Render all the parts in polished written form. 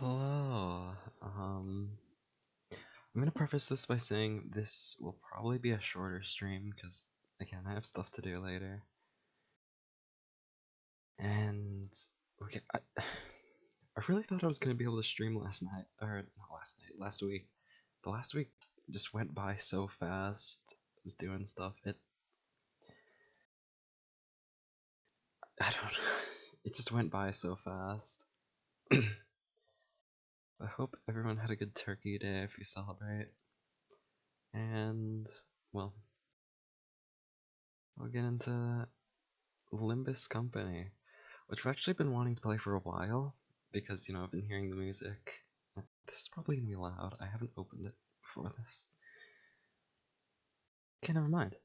Hello. I'm gonna preface this by saying this will probably be a shorter stream because, again, I have stuff to do later. And okay, I really thought I was gonna be able to stream last night, or not last night, last week. But last week just went by so fast. I was doing stuff. I don't know. It just went by so fast. I hope everyone had a good Turkey Day if you celebrate. And, well, I'll get into Limbus Company, which I've actually been wanting to play for a while, because, I've been hearing the music. This is probably gonna be loud. I haven't opened it before this. Okay, never mind.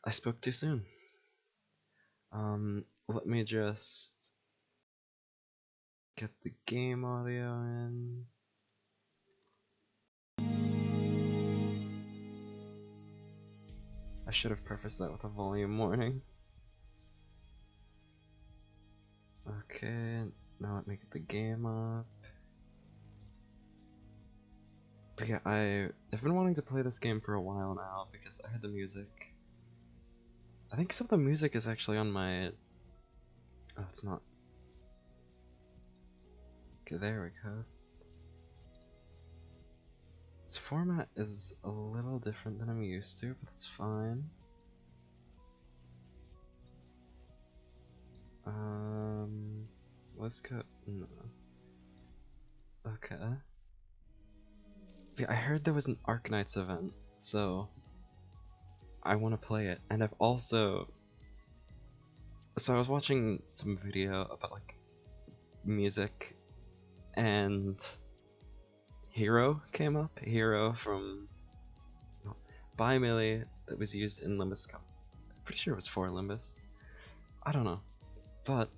I spoke too soon. Let me just get the game audio in. I should have prefaced that with a volume warning. Okay, now let me get the game up. But yeah, I've been wanting to play this game for a while now because I heard the music. I think some of the music is actually on my... Oh, it's not. Okay, there we go. Its format is a little different than I'm used to, but it's fine. Let's go... No. Okay. Yeah, I heard there was an Arknights event, so... I want to play it, and I've also... So I was watching some video about, like, music, and... Hero came up. Hero from... By Millie, that was used in Limbus Company. I'm pretty sure it was for Limbus. I don't know. But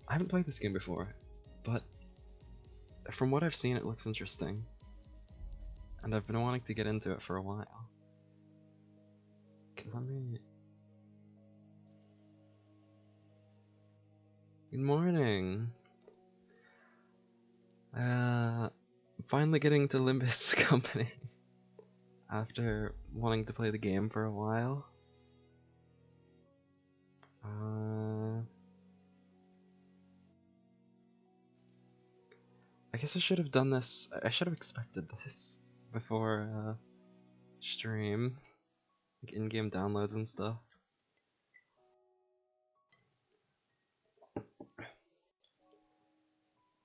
I haven't played this game before, but from what I've seen, it looks interesting. And I've been wanting to get into it for a while. Okay, let me... Good morning! Finally getting to Limbus Company. After wanting to play the game for a while. I guess I should have done this. I should have expected this before stream, like in-game downloads and stuff.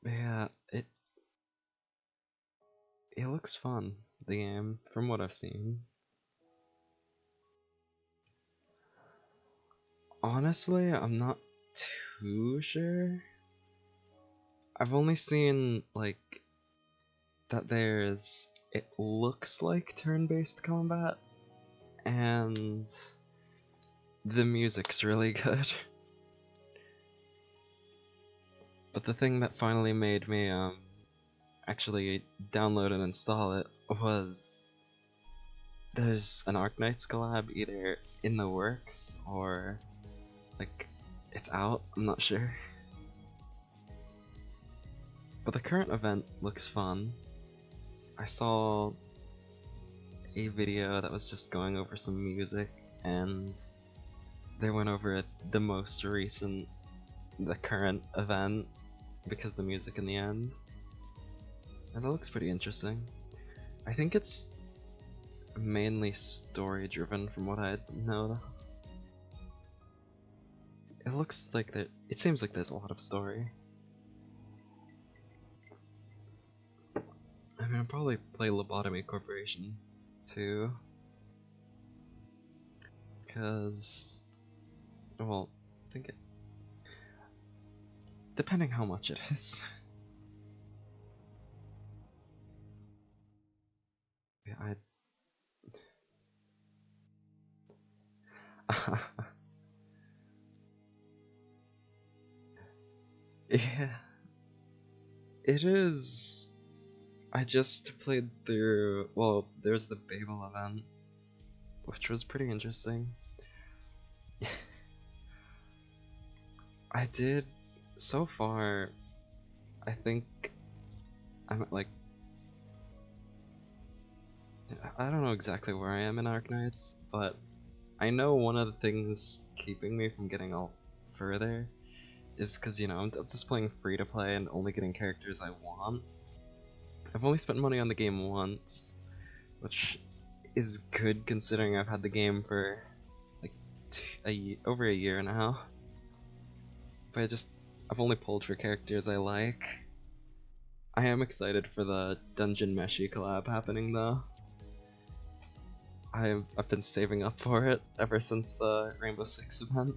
But yeah, it looks fun, the game, from what I've seen. Honestly, I'm not too sure. I've only seen, like, that there's... It looks like turn-based combat, and the music's really good. But the thing that finally made me, actually download and install it was... There's an Arknights collab either in the works, or, like, it's out, I'm not sure. But the current event looks fun. I saw a video that was just going over some music, and they went over the most recent, the current event, because the music in the end. And that looks pretty interesting. I think it's mainly story driven from what I know. It looks like it seems like there's a lot of story. I mean, I'll probably play Lobotomy Corporation too, because, well, I think depending how much it is. Yeah, yeah, it is. I just played through, well, there's the Babel event, which was pretty interesting. I did, so far, I think I'm at like, I don't know exactly where I am in Arknights, but I know one of the things keeping me from getting all further is because, you know, I'm just playing free to play and only getting characters I want. I've only spent money on the game once, which is good considering I've had the game for like over a year now. But I've only pulled for characters I like. I am excited for the Dungeon Meshi collab happening though. I've been saving up for it ever since the Rainbow Six event.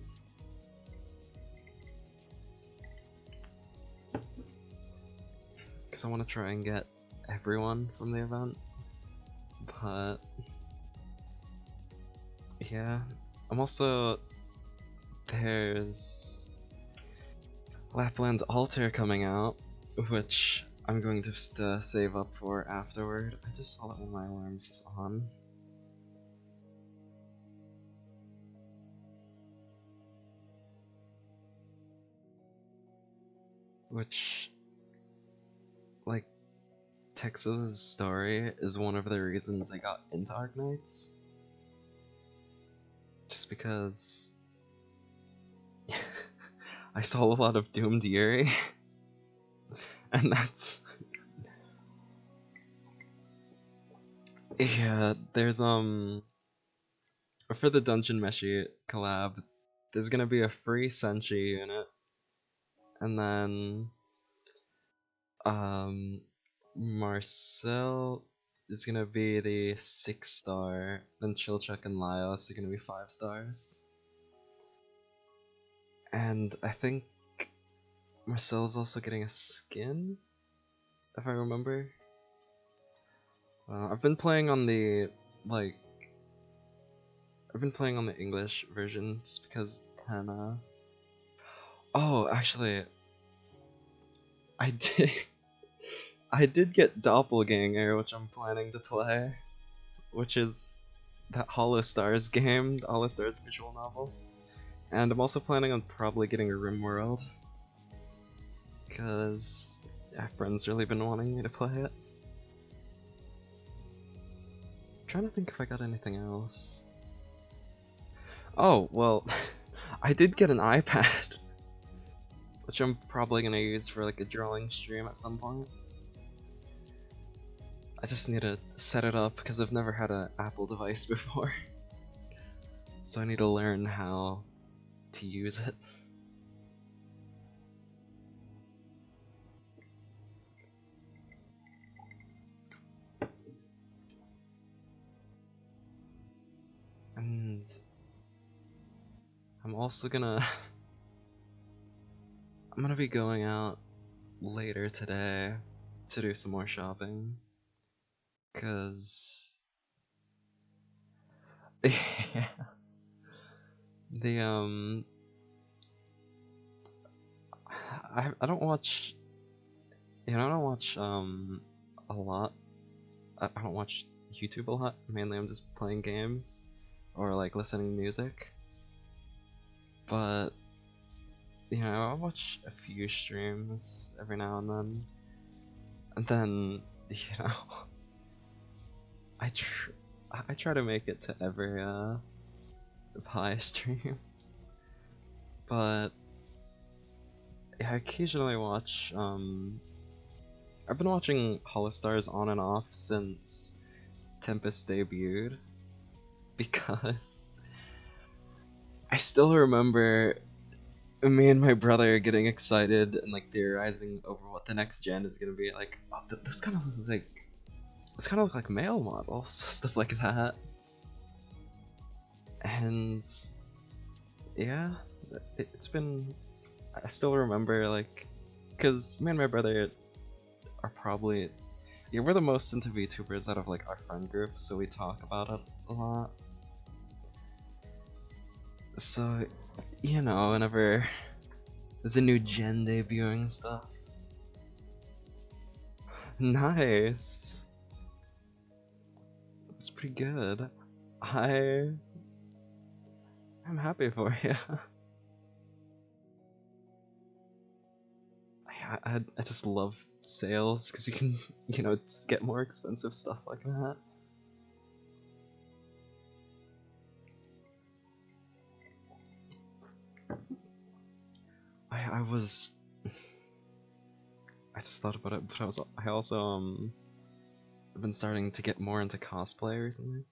Because I want to try and get everyone from the event. But yeah, there's Lapland's Altar coming out, which I'm going to just save up for afterward. I just saw that one of my alarms is on. Which, like, Texas's story is one of the reasons I got into Arknights. Just because I saw a lot of Doomed Yuri, and that's... Yeah, there's, for the Dungeon Meshi collab, there's gonna be a free Senshi unit, and then, Marcel is gonna be the 6-star, then Chilchuk and Laios are gonna be 5 stars. And I think Marcel's also getting a skin, if I remember. I've been playing on the, like, English version just because then, oh, actually, I did, I did get Doppelganger, which I'm planning to play, which is that Hollow Stars game, the Hollow Stars visual novel. And I'm also planning on probably getting a RimWorld, because yeah, friends really been wanting me to play it. I'm trying to think if I got anything else. Oh, well, I did get an iPad, which I'm probably gonna use for like a drawing stream at some point. I just need to set it up because I've never had an Apple device before. So I need to learn how to use it. And I'm also gonna I'm gonna be going out later today to do some more shopping, cause yeah, the I don't watch, you know, I don't watch a lot. I don't watch YouTube a lot. Mainly I'm just playing games or like listening to music. But you know, I watch a few streams every now and then. And then, you know, I try to make it to every pie stream. But yeah, I occasionally watch I've been watching Holostars on and off since Tempest debuted, because I still remember me and my brother getting excited and like theorizing over what the next gen is gonna be. Like, oh, this kind of look like male models, stuff like that. And yeah, it's been. I still remember, like, because me and my brother are probably, yeah, we're the most into VTubers out of like our friend group, so we talk about it a lot. So, you know, whenever there's a new gen debuting and stuff. Nice. That's pretty good. I'm happy for you. I just love sales because you can, you know, just get more expensive stuff like that. I was I just thought about it, but I also been starting to get more into cosplay recently.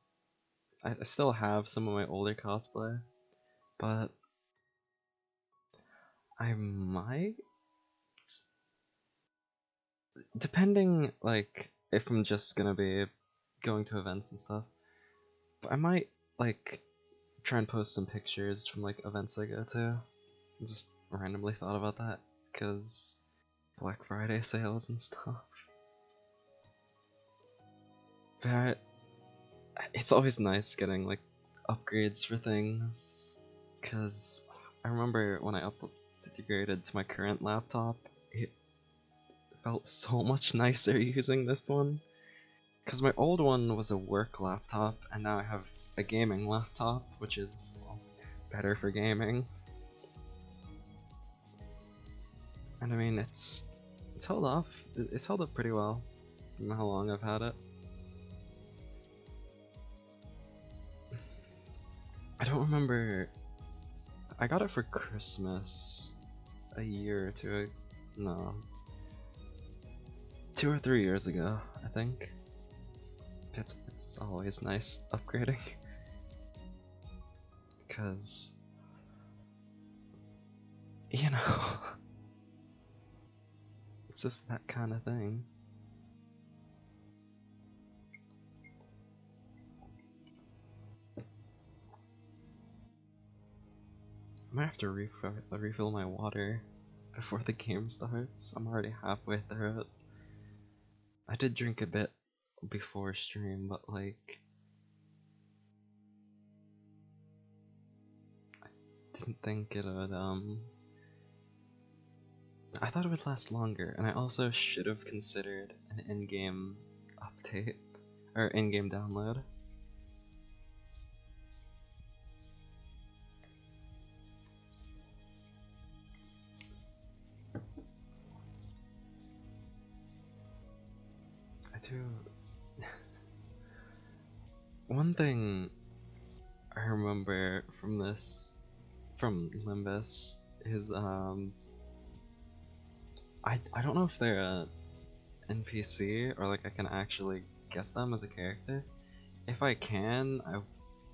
I still have some of my older cosplay, but I might, depending like if I'm just gonna be going to events and stuff. But I might like try and post some pictures from like events I go to. I just randomly thought about that because Black Friday sales and stuff. But it's always nice getting like upgrades for things, because I remember when I upgraded to my current laptop, it felt so much nicer using this one. Because my old one was a work laptop, and now I have a gaming laptop, which is, well, better for gaming. And I mean, it's held off. It's held up pretty well from how long I've had it. I don't remember. I got it for Christmas a year or two. No, 2 or 3 years ago, I think. It's always nice upgrading, because you know, it's just that kind of thing. I might have to refill my water before the game starts. I'm already halfway through it. I did drink a bit before stream, but like, I didn't think it would, I thought it would last longer, and I also should have considered an in-game update, or in-game download. I do. One thing I remember from Limbus is, I don't know if they're a NPC or like I can actually get them as a character. If I can, I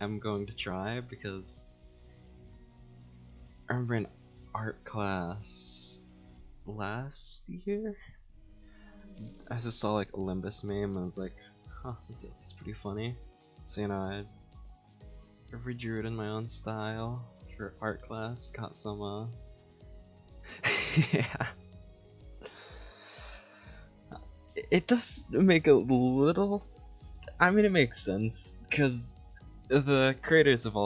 am going to try, because I remember in art class last year, I just saw like a Limbus meme and I was like, huh, that's pretty funny. So, you know, I redrew it in my own style for art class, got some, yeah. It does make a little, I mean, it makes sense, because the creators of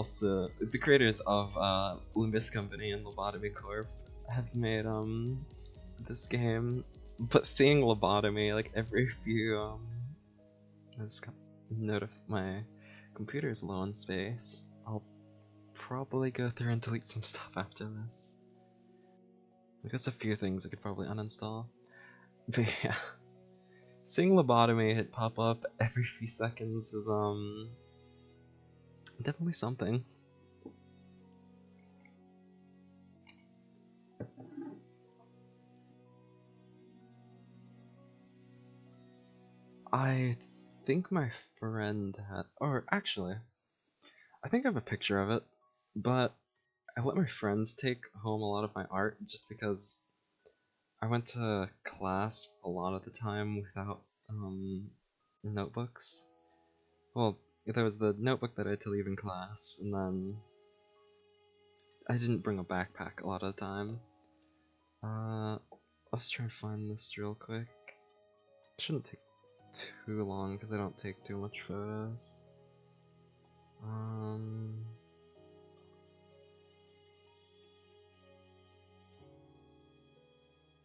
Limbus Company and Lobotomy Corp have made this game, but seeing Lobotomy like every few I just got my computer's low on space. I'll probably go through and delete some stuff after this. There's a few things I could probably uninstall, but yeah. Seeing Lobotomy hit pop up every few seconds is definitely something. I think my friend had, or actually, I think I have a picture of it, but I let my friends take home a lot of my art just because I went to class a lot of the time without notebooks. Well, there was the notebook that I had to leave in class, and then I didn't bring a backpack a lot of the time. Let's try and find this real quick. It shouldn't take too long because I don't take too much photos.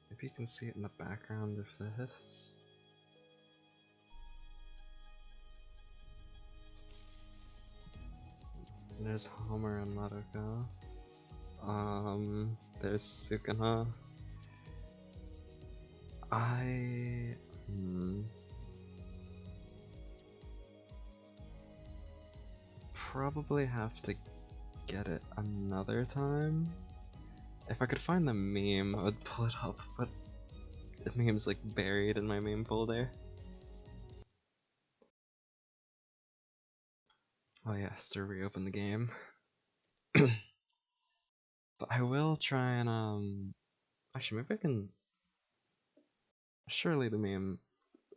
Maybe you can see it in the background of this. There's Homer and Madoka. There's Sukuna. I... probably have to get it another time. If I could find the meme, I would pull it up, but the meme's like buried in my meme folder. Oh yes, to reopen the game. But I will try and actually maybe I can... Surely the meme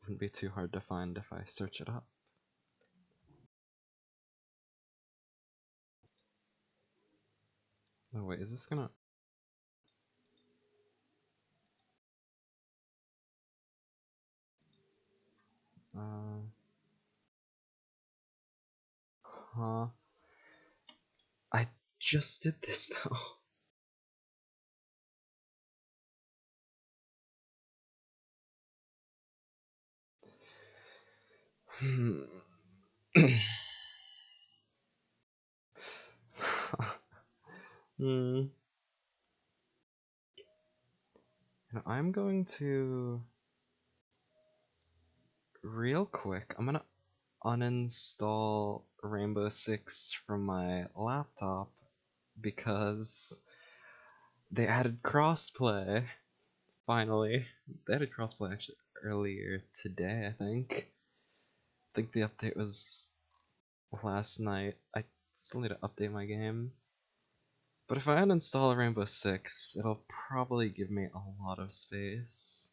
wouldn't be too hard to find if I search it up. Oh wait, is this gonna... Huh? I just did this though. Hmm. Hmm. I'm going to... Real quick, I'm gonna uninstall Rainbow Six from my laptop because they added crossplay. Finally, they added crossplay actually earlier today. I think the update was last night. I still need to update my game, but if I uninstall Rainbow Six, it'll probably give me a lot of space.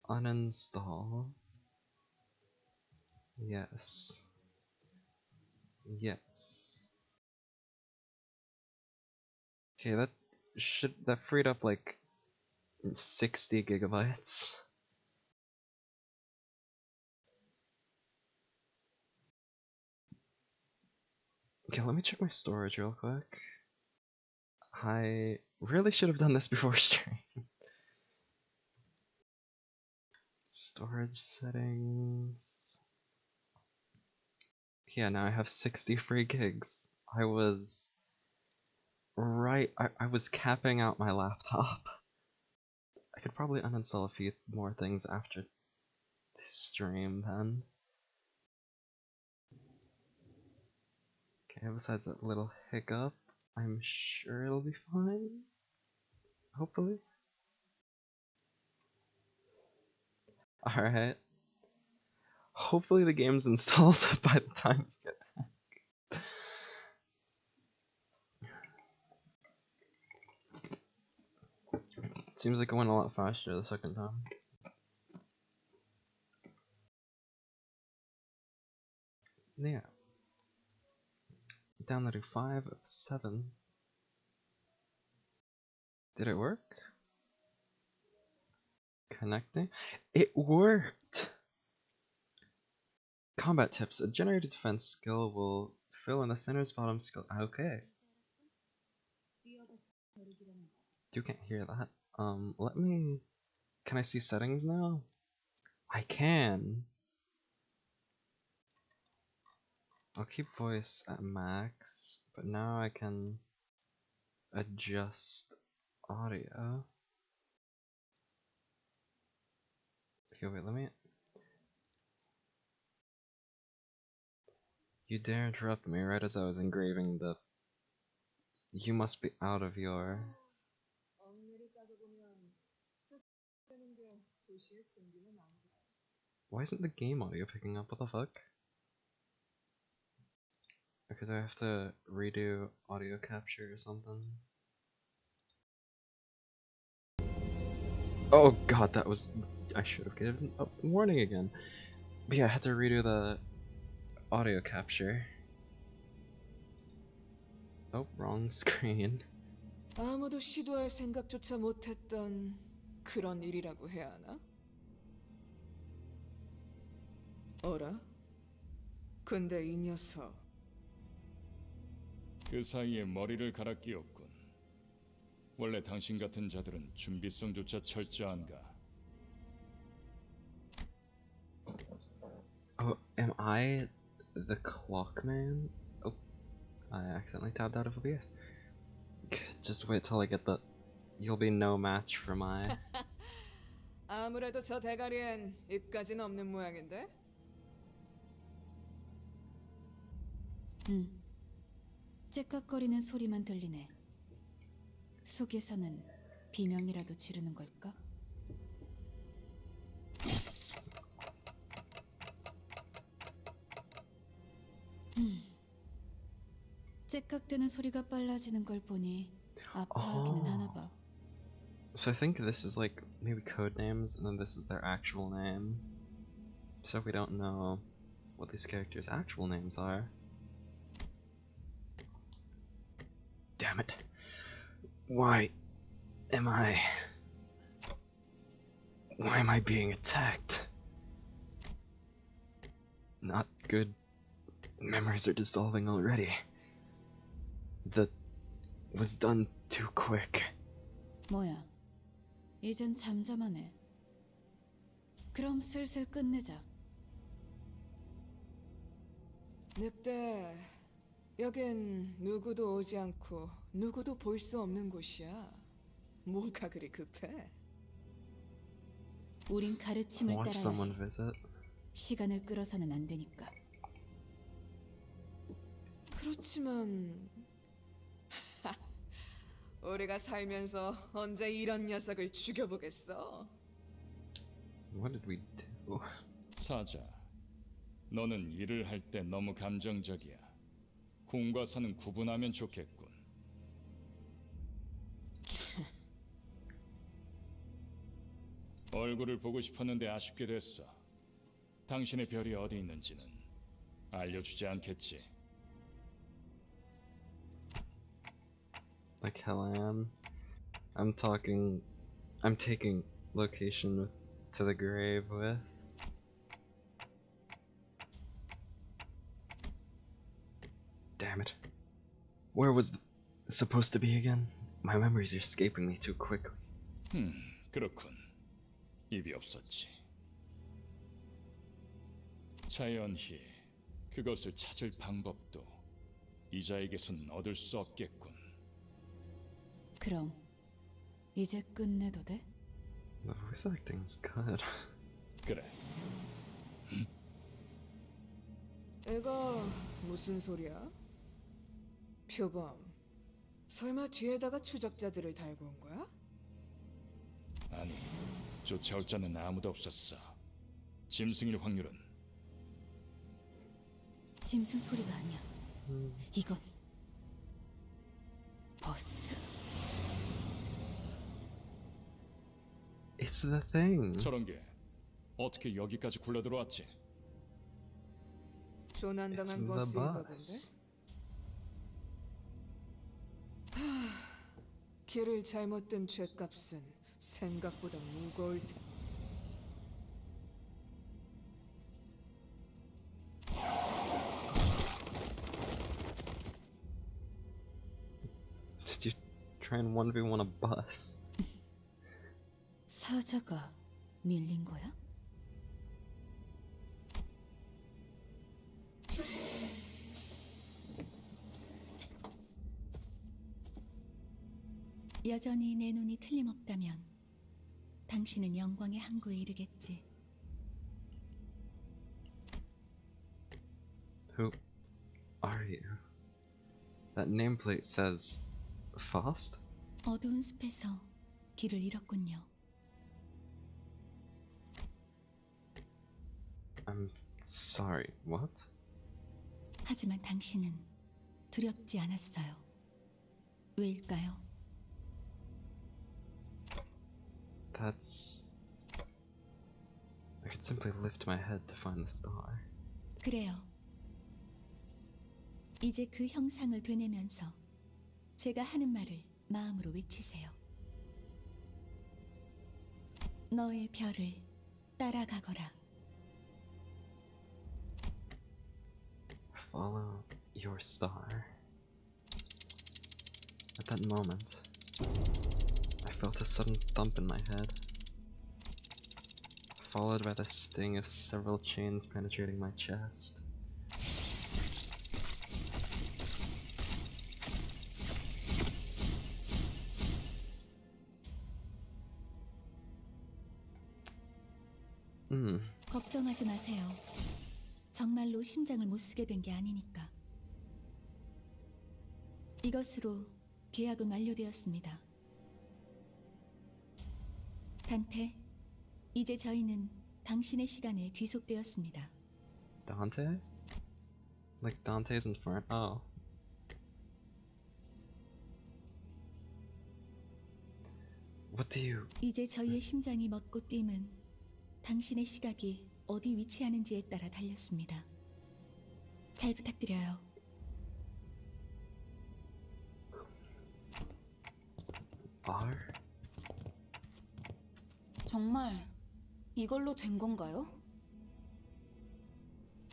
Uninstall. Yes. Yes. Okay, that freed up like 60 gigabytes. Okay, let me check my storage real quick. I really should have done this before stream. Storage settings. Yeah, now I have 60 free gigs. I was right. I was capping out my laptop. I could probably uninstall a few more things after this stream then. Okay, besides that little hiccup, I'm sure it'll be fine. Hopefully. Alright. Hopefully the game's installed by the time you get back. Seems like it went a lot faster the second time. Yeah. Downloading 5 of 7. Did it work? Connecting? It worked! Combat tips. A generated defense skill will fill in the center's bottom skill. Okay. You can't hear that. Let me... Can I see settings now? I can! I'll keep voice at max, but now I can adjust audio. Okay, wait, let me... You dare interrupt me right as I was engraving the... You must be out of your... Why isn't the game audio picking up? What the fuck? Okay, do I have to redo audio capture or something? Oh god, that was... I should have given a warning again. But yeah, I had to redo the audio capture. Oh, wrong screen. 아무도 시도할 생각조차 못했던 그런 일이라고 해야 하나? 어라? 근데 이 녀석 그 사이에 머리를 갈아 끼웠군. 원래 당신 같은 자들은 준비성조차 철저한가? Oh, am I the clock man? Oh, I accidentally tabbed out of OBS. Just wait till I get the you'll be no match for my. 아무래도 저 대가리엔 입까지는 없는 모양인데? 째깍거리는 소리만 들리네. 속에서는 비명이라도 지르는 걸까? 째깍대는 소리가 빨라지는 걸 보니 아파하기는 하나 봐. So I think this is like maybe code names, and then this is their actual name. So we don't know what these characters' actual names are. Damn it. Why am I being attacked? Not good. Memories are dissolving already. That was done too quick. 뭐야? 이젠 잠잠하네. 그럼 슬슬 끝내자. 늑대, 여긴 누구도 오지 않고 누구도 볼 수 없는 곳이야. 뭐가 그리 급해? 우린 가르침을 Watch 따라야 someone 해. visit. 시간을 끌어서는 안 되니까. 그렇지만 우리가 살면서 언제 이런 녀석을 죽여보겠어? What did we do? 사자, 너는 일을 할 때 너무 감정적이야. 공과 사는 구분하면 좋겠군. 얼굴을 보고 싶었는데 아쉽게 됐어. 당신의 별이 어디 있는지는 알려주지 않겠지. Like hell I am. I'm taking location to the grave with. Damn it. Where was supposed to be again? My memories are escaping me too quickly. 그렇군. 입이 없었지. 자연히 그것을 찾을 방법도 이자에게선 얻을 수 없겠군. 그럼 이제 끝내도 돼? The voice acting's good. 그래. 이거 무슨 소리야? 표범, 설마 뒤에다가 추적자들을 달고 온 거야? 아니, 쫓아올 자는 아무도 없었어. 짐승일 확률은 짐승 소리가 아니야. 이건 버스? It's the thing. 저런 게 어떻게 여기까지 굴러 들어왔지? It's 조난당한 the 버스인가 본데? bus. 길을 잘못 든 죗값은 생각보다 무거울 테. Did you try and 1v1 a bus? 사자가 밀린 거야? 여전히 내 눈이 틀림없다면 당신은 영광의 항구에 이르겠지. Who are you? That nameplate says fast? 어두운 숲에서 길을 잃었군요. I'm sorry, what? 하지만 당신은 두렵지 않았어요. 왜일까요? That's... I could simply lift my head to find the star. 그래요. 이제 그 형상을 되뇌면서 제가 하는 말을 마음으로 외치세요. 너의 별을 따라가거라. Follow your star. At that moment, I felt a sudden thump in my head, followed by the sting of several chains penetrating my chest. 걱정하지 마세요. 정말로 심장을 못 쓰게 된 게 아니니까. 이것으로 계약은 완료되었습니다. 단테, 이제 저희는 당신의 시간에 귀속되었습니다. Dante? Like Dante's Inferno? Oh. What do you... 이제 저희의 심장이 멎고 뛰면 당신의 시각이 어디 위치하는지에 따라 달렸습니다. 잘 부탁드려요. R? 정말 이걸로 된 건가요?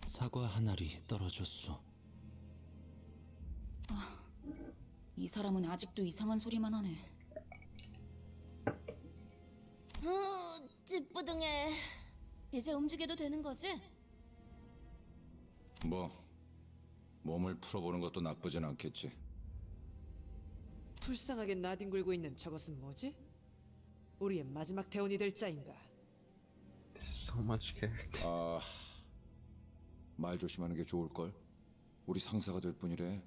사과 한 알이 떨어졌어. 이 사람은 아직도 이상한 소리만 하네. 찌뿌둥해. 이제 움직여도 되는 거지? 뭐 몸을 풀어보는 것도 나쁘진 않겠지. 불쌍하게 나뒹굴고 있는 저것은 뭐지? 우리의 마지막 대원이 될 자인가? There's so much character. 말 조심하는 게 좋을걸. 우리 상사가 될 뿐이래.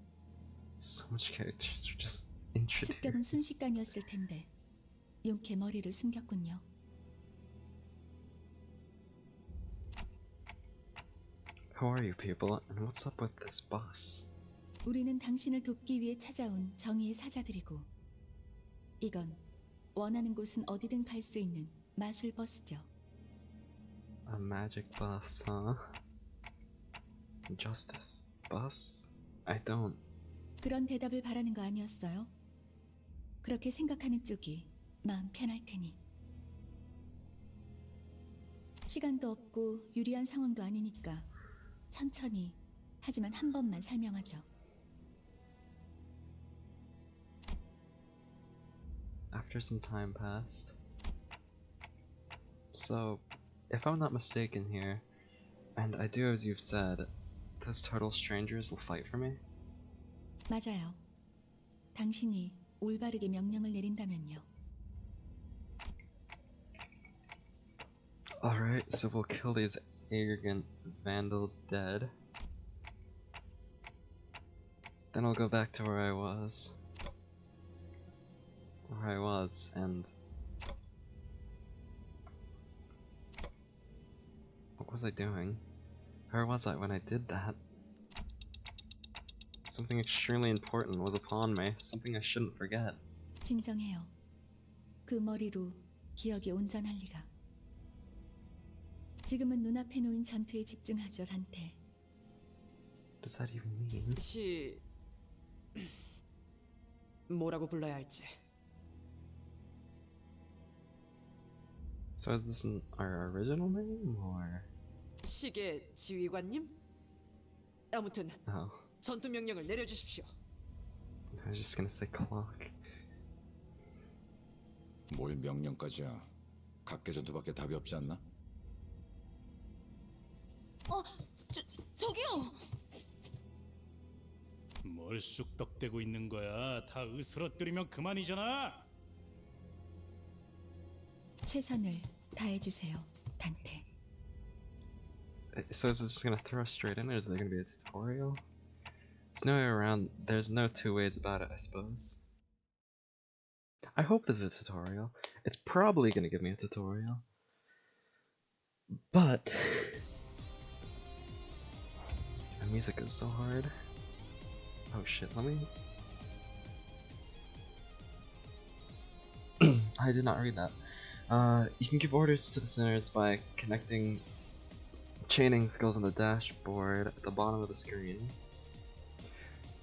So much characters are just 습격은 introduced. 순식간이었을 텐데 용케 머리를 숨겼군요. Who are you people? And what's up with this bus? 우리는 당신을 돕기 위해 찾아온 정의의 사자들이고 이건 원하는 곳은 어디든 갈 수 있는 마술 버스죠. A magic bus, huh? Justice bus? I don't. 그런 대답을 바라는 거 아니었어요? 그렇게 생각하는 쪽이 마음 편할 테니. 시간도 없고 유리한 상황도 아니니까 천천히 하지만 한 번만 설명하죠. After some time passed. So, if I'm not mistaken here, and I do as you've said, those total strangers will fight for me? 맞아요. 당신이 올바르게 명령을 내린다면요. Alright, so we'll kill these arrogant vandals dead. Then I'll go back to where I was. And... What was I doing? Where was I when I did that? Something extremely important was upon me, something I shouldn't forget. 진정해요. 그 머리로 기억이 온전할 리가. 지금은 눈앞에 놓인 전투에 집중하죠, 단테. What does that even mean? 뭐라고 불러야 할지. So is this our original name, or...? 시계 지휘관님? 아무튼 Oh, 전투 명령을 내려주십시오. I was just gonna say clock. 뭘 명령까지야. 각계전투밖에 답이 없지 않나? 저기요! 뭘 쑥덕대고 있는 거야? 다 으스러뜨리면 그만이잖아. 최선을 다해주세요, 단테. So is it just gonna throw us straight in, or is there gonna be a tutorial? There's no way around. There's no two ways about it, I suppose. I hope there's a tutorial. It's probably gonna give me a tutorial. But... the music is so hard. Oh shit, let me... I did not read that. You can give orders to the sinners by chaining skills on the dashboard at the bottom of the screen.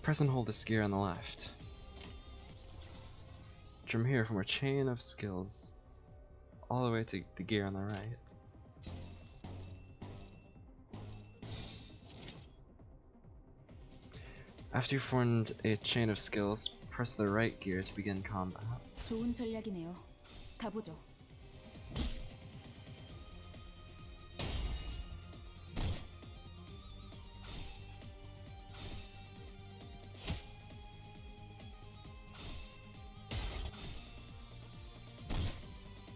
Press and hold this gear on the left. From here, from our chain of skills, all the way to the gear on the right. After you've formed a chain of skills, press the right gear to begin combat. 좋은 전략이네요. 가보죠.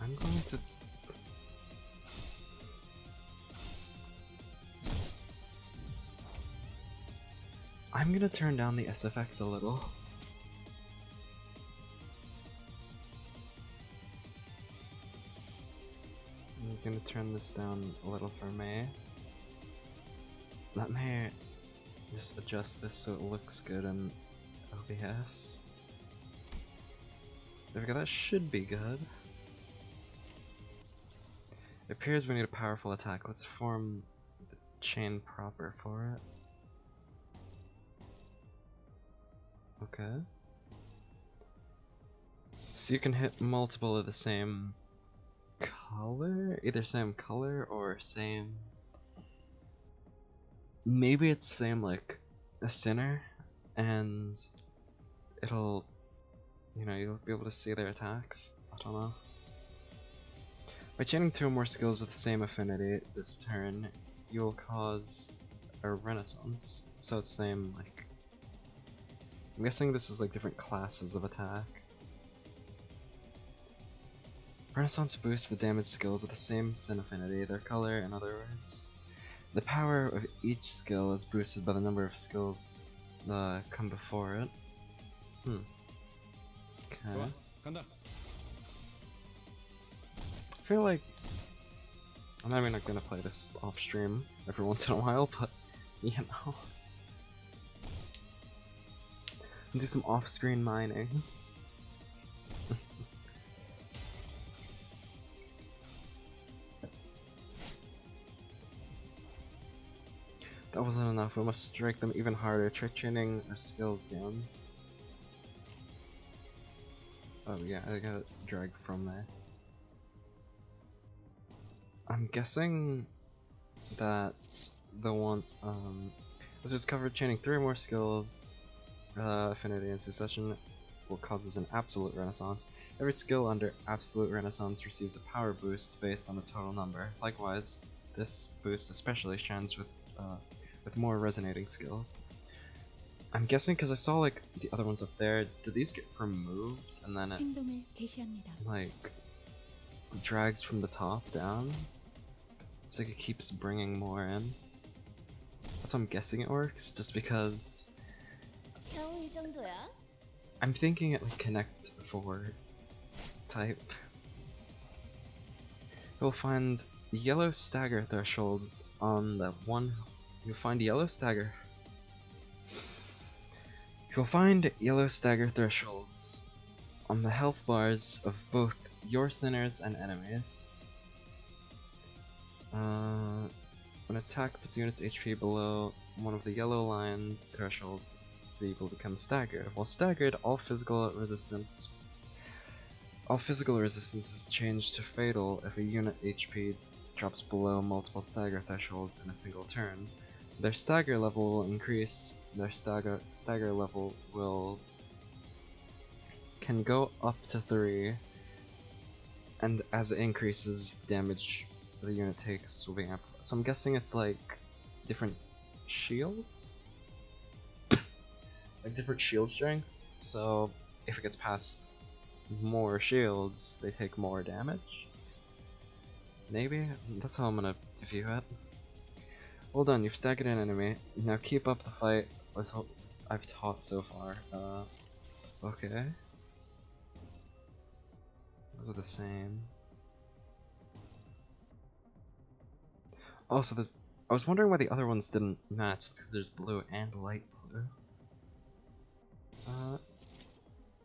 I'm going to... I'm gonna turn down the SFX a little. I'm gonna turn this down a little for me. Let me just adjust this so it looks good in OBS. There we go, that should be good. It appears we need a powerful attack. Let's form the chain proper for it. Okay. So you can hit multiple of the same color? Either same color or same... Maybe it's same like a sinner, and it'll... You know, you'll be able to see their attacks. I don't know. By chaining 2 or more skills with the same affinity this turn, you will cause a renaissance. So it's same, like... I'm guessing this is like different classes of attack. Renaissance boosts the damage skills with the same sin affinity, their color, in other words. The power of each skill is boosted by the number of skills that come before it. Okay. I feel like I'm not even gonna play this off stream every once in a while, but you know, do some off-screen mining. That wasn't enough. We must strike them even harder. Try chaining our skills down. Oh yeah, I got drag from there. I'm guessing that the one let's just cover chaining 3 or more skills, affinity and succession will causes an absolute renaissance. Every skill under absolute renaissance receives a power boost based on the total number. Likewise, this boost especially shines with more resonating skills. I'm guessing because I saw like the other ones up there, did these get removed and then it 행동을 개시합니다. like drags from the top down? It's like it keeps bringing more in. That's how I'm guessing it works, just because 겨우 이 정도야? I'm thinking it like connect 4 type. You'll find yellow stagger thresholds on the one. You'll find yellow stagger. You'll find yellow stagger thresholds on the health bars of both your sinners and enemies. When attack puts units HP below one of the yellow lines thresholds, the evil becomes staggered. While staggered, all physical resistance is changed to fatal if a unit HP drops below multiple stagger thresholds in a single turn. Their stagger level will increase. Their stagger level can go up to 3, and as it increases, damage the unit takes will be amplified. So I'm guessing it's like different shields, like different shield strengths. So if it gets past more shields, they take more damage. Maybe that's how I'm gonna view it. Well done, you've staggered an enemy. Now keep up the fight with what I've taught so far. Okay. Those are the same. Oh, so there's... I was wondering why the other ones didn't match. It's because there's blue and light blue.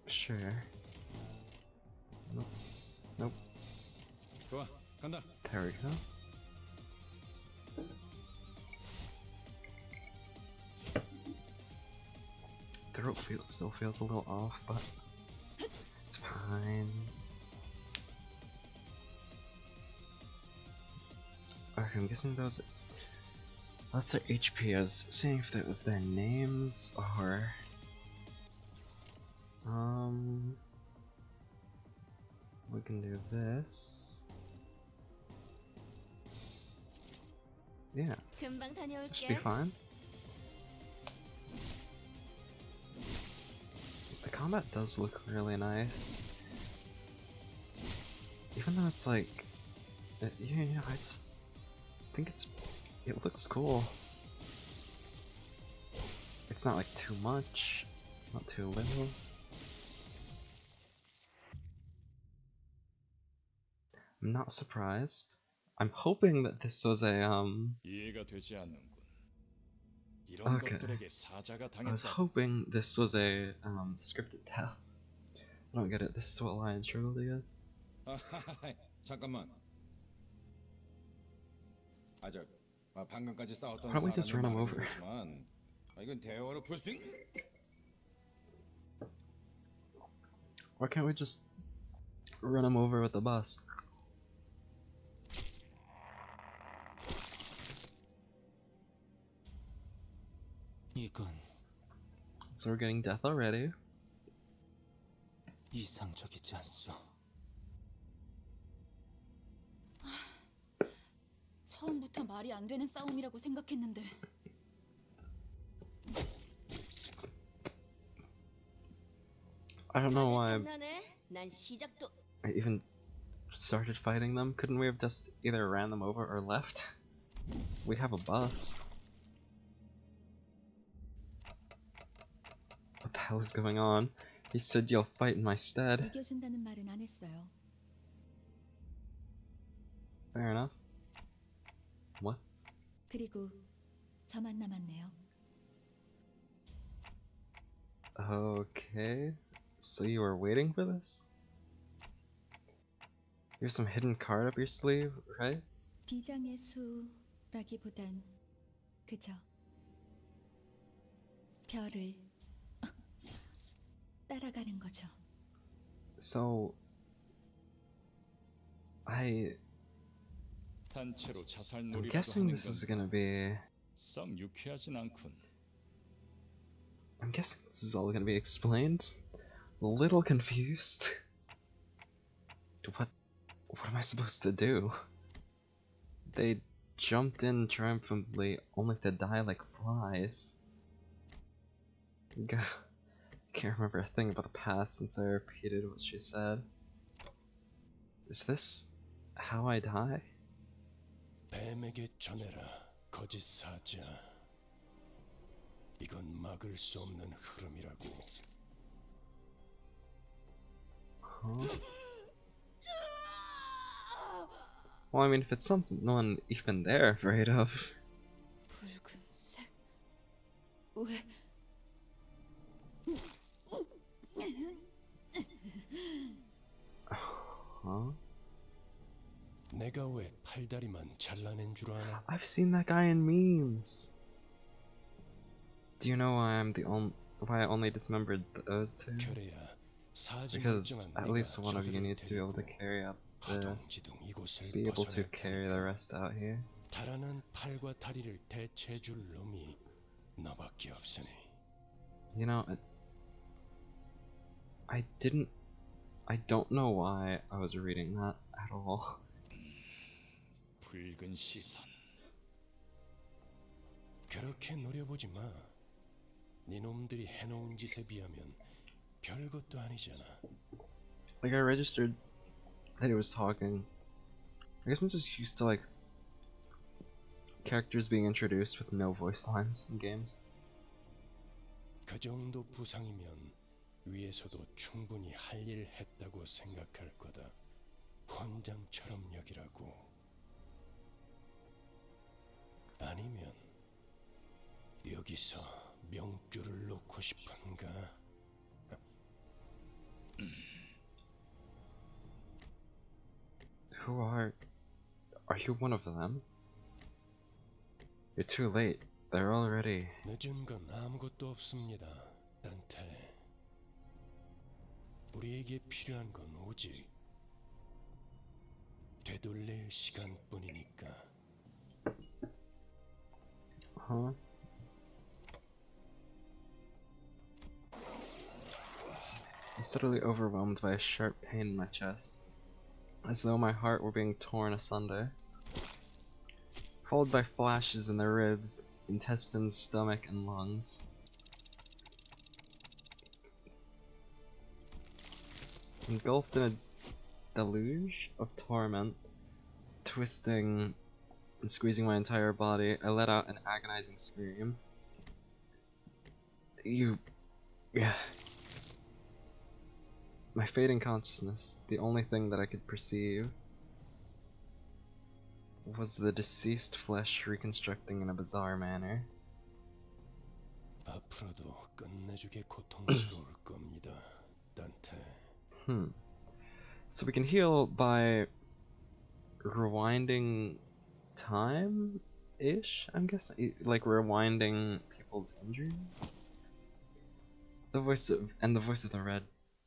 Sure. Nope. Nope. There we go. Throat still feels a little off, but it's fine. Okay, I'm guessing that's their HP. I was seeing if that was their names or we can do this. Yeah, 금방 should be 다녀올게. fine. The combat does look really nice, even though it's like, yeah, I just think it looks cool. It's not like too much. It's not too little. I'm not surprised. I'm hoping that this was a 이해가 되지 않는군. 이런 Okay. 것들에게 사자가 I was 당했다. hoping this was a scripted death. I don't get it. This is what Lion struggled to get. 잠깐만. 방금까지 싸웠던 Why don't we just run him over? 말이지만, 이건 대화로 풀 수 Why can't we just run him over with the bus? 이건 So we're getting death already. 이상적이지 않소. 처음부터 말이 안 되는 싸움이라고 생각했는데 I don't know why 장난해? 난 시작도 I even started fighting them. Couldn't we have just either ran them over or left? We have a bus. What the hell is going on? He said you'll fight in my stead. 이겨준다는 말은 안 했어요. Fair enough. What? 그리고 저만 남았네요. Okay. So you were waiting for this? You have some hidden card up your sleeve, right? 비장의 수라기보단 그저 별을 따라가는 거죠. So 단체로 자살 I'm 놀이라도 guessing 하는 this is 건 gonna be 썩 유쾌하진 않군. I'm guessing this is all gonna be explained. A little confused. What am I supposed to do? They jumped in triumphantly only to die like flies. God, I can't remember a thing about the past since I repeated what she said. Is this how I die? 뱀에게 전해라, 거짓 사자. 이건 막을 수 없는 흐름이라고. Huh? Well, I mean, if it's someone even they're afraid of. 붉은색 왜 Huh? 내가 왜 팔다리만 잘라낸 줄 아나? I've seen that guy in memes. Do you know why I only dismembered those two? 그래야 사지 Because 멀쩡한 at 네가 least one of you 저들을 needs to be able to 데리고 carry up this, 파동지둥 이곳을 be able to 벗어날 carry the 테니까. rest out here. 달아난 팔과 다리를 대체해줄 놈이 너밖에 없으니. You know, I don't know why I was reading that at all. 붉은 시선. 그렇게 노려보지 마. 네 놈들이 해놓은 짓에 비하면 별것도 아니잖아. Like, I registered that he was talking. I guess I'm just used to, like, characters being introduced with no voice lines in games. 그 정도 부상이면 위에서도 충분히 할 일 했다고 생각할 거다. 헌장처럼 여기라고. 아니면 여기서 명줄을 놓고 싶은가? Who are you one of them? You're too late. They're already. 늦은 건 아무것도 없습니다, 단테. 우리에게 필요한 건 오직 되돌릴 시간뿐이니까. Huh? I'm suddenly overwhelmed by a sharp pain in my chest, as though my heart were being torn asunder, followed by flashes in the ribs, intestines, stomach, and lungs. Engulfed in a deluge of torment, twisting and squeezing my entire body, I let out an agonizing scream. You... Yeah. My fading consciousness, the only thing that I could perceive was the deceased flesh reconstructing in a bizarre manner. 앞으로도 끝내주게 고통스러울 겁니다, 단테. So we can heal by rewinding time-ish, I'm guessing? Like rewinding people's injuries? The voice of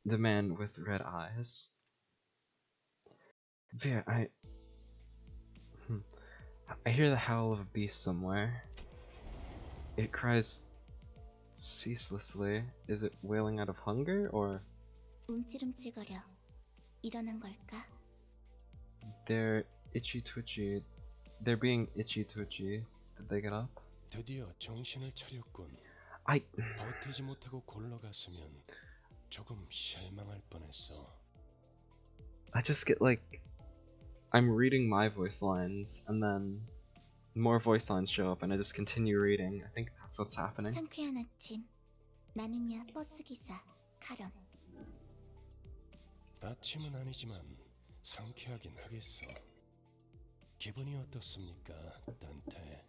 the man with red eyes. Yeah, I hear the howl of a beast somewhere. It cries ceaselessly. Is it wailing out of hunger, or? 움찔움찔거려. 일어난 걸까? They're itchy twitchy. They're being itchy twitchy. Did they get up? 드디어 정신을 차렸군. I 버티지 못하고 골러갔으면 조금 실망할 뻔했어. I just get like I'm reading my voice lines and then more voice lines show up and I just continue reading. I think that's what's happening. 상쾌한 아침. 나는야 버스기사 카런. 아침은 아니지만 상쾌하긴 하겠어. 기분이 어떻습니까, 단테?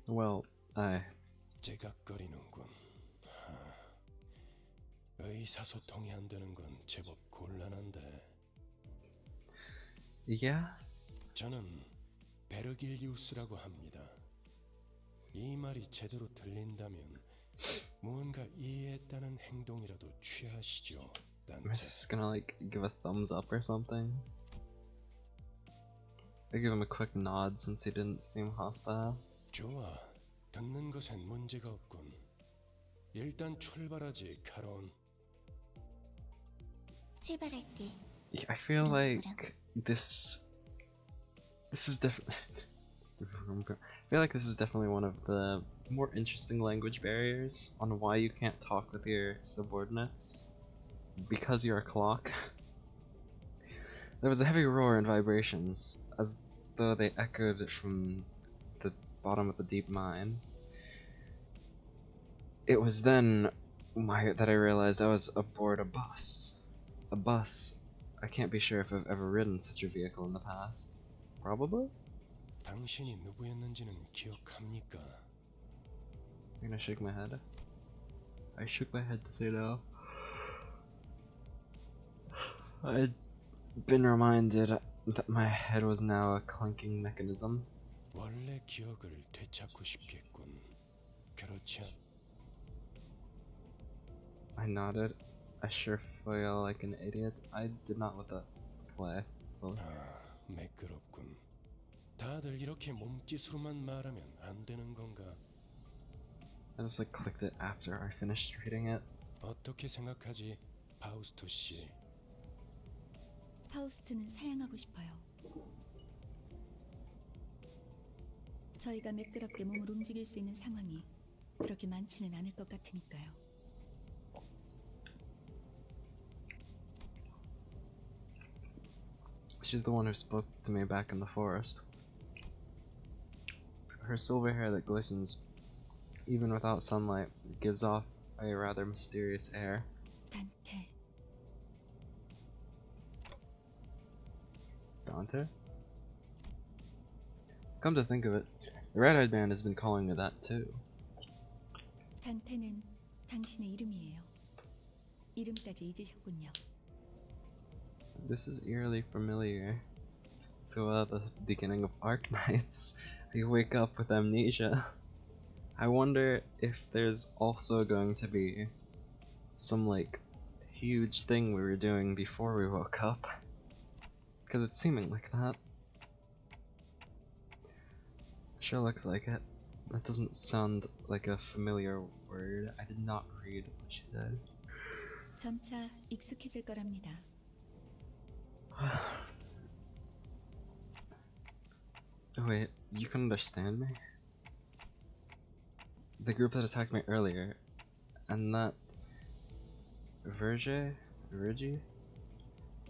Well, 째각거리는군. 의사소통이 안 되는 건 제법 곤란한데. yeah? 저는 베르길리우스라고 합니다. 이 말이 제대로 들린다면 무언가 이해했다는 행동이라도 취하시죠, I'm 단테. just gonna like give a thumbs up or something. I give him a quick nod since he didn't seem hostile. 좋아, 듣는 것엔 문제가 없군. 일단 출발하지, 카론. 출발할게. Yeah, I feel like this is definitely I feel like this is definitely one of the more interesting language barriers on why you can't talk with your subordinates because you're a clock. There was a heavy roar and vibrations as though they echoed from the bottom of the deep mine. It was then that I realized I was aboard a bus. A bus. I can't be sure if I've ever ridden such a vehicle in the past. Probably? 당신이 누구였는지는 기억합니까? I'm gonna shake my head. I shook my head to say no. I'd been reminded that my head was now a clunking mechanism. 원래 기억을 되찾고 싶겠군. 그렇지 않... I nodded. I sure feel like an idiot. I did not let that play. Well, 매끄럽군. 다들 이렇게 몸짓으로만 말하면 안 되는 건가? I just like clicked it after I finished reading it. 어떻게 생각하지, 파우스토 씨? 파우스트는 사양하고 싶어요. 저희가 매끄럽게 몸을 움직일 수 있는 상황이 그렇게 많지는 않을 것 같으니까요. She's the one who spoke to me back in the forest. Her silver hair that glistens, even without sunlight, gives off a rather mysterious air. 단테. Dante? Come to think of it, the red-eyed man has been calling me that too. 단테는 당신의 이름이에요. 이름까지 잊으셨군요. This is eerily familiar to the beginning of Arknights. You wake up with amnesia. I wonder if there's also going to be some like huge thing we were doing before we woke up. Because it's seeming like that. Sure looks like it. That doesn't sound like a familiar word. I did not read what she said. 점차 익숙해질 거랍니다. Wait, you can understand me? The group that attacked me earlier, and that Virgie?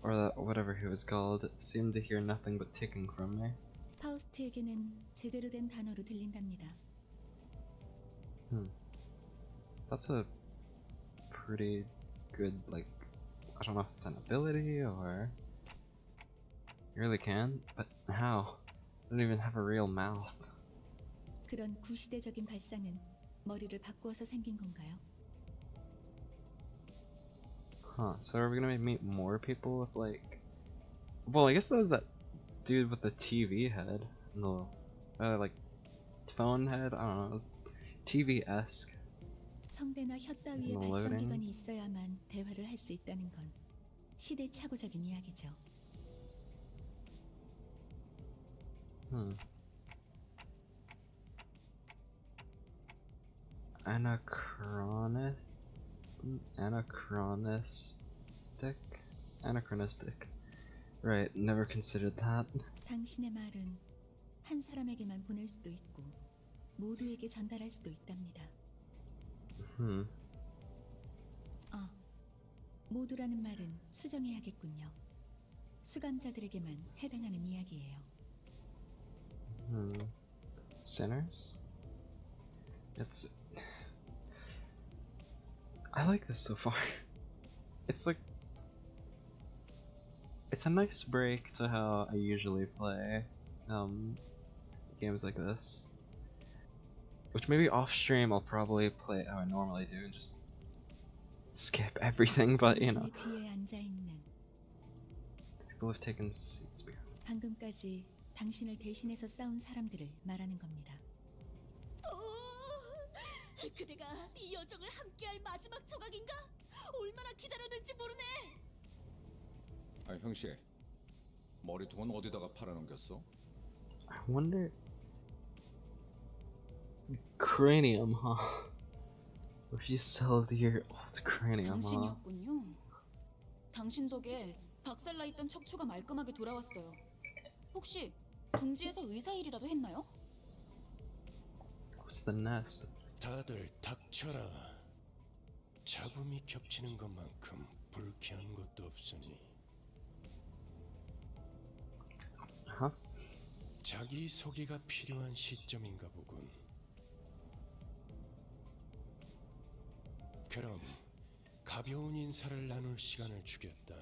Or that whatever he was called, seemed to hear nothing but ticking from me. 파우스트에게는 제대로 된 단어로 들린답니다. Hmm. That's a pretty good, like, I don't know if it's an ability or... You really can? But how? I don't even have a real mouth. 그런 구시대적인 발상은 머리를 바꾸어서 생긴 건가요? Huh, so are we gonna meet more people with, like... Well, I guess there was that dude with the TV head. And the, like, phone head? I don't know, it was TV-esque. 성대나 혀 따위의 뭐 발성기관이 있어야만 대화를 할 수 있다는 건 시대착오적인 이야기죠. Anachronistic? Anachronistic. Right, never considered that. 당신의 말은 한 사람에게만 보낼 수도 있고 모두에게 전달할 수도 있답니다. 모두라는 말은 수정해야겠군요. 수감자들에게만 해당하는 이야기예요. Sinners? It's... I like this so far. It's like... It's a nice break to how I usually play games like this. Which maybe off stream I'll probably play how I normally do and just skip everything, but you know. 당신의 뒤에 앉아 있는 People have taken seats behind. 방금까지 당신을 대신해서 싸운 사람들을 말하는 겁니다. 그대가 이 여정을 함께할 마지막 조각인가? 얼마나 기다렸는지 모르네. 아, 형씨. 머리통은 어디다가 팔아넘겼어? I wonder... Cranium, huh? Where you sell your old cranium, huh? 당신이었군요. 당신 덕에 박살나 있던 척추가 말끔하게 돌아왔어요. 혹시 궁지에서 의사 일이라도 했나요? What's the nest? 다들 닥쳐라. 잡음이 겹치는 것만큼 불쾌한 것도 없으니. Huh? 자기 소개가 필요한 시점인가 보군. 그럼 가벼운 인사를 나눌 시간을 주겠다.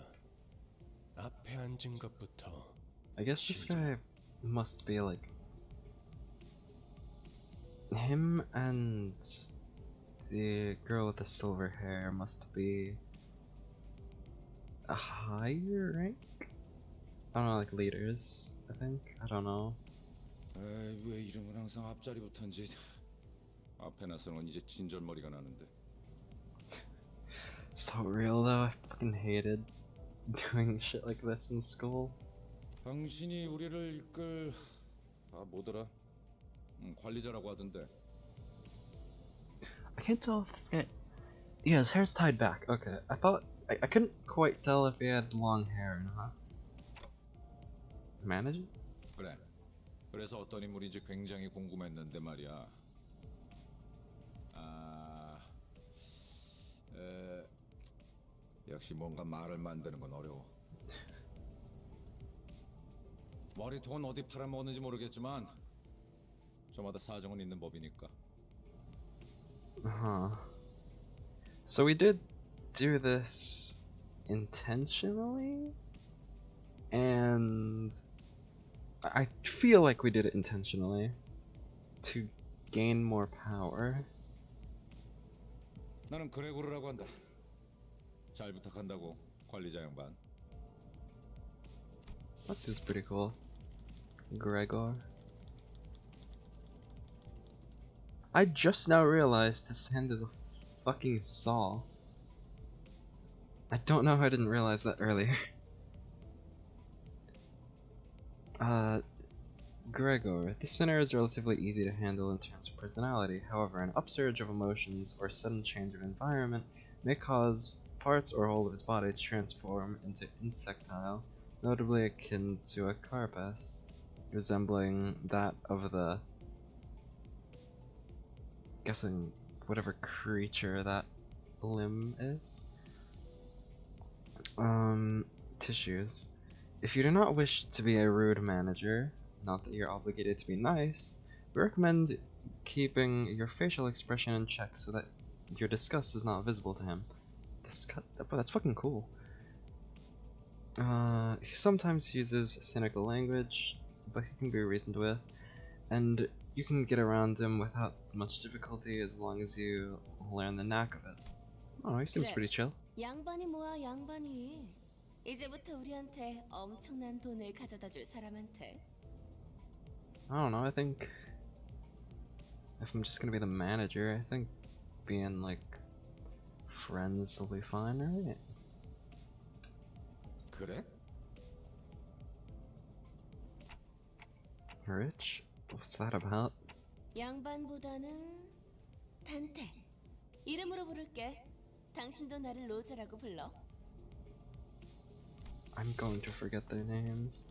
앞에 앉은 것부터. I guess this guy must be like... Him and the girl with the silver hair must be a higher rank? I don't know, like leaders, I think? I don't know. 에이, 왜 이름은 항상 앞자리부터인지. 앞에 나서는 이제 진절머리가 나는데. So real though, I fucking hated doing shit like this in school. 당신이 우리를 이끌... 아, 뭐더라? 관리자라고 하던데. I can't tell if this guy... Yeah, his hair's tied back. Okay, I thought... I couldn't quite tell if he had long hair or not. Manager? 그래. 그래서 어떤 인물인지 굉장히 궁금했는데 말이야. 역시 뭔가 말을 만드는 건 어려워. 머리통은 어디 팔아먹었는지 모르겠지만 저마다 사정은 있는 법이니까. So we did do this intentionally? And I feel like we did it intentionally to gain more power. 나는 그레고르라고 한다. 잘 부탁한다고, 관리자 양반. That is pretty cool. Gregor. I just now realized his hand is a fucking saw. I don't know how I didn't realize that earlier. Gregor. The sinner is relatively easy to handle in terms of personality. However, an upsurge of emotions or sudden change of environment may cause parts or whole of his body to transform into insectile, notably akin to a carapace, resembling that of the... guessing whatever creature that limb is. Tissues. If you do not wish to be a rude manager, not that you're obligated to be nice, we recommend keeping your facial expression in check so that your disgust is not visible to him. Disgust? But that's fucking cool. He sometimes uses cynical language, but he can be reasoned with, and you can get around him without much difficulty as long as you learn the knack of it. Oh, he seems pretty chill. 양반이 뭐야, 양반이. 이제부터 우리한테 엄청난 돈을 가져다 줄 사람한테. I don't know, I think if I'm just gonna be the manager, I think being like friends will be fine, right? 그래? Rich? What's that about? 양반보다는 단테. 이름으로 부를게. 당신도 나를 로제라고 불러. I'm going to forget their names.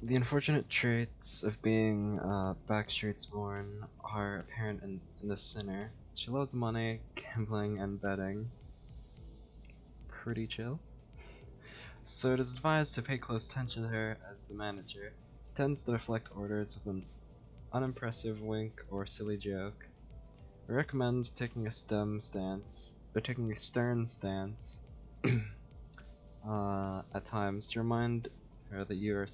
The unfortunate traits of being Backstreet's born are apparent in the sinner. She loves money, gambling, and betting. Pretty chill. So it is advised to pay close attention to her as the manager. She tends to deflect orders with an unimpressive wink or silly joke. I recommend taking a stern stance at times to remind her that you are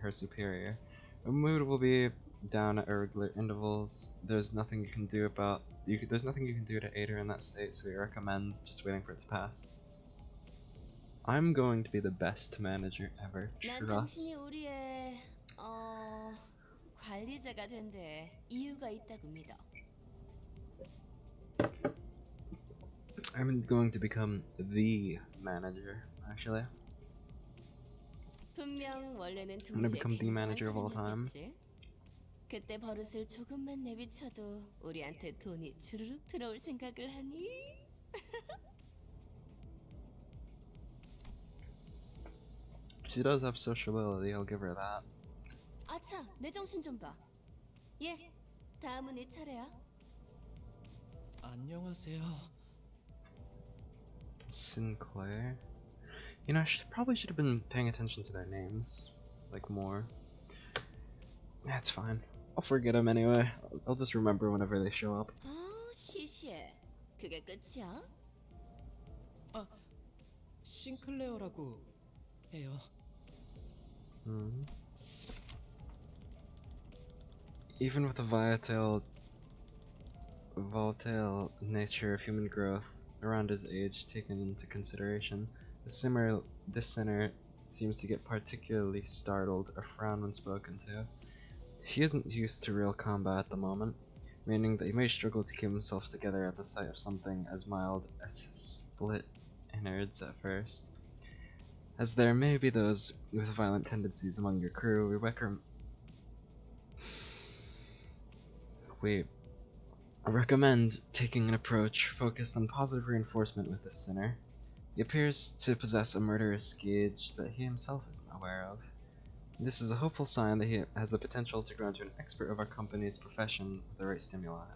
her superior. Her mood will be down at irregular intervals. There's nothing you can do to aid her in that state, so we recommend just waiting for it to pass. I'm going to be the best manager ever. 난 당신이 Trust. 우리의 관리자가 된 데 이유가 있다고 믿어. I'm going to become the manager, actually. 분명 원래는 I'm gonna 둥지에 become the 굉장한 manager of all time. 사람이었겠지. 그때 버릇을 조금만 내비쳐도 우리한테 돈이 주르륵 들어올 생각을 하니? She does have sociability, I'll give her that. 아차, 내 정신 좀 봐. 예, 다음은 네 차례야. 안녕하세요. Sinclair. You know, I probably should have been paying attention to their names, like more. That's fine. I'll forget them anyway. I'll just remember whenever they show up. 시시해. 그게 끝이야? 싱클레어라고 해요. Even with the volatile nature of human growth around his age taken into consideration, this sinner seems to get particularly startled or frown when spoken to. He isn't used to real combat at the moment, meaning that he may struggle to keep himself together at the sight of something as mild as his split innards at first. As there may be those with violent tendencies among your crew, I recommend taking an approach focused on positive reinforcement with this sinner. He appears to possess a murderous gauge that he himself isn't aware of. This is a hopeful sign that he has the potential to grow into an expert of our company's profession with the right stimuli.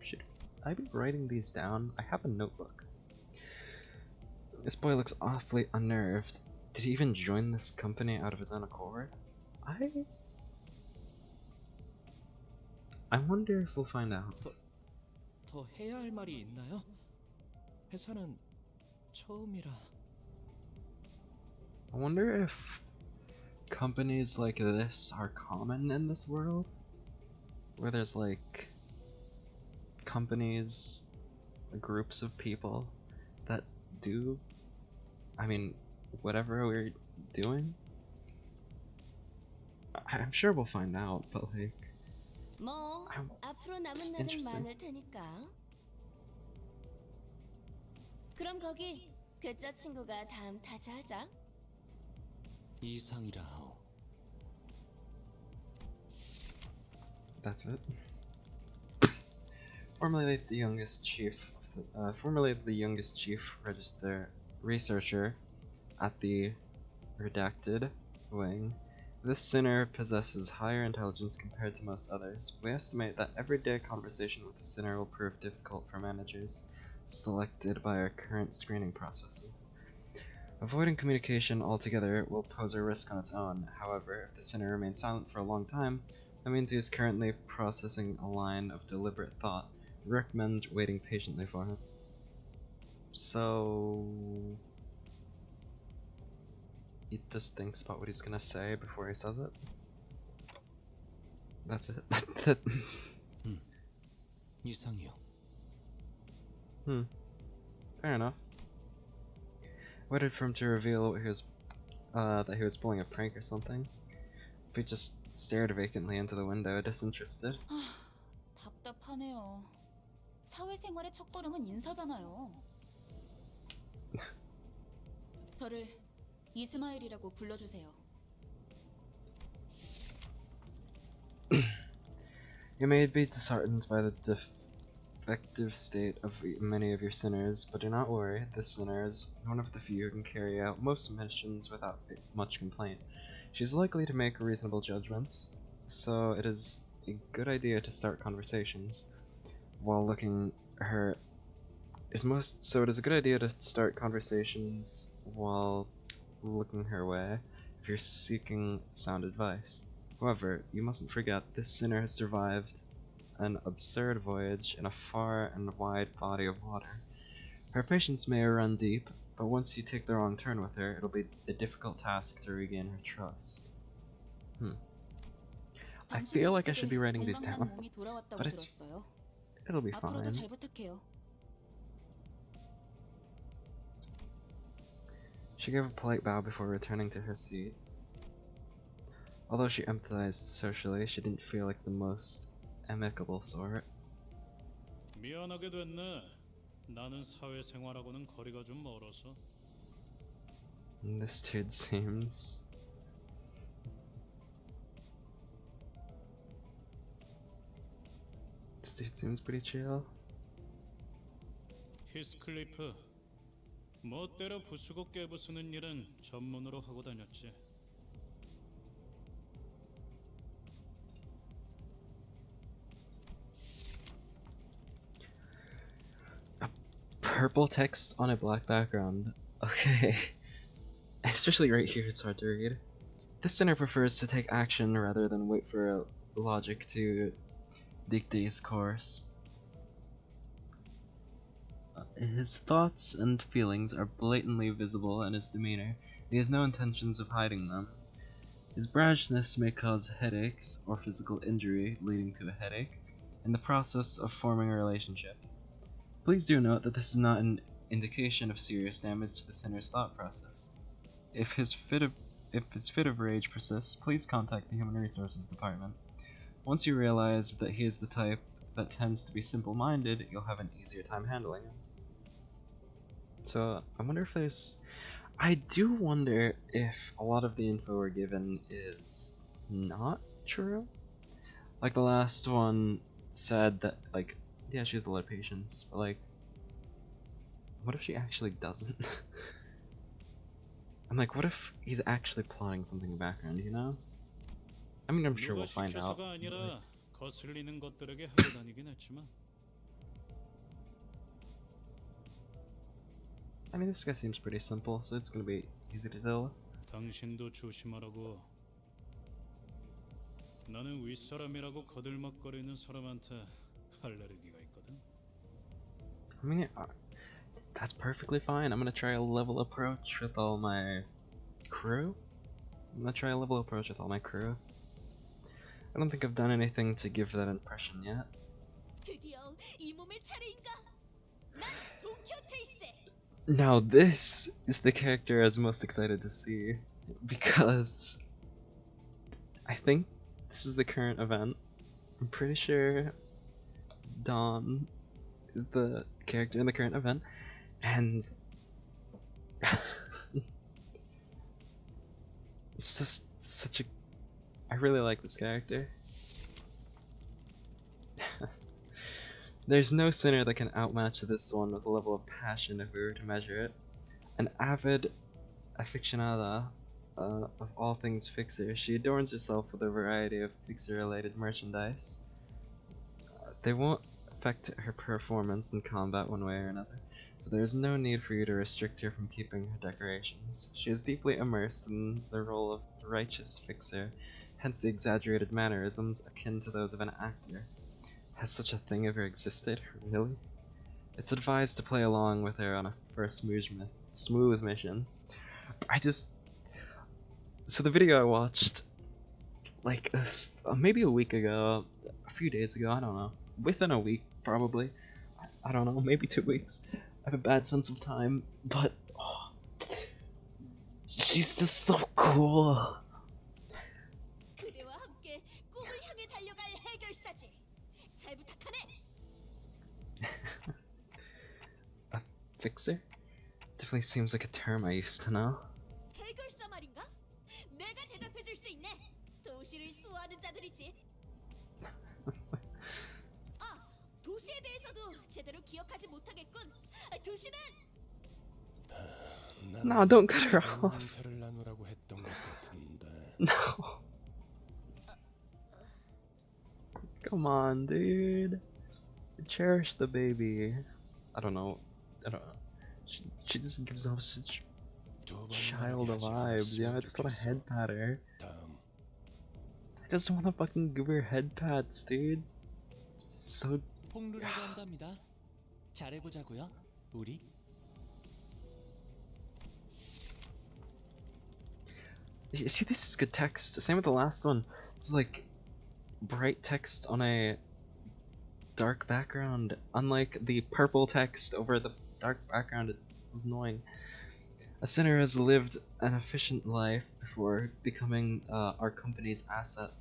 Should I be writing these down? I have a notebook. This boy looks awfully unnerved. Did he even join this company out of his own accord? I wonder if we'll find out. 더 해야 할 말이 있나요? 회사는 처음이라. I wonder if companies like this are common in this world? Where there's like companies, groups of people that do, whatever we're doing? I'm sure we'll find out, but like, 뭐 앞으로 남은 it's 날은 interesting. 많을 테니까. 그럼 거기 괴짜 친구가 다음 타자하자. 이상이라 하오. That's it. Formerly the youngest chief researcher at the redacted wing. This sinner possesses higher intelligence compared to most others. We estimate that everyday conversation with the sinner will prove difficult for managers selected by our current screening processes. Avoiding communication altogether will pose a risk on its own. However, if the sinner remains silent for a long time, That means he is currently processing a line of deliberate thought. Recommend waiting patiently for him. So he just thinks about what he's gonna say before he says it. That's it. 이상해요. Fair enough. Waited for him to reveal what he was, that he was pulling a prank or something. If he just stared vacantly into the window, disinterested. 답답하네요. 사회생활의 첫걸음은 인사잖아요. 저를 이스마일이라고 불러주세요. You may be disheartened by the defective state of many of your sinners, but do not worry. This sinner is one of the few who can carry out most missions without much complaint. She is likely to make reasonable judgments, so it is a good idea to start conversations while looking her. So it is a good idea to start conversations while looking her way if you're seeking sound advice. However, you mustn't forget this sinner has survived an absurd voyage in a far and wide body of water. Her patience may run deep, but once you take the wrong turn with her, it'll be a difficult task to regain her trust. I feel like I should be writing these down, but it'll be fine. She gave a polite bow before returning to her seat. Although she empathized socially, she didn't feel like the most amicable sort. 미안하게 됐네. 나는 사회생활하고는 거리가 좀 멀어서. This dude seems... This dude seems pretty chill. 히스클리프, 멋대로 부수고 깨부수는 일은 전문으로 하고 다녔지. Purple text on a black background. Okay. Especially right here, it's hard to read. This sinner prefers to take action rather than wait for logic to dictate his course. His thoughts and feelings are blatantly visible in his demeanor. He has no intentions of hiding them. His brashness may cause headaches or physical injury, leading to a headache, in the process of forming a relationship. Please do note that this is not an indication of serious damage to the sinner's thought process. If his fit of rage persists, please contact the Human Resources Department. Once you realize that he is the type that tends to be simple-minded, you'll have an easier time handling him. So, I wonder if there's... I do wonder if a lot of the info we're given is not true. Like the last one said that, like, yeah, she has a lot of patience, but like, what if she actually doesn't? I'm like, what if he's actually plotting something in the background, you know? I mean, I'm sure we'll find out. 아니라 거슬리는 것들에게 하고 다니긴 했지만. I mean, this guy seems pretty simple, so it's gonna be easy to deal with. 당신도 조심하라고. 나는 윗사람이라고 거들먹거리는 사람한테 알레르기가 있거든. I mean, that's perfectly fine. I'm gonna try a level approach with all my crew. I don't think I've done anything to give that impression yet. Now this is the character I was most excited to see, because I think this is the current event. I'm pretty sure Dawn is the character in the current event, and it's just such a... I really like this character. There's no sinner that can outmatch this one with a level of passion if we were to measure it. An avid aficionada of all things Fixer, she adorns herself with a variety of Fixer-related merchandise. They won't affect her performance in combat one way or another, so there is no need for you to restrict her from keeping her decorations. She is deeply immersed in the role of righteous Fixer, hence the exaggerated mannerisms akin to those of an actor. Has such a thing ever existed? Really? It's advised to play along with her on for a smooth mission. So the video I watched, like, maybe a week ago, a few days ago, I don't know. Within a week, probably. I don't know, maybe 2 weeks. I have a bad sense of time, but she's just so cool. 그대와 함께 꿈을 향해 달려갈 해결사지. 잘 부탁하네. A fixer? Definitely seems like a term I used to know. 해결사 말인가? 내가 대답해 줄 수 있네. 도시를 수호하는 자들이지. 아, 도시에 대해서도 제대로 기억하지 못하겠군. 도시는 No, don't cut her off. 인사를 나누라고 했던 것 같은데. No. Come on, dude. Cherish the baby. I don't know. She just gives off such child vibes. Yeah, I just want to head pat her. 다음. I just want to fucking give her head pats, dude. So. 폭루라고 한답니다. 잘해보자고요, 우리. See, this is good text. Same with the last one. It's like bright text on a dark background. Unlike the purple text over the dark background, it was annoying. A sinner has lived an efficient life before becoming our company's asset.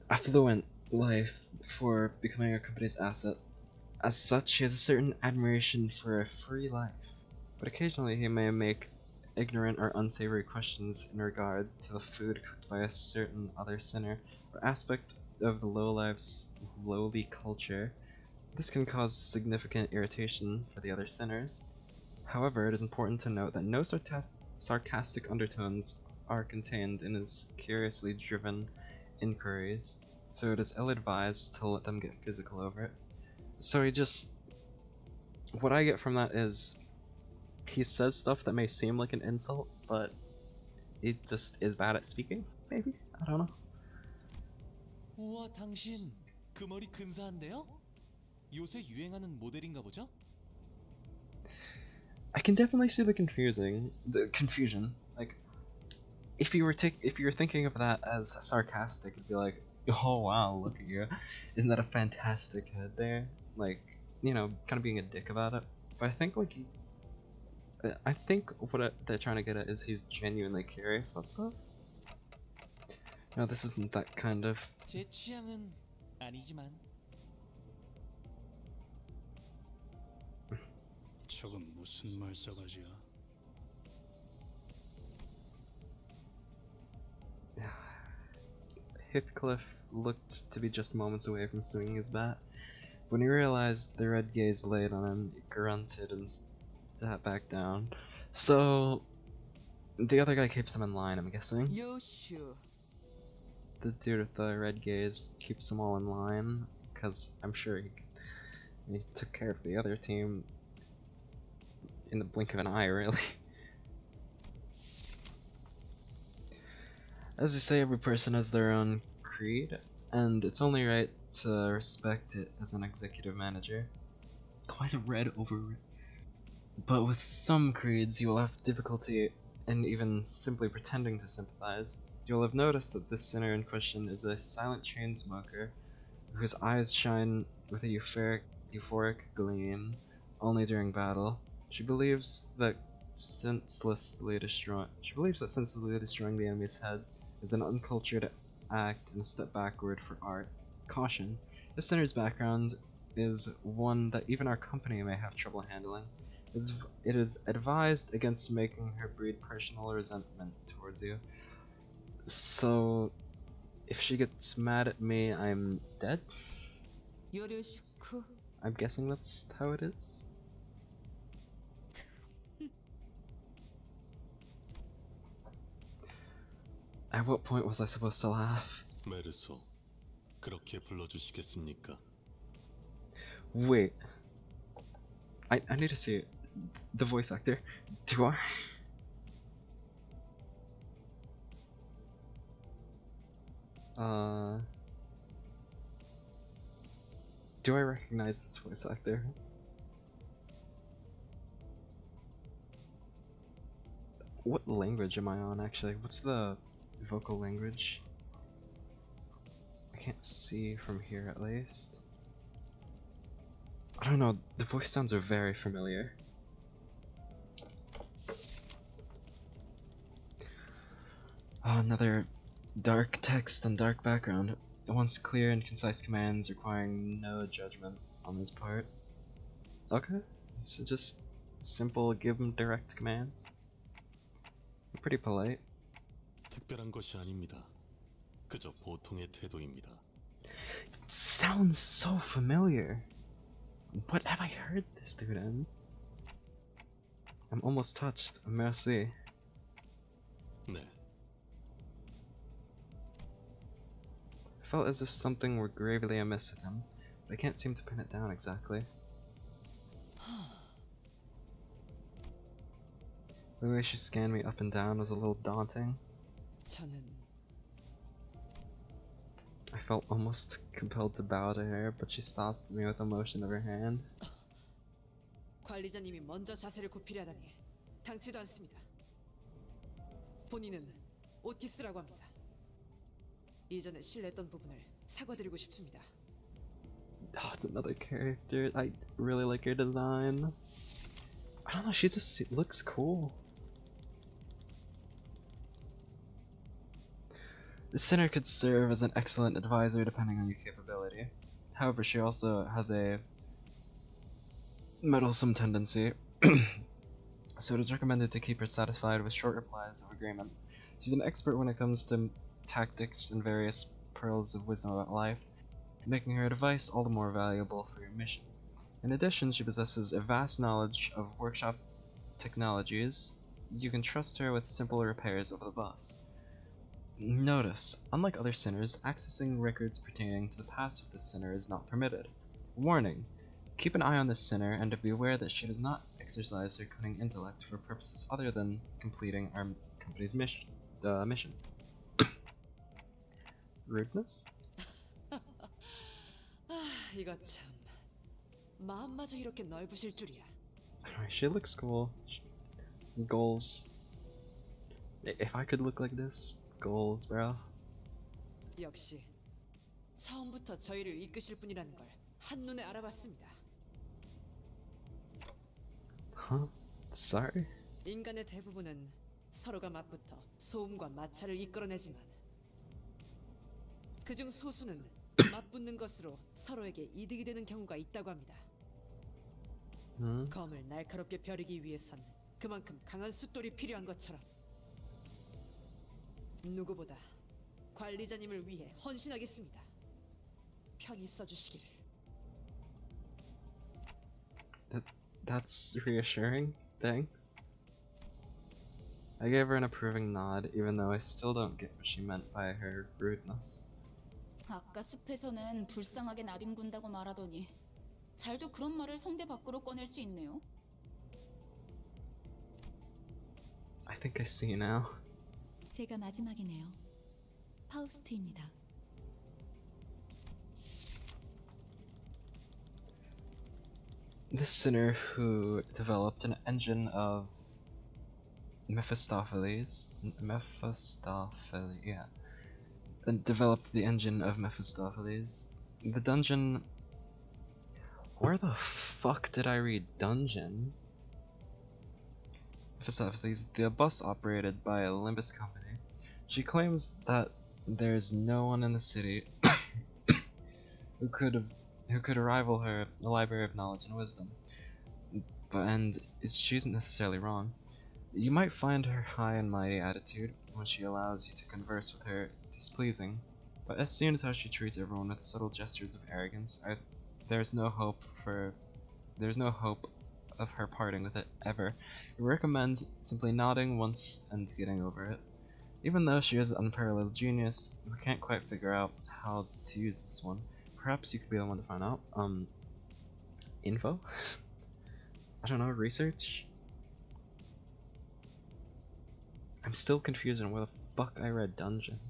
Affluent life before becoming our company's asset. As such, he has a certain admiration for a free life, but occasionally he may make ignorant or unsavory questions in regard to the food cooked by a certain other sinner or aspect of the lowlife's lowly culture. This can cause significant irritation for the other sinners. However, it is important to note that no sarcastic undertones are contained in his curiously driven inquiries, so it is ill-advised to let them get physical over it. So what I get from that is, he says stuff that may seem like an insult, but he just is bad at speaking, maybe? I don't know. 우와, 당신 그 머리 근사한데요? 요새 유행하는 모델인가 보죠? I can definitely see the confusion. Like, if you were thinking of that as sarcastic, it'd be like, oh wow, look at you, isn't that a fantastic head there? Like, you know, kind of being a dick about it. But I think what they're trying to get at is he's genuinely curious about stuff. No, this isn't that kind of. 제 취향은 아니지만. 저건 무슨 말싸가지야? Heathcliff looked to be just moments away from swinging his bat. When he realized the red gaze laid on him, he grunted and sat back down. So, the other guy keeps him in line, I'm guessing. 요슈. The dude with the red gaze keeps them all in line, because I'm sure he took care of the other team in the blink of an eye, really. As they say, every person has their own creed, and it's only right to respect it as an executive manager. Why is it red over red? But with some creeds, you will have difficulty in even simply pretending to sympathize. You'll have noticed that this sinner in question is a silent chain smoker whose eyes shine with a euphoric gleam only during battle. She believes that senselessly destroying the enemy's head is an uncultured act and a step backward for art. Caution: this sinner's background is one that even our company may have trouble handling. It is advised against making her breed personal resentment towards you. So, if she gets mad at me, I'm dead? 요르슈크. I'm guessing that's how it is. At what point was I supposed to laugh? 메르소, 그렇게 불러주시겠습니까? Wait. I need to see the voice actor. Do I? Uh, do I recognize this voice actor? What language am I on actually? What's the vocal language? I can't see from here at least. I don't know, the voice sounds are very familiar. Another dark text and dark background. It wants clear and concise commands requiring no judgment on his part. Okay, so just simple give him direct commands. Pretty polite. 특별한 것이 아닙니다. 그저 보통의 태도입니다. It sounds so familiar. What have I heard this dude in? I'm almost touched. Merci. 네, I felt as if something were gravely amiss with him, but I can't seem to pin it down exactly. The way she scanned me up and down was a little daunting. 저는 I felt almost compelled to bow to her, but she stopped me with a motion of her hand. 관리자님이 먼저 자세를 굽히려 하다니 당치도 않습니다. 본인은 오티스라고 합니다. 이전에 실례했던 부분을 사과드리고 싶습니다. Oh, it's another character. I really like her design. I don't know, she just looks cool. The sinner could serve as an excellent advisor depending on your capability. However, she also has a meddlesome tendency, so it is recommended to keep her satisfied with short replies of agreement. She's an expert when it comes to tactics and various pearls of wisdom about life, making her advice all the more valuable for your mission. In addition, she possesses a vast knowledge of workshop technologies. You can trust her with simple repairs of the bus. Notice, unlike other sinners, accessing records pertaining to the past of this sinner is not permitted. Warning, keep an eye on this sinner and be aware that she does not exercise her cunning intellect for purposes other than completing our company's mission. Rudeness? 이거 참 마음마저 이렇게 넓으실 줄이야. She looks cool. Goals. If I could look like this, goals, bro. 역시 처음부터 저희를 이끄실 분이라는 걸 한눈에 알아봤습니다. Huh? Sorry? 인간의 대부분은 서로가 맞붙어 소음과 마찰을 이끌어내지만 그중 소수는 맞붙는 것으로 서로에게 이득이 되는 경우가 있다고 합니다. 검을 날카롭게 벼르기 위해선 그만큼 강한 숫돌이 필요한 것처럼 누구보다 관리자님을 위해 헌신하겠습니다. 편히 써주시기를. That's reassuring. Thanks. I gave her an approving nod, even though I still don't get what she meant by her rudeness. 아까 숲에서는 불쌍하게 나뒹군다고 말하더니 잘도 그런 말을 성대 밖으로 꺼낼 수 있네요. I think I see now. 제가 마지막이네요. 파우스트입니다. This sinner who developed an engine of Mephistopheles, yeah, and developed the engine of Mephistopheles. The dungeon. Where the fuck did I read dungeon? Mephistopheles, the bus operated by a Limbus Company. She claims that there's no one in the city who could rival her a library of knowledge and wisdom. She isn't necessarily wrong. You might find her high and mighty attitude when she allows you to converse with her displeasing, but as soon as how she treats everyone with subtle gestures of arrogance, there's no hope of her parting with it ever. I recommend simply nodding once and getting over it. Even though she is unparalleled genius, we can't quite figure out how to use this one. Perhaps you could be the one to find out. Info? I don't know, research? I'm still confused on where the fuck I read dungeon.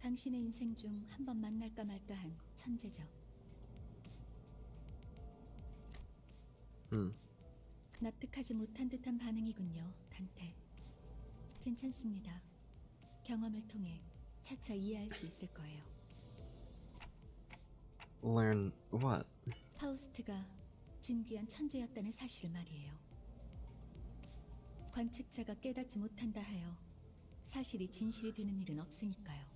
당신의 인생 중 한 번 만날까 말까한 천재죠. 납득하지 못한 듯한 반응이군요, 단테. 괜찮습니다. 경험을 통해 차차 이해할 수 있을 거예요. Learn what? 파우스트가 진귀한 천재였다는 사실 말이에요. 관측자가 깨닫지 못한다 하여 사실이 진실이 되는 일은 없으니까요.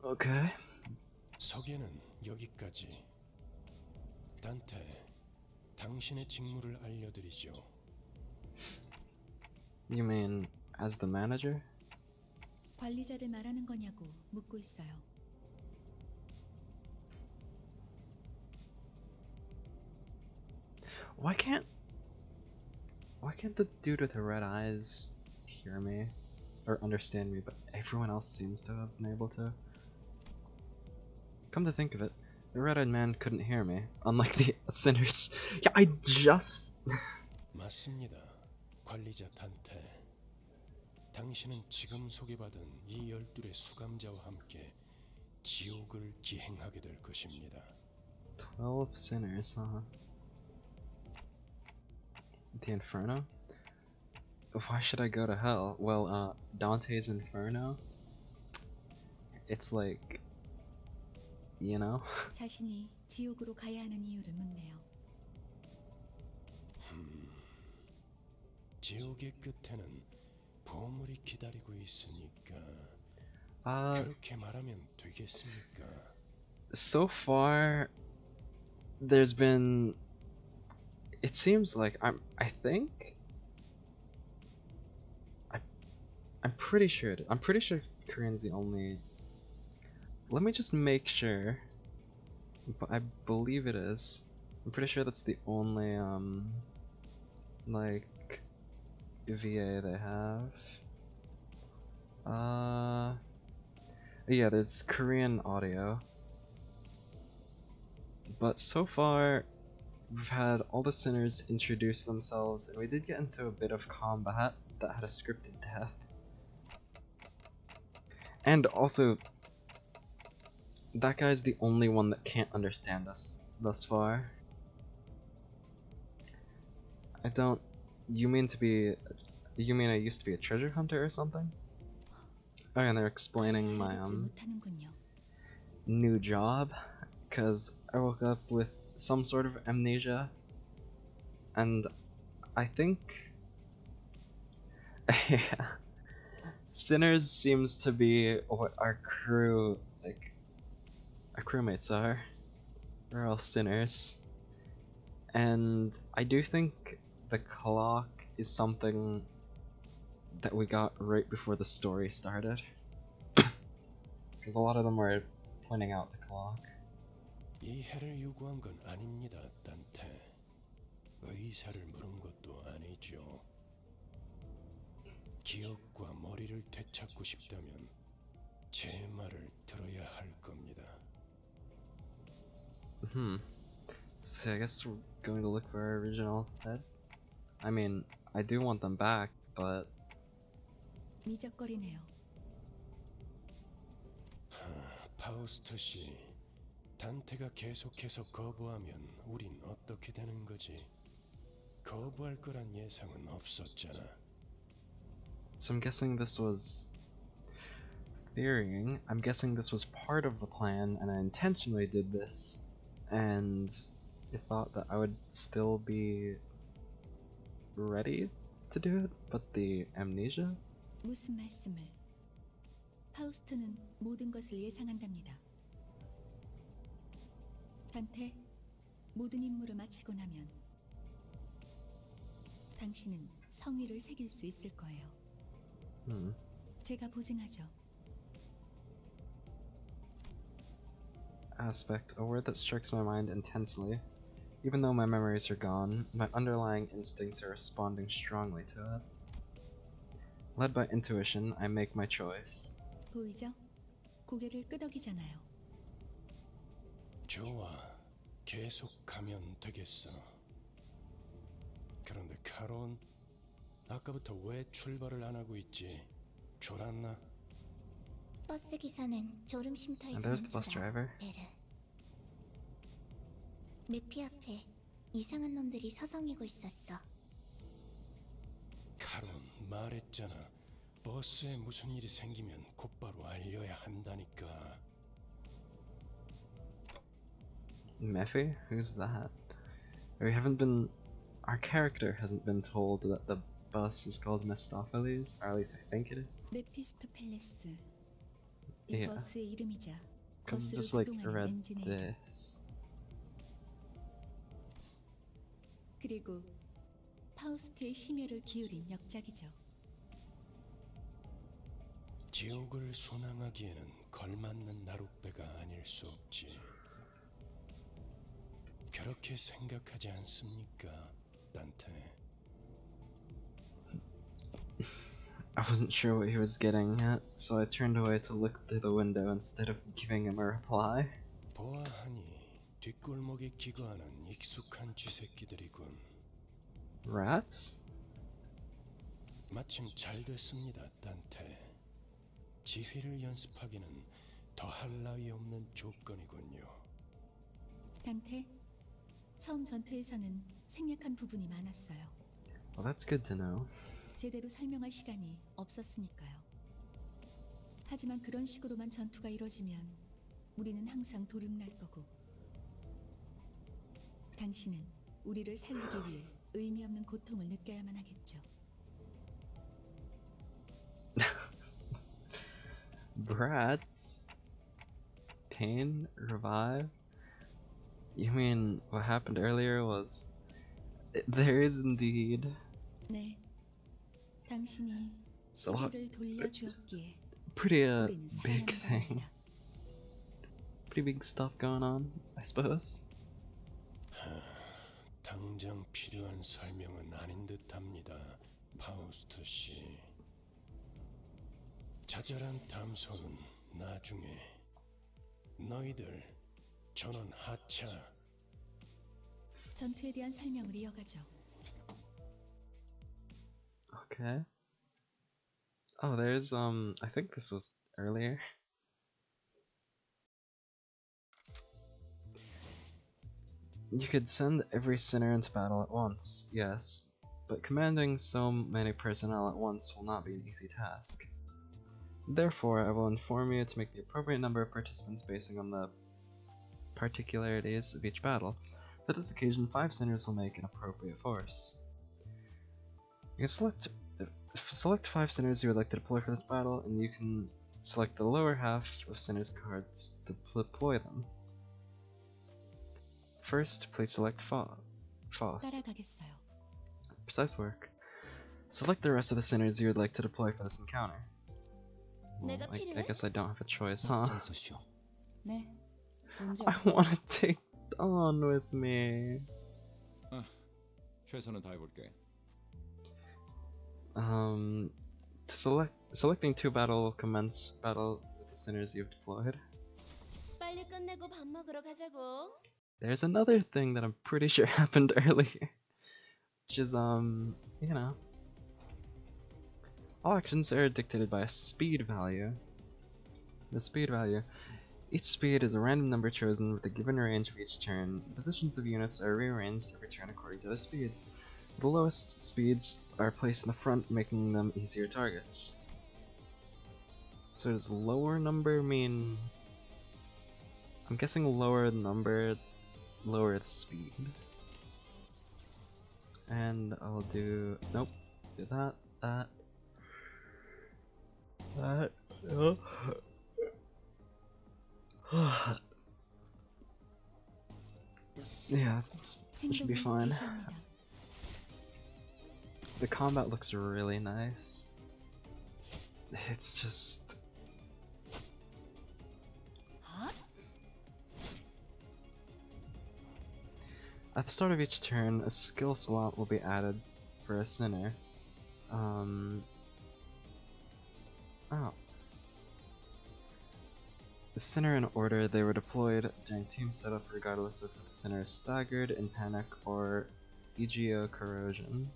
Okay. 소개는 여기까지. 단테, 당신의 직무를 알려드리죠. You mean as the manager? 관리자를 말하는 거냐고 묻고 있어요. Why can't the dude with the red eyes hear me or understand me, but everyone else seems to have been able to? Come to think of it, the red-eyed man couldn't hear me, unlike the sinners. Yeah, I just... 맞습니다. 관리자 단테. 당신은 지금 소개받은 이 12의 수감자와 함께 지옥을 기행하게 될 것입니다. 12 sinners, huh? The Inferno? Why should I go to hell? Well, Dante's Inferno? It's like... you know? 자신이 지옥으로 가야 하는 이유를 묻네요. 지옥의 끝에는 보물이 기다리고 있으니까 그렇게 말하면 되겠습니까? So far, there's been... it seems like I'm pretty sure I'm pretty sure Korean's the only... let me just make sure, but I believe it is. I'm pretty sure that's the only like VA they have. Yeah, there's Korean audio, but so far we've had all the sinners introduce themselves, and we did get into a bit of combat that had a scripted death. And also, that guy's the only one that can't understand us thus far. I don't... you mean I used to be a treasure hunter or something? Oh, and they're explaining my new job, because I woke up with some sort of amnesia, and I think... yeah. Sinners seems to be what our crew, like, our crewmates are. We're all sinners. And I do think the clock is something that we got right before the story started. Because a lot of them were pointing out the clock. 이해를 요구한 건 아닙니다, 단테. 의사를 물은 것도 아니죠. 기억과 머리를 되찾고 싶다면 제 말을 들어야 할 겁니다. So I guess we're going to look for our original head. I mean, I do want them back, but... 미적거리네요. 파우스트 씨, 단테가 계속해서 거부하면 우린 어떻게 되는 거지? 거부할 거란 예상은 없었잖아. So I'm guessing this was... theorying. I'm guessing this was part of the plan, and I intentionally did this. And I thought that I would still be ready to do it, but the amnesia? 무슨 말씀을? 파우스트는 모든 것을 예상한답니다. 단테, 모든 임무를 마치고 나면 당신은 성위를 새길 수 있을 거예요. 제가 보증하죠. Aspect, a word that strikes my mind intensely. Even though my memories are gone, my underlying instincts are responding strongly to it. Led by intuition, I make my choice. 보이죠? 고개를 끄덕이잖아요. 좋아, 계속 가면 되겠어. 그런데 카론, 아까부터 왜 출발을 안 하고 있지? 졸았나? 버스 기사는 졸음 쉼터에 And there's the bus 있는 driver. 베르. 매피 앞에 이상한 놈들이 서성이고 있었어. 카론 말했잖아. 버스에 무슨 일이 생기면 곧바로 알려야 한다니까. Mephi? Who's that? We haven't been. Our character hasn't been told that the bus is called Mistopheles, or at least I think it is. 메피스토펠레스. 이 Yeah. 버스의 이름이자 Because I 버스를 just like 구동하는 read 엔진의 이름. this. 그리고 파우스트의 심혈을 기울인 역작이죠. 지옥을 순항하기에는 걸맞는 나룻배가 아닐 수 없지. 그렇게 생각하지 않습니까, 단테? I wasn't sure what he was getting at, so I turned away to look through the window instead of giving him a reply. 보아하니 뒷골목에 기거하는 익숙한 쥐새끼들이군. Rats? 마침 잘 됐습니다, 단테. 지휘를 연습하기는 더할 나위 없는 조건이군요. 단테, 처음 전투에서는 생략한 부분이 많았어요. Well, that's good to know. 제대로 설명할 시간이 없었으니까요. 하지만 그런 식으로만 전투가 이뤄지면 우리는 항상 도륙날 거고, 당신은 우리를 살리기 위해 의미 없는 고통을 느껴야만 하겠죠. Brats? Pain? Revive? You mean what happened earlier was... There is indeed... 네, 당신이 It's a lot... 시계를 돌려주었기에 Pretty, 우리는 big 살아남은 thing. 겁니다. Pretty big stuff going on, I suppose. 당장 필요한 설명은 아닌 듯합니다, 파우스트 씨. 자잘한 담소는 나중에. 너희들 전원 하차. 전투에 대한 설명을 이어가죠. Okay. Oh, there's, I think this was earlier. You could send every sinner into battle at once, yes, but commanding so many personnel at once will not be an easy task. Therefore, I will inform you to make the appropriate number of participants basing on the particularities of each battle. For this occasion, 5 sinners will make an appropriate force. You can select 5 sinners you would like to deploy for this battle, and you can select the lower half of sinners cards to deploy them. First, please select Faust. 따라가겠어요. Precise work. Select the rest of the sinners you would like to deploy for this encounter. Well, 내가 I 필요해? guess I don't have a choice, huh? 네, 문제 I 없어요. want to take Dawn with me. 최선을 다해볼게. Selecting 2 battle will commence battle with the sinners you've deployed. 빨리 끝내고 밥 먹으러 가자고. There's another thing that I'm pretty sure happened earlier, which is, you know, all actions are dictated by a speed value. The speed value. Each speed is a random number chosen with a given range of each turn. Positions of units are rearranged every turn according to their speeds. The lowest speeds are placed in the front, making them easier targets. So does lower number mean... I'm guessing lower number, lower the speed. And I'll do... Nope. Do that, that. That. Oh. Yeah, that should be fine. 개시합니다. The combat looks really nice. It's just... At the start of each turn, a skill slot will be added for a sinner. Oh. The sinner in order they were deployed during team setup regardless of if the sinner is staggered, in panic, or EGO corrosion.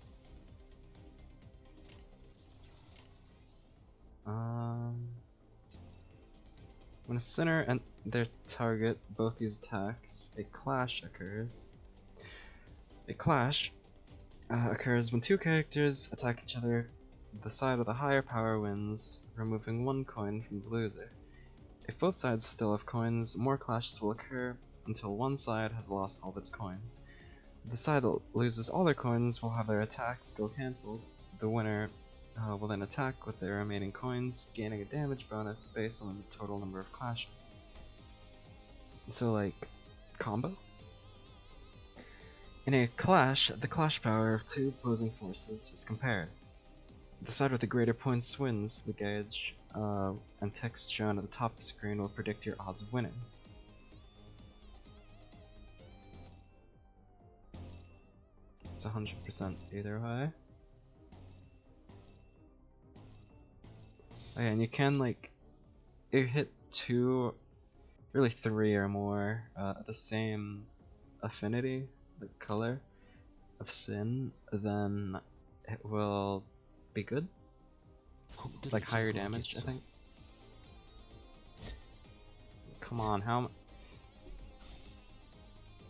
When a sinner and their target both use attacks, a clash occurs. A clash occurs when two characters attack each other. The side with the higher power wins, removing one coin from the loser. If both sides still have coins, more clashes will occur until one side has lost all of its coins. The side that loses all their coins will have their attack skill cancelled. The winner will then attack with their remaining coins, gaining a damage bonus based on the total number of clashes. So, like, combo? In a clash, the clash power of two opposing forces is compared. The side with the greater points wins. The gauge and text shown at the top of the screen will predict your odds of winning. It's 100% either way. Okay, and you can, like, if you hit two, really three or more, the same affinity, the color of sin, then it will be good. Like higher damage, I think. Come on, how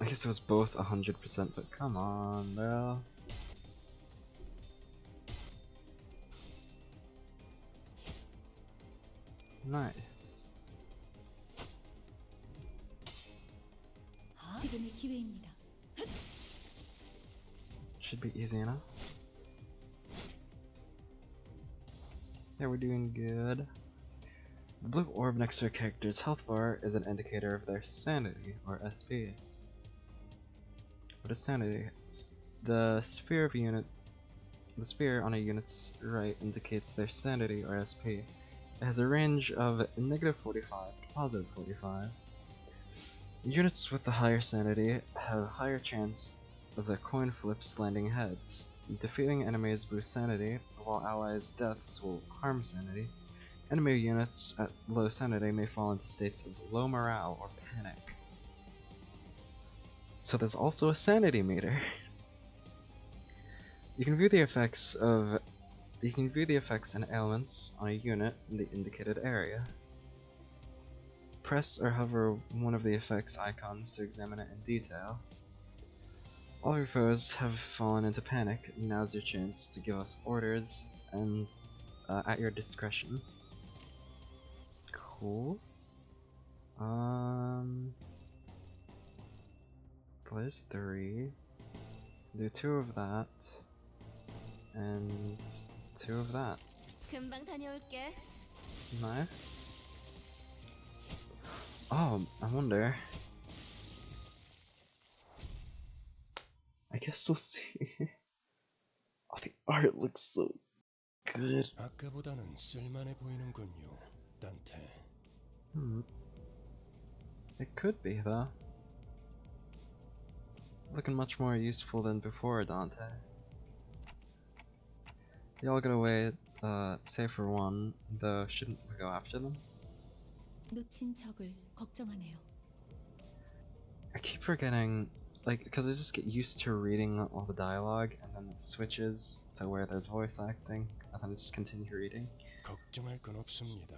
I guess it was both 100%, but come on, bro. Nice. 지금이 기회입니다. Should be easy enough. Yeah, we're doing good. The blue orb next to a character's health bar is an indicator of their sanity, or SP. What is sanity? The sphere of the sphere on a unit's right indicates their sanity, or SP. It has a range of -45 to +45. Units with the higher sanity have a higher chance of their coin flips landing heads. Defeating enemies boosts sanity, while allies' deaths will harm sanity. Enemy units at low sanity may fall into states of low morale or panic. So there's also a sanity meter. You can view the effects and ailments on a unit in the indicated area. Press or hover one of the effects icons to examine it in detail. All your foes have fallen into panic. Now's your chance to give us orders and at your discretion. Cool. There's 3. Do 2 of that. And 2 of that. 금방 다녀올게. Nice. Oh, I wonder. I guess we'll see. Oh, the art looks so good. 아까보다는 쓸만해 보이는군요, 단테. It could be, though. Looking much more useful than before, Dante. Y'all get away, save for one, though shouldn't we go after them? 놓친 적을 걱정하네요. I keep forgetting, like, because I just get used to reading all the dialogue, and then it switches to where there's voice acting, and then I just continue reading. 걱정할 건 없습니다.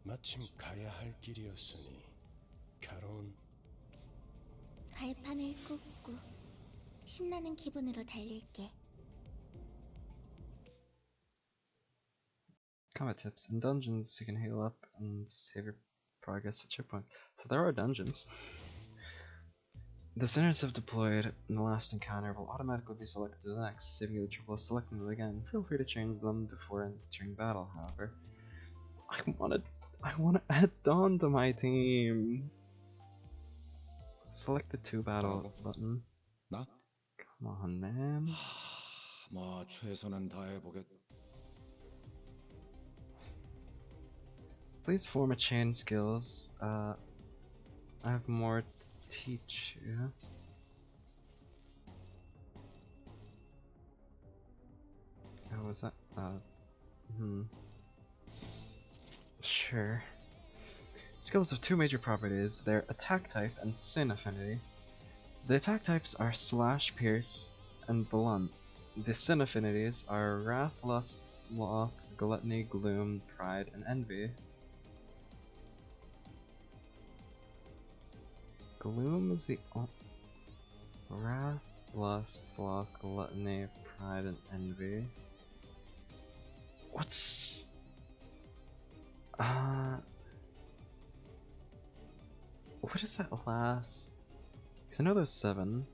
마침 가야 할 길이었으니 가론. 발판을 꽂고 신나는 기분으로 달릴게. Combat tips. In dungeons, you can heal up and save your progress at checkpoints. So there are dungeons. The sinners have deployed in the last encounter will automatically be selected to the next, saving you the trouble of selecting them again. Feel free to change them before entering battle, however. I wanna add Dawn to my team. Select the 2 battle button. 나? Come on, man. 뭐 최선은 다해보겠. Please form a chain skills. I have more to teach you. How was that? Sure. Skills have 2 major properties, their attack type and sin affinity. The attack types are slash, pierce, and blunt. The sin affinities are wrath, lust, sloth, gluttony, gloom, pride, and envy. Gloom is the Wrath, Lust, Sloth, Gluttony, Pride, and Envy. What's... What is that last? Because I know there's 7.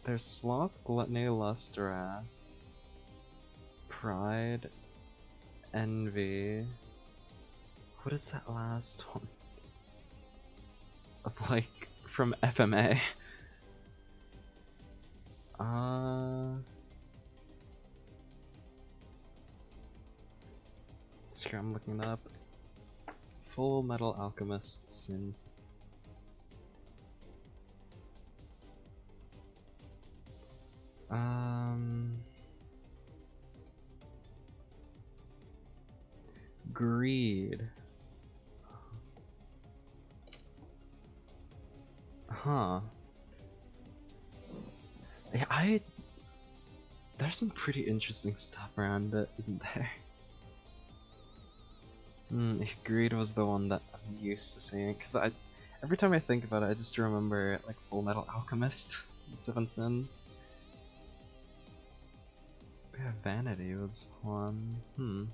There's Sloth, Gluttony, Lust, Wrath, Pride, Envy. What is that last one? Of like, from FMA. Sure, I'm looking it up. Full Metal Alchemist Sins. Greed. Huh. Yeah, there's some pretty interesting stuff around it, isn't there? Greed was the one that I'm used to seeing, because every time I think about it, I just remember, like, Full Metal Alchemist, the 7 Sins. Yeah, Vanity was one. And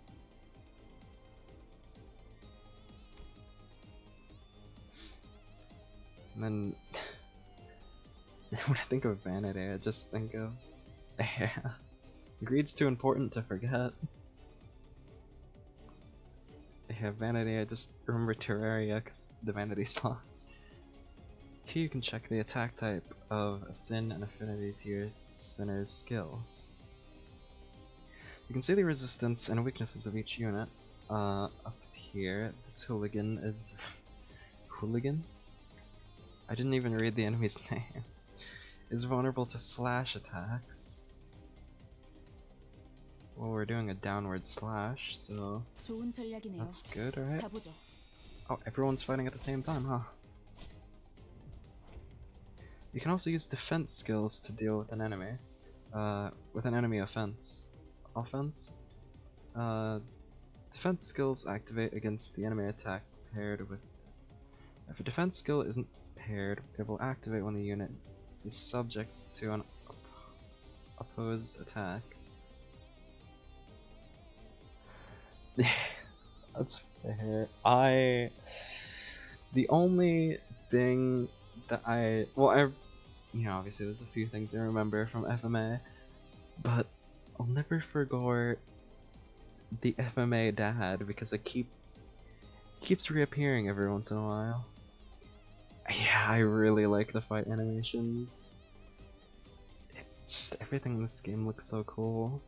then, when I think of Vanity, I just think of, yeah, Greed's too important to forget. Yeah, Vanity, I just remember Terraria because the Vanity slots. Here you can check the attack type of a sin and affinity to your sinner's skills. You can see the resistance and weaknesses of each unit. Up here, this hooligan is... Hooligan? I didn't even read the enemy's name. Is vulnerable to slash attacks. Well, we're doing a downward slash, so that's good, right? Oh, everyone's fighting at the same time, huh? You can also use defense skills to deal with an enemy. With an enemy offense. Defense skills activate against the enemy attack paired with... If a defense skill isn't paired, it will activate when the unit is subject to an opposed attack. That's fair. The only thing that obviously there's a few things I remember from FMA, but I'll never forget the FMA dad because it keeps reappearing every once in a while. Yeah, I really like the fight animations. Everything in this game looks so cool.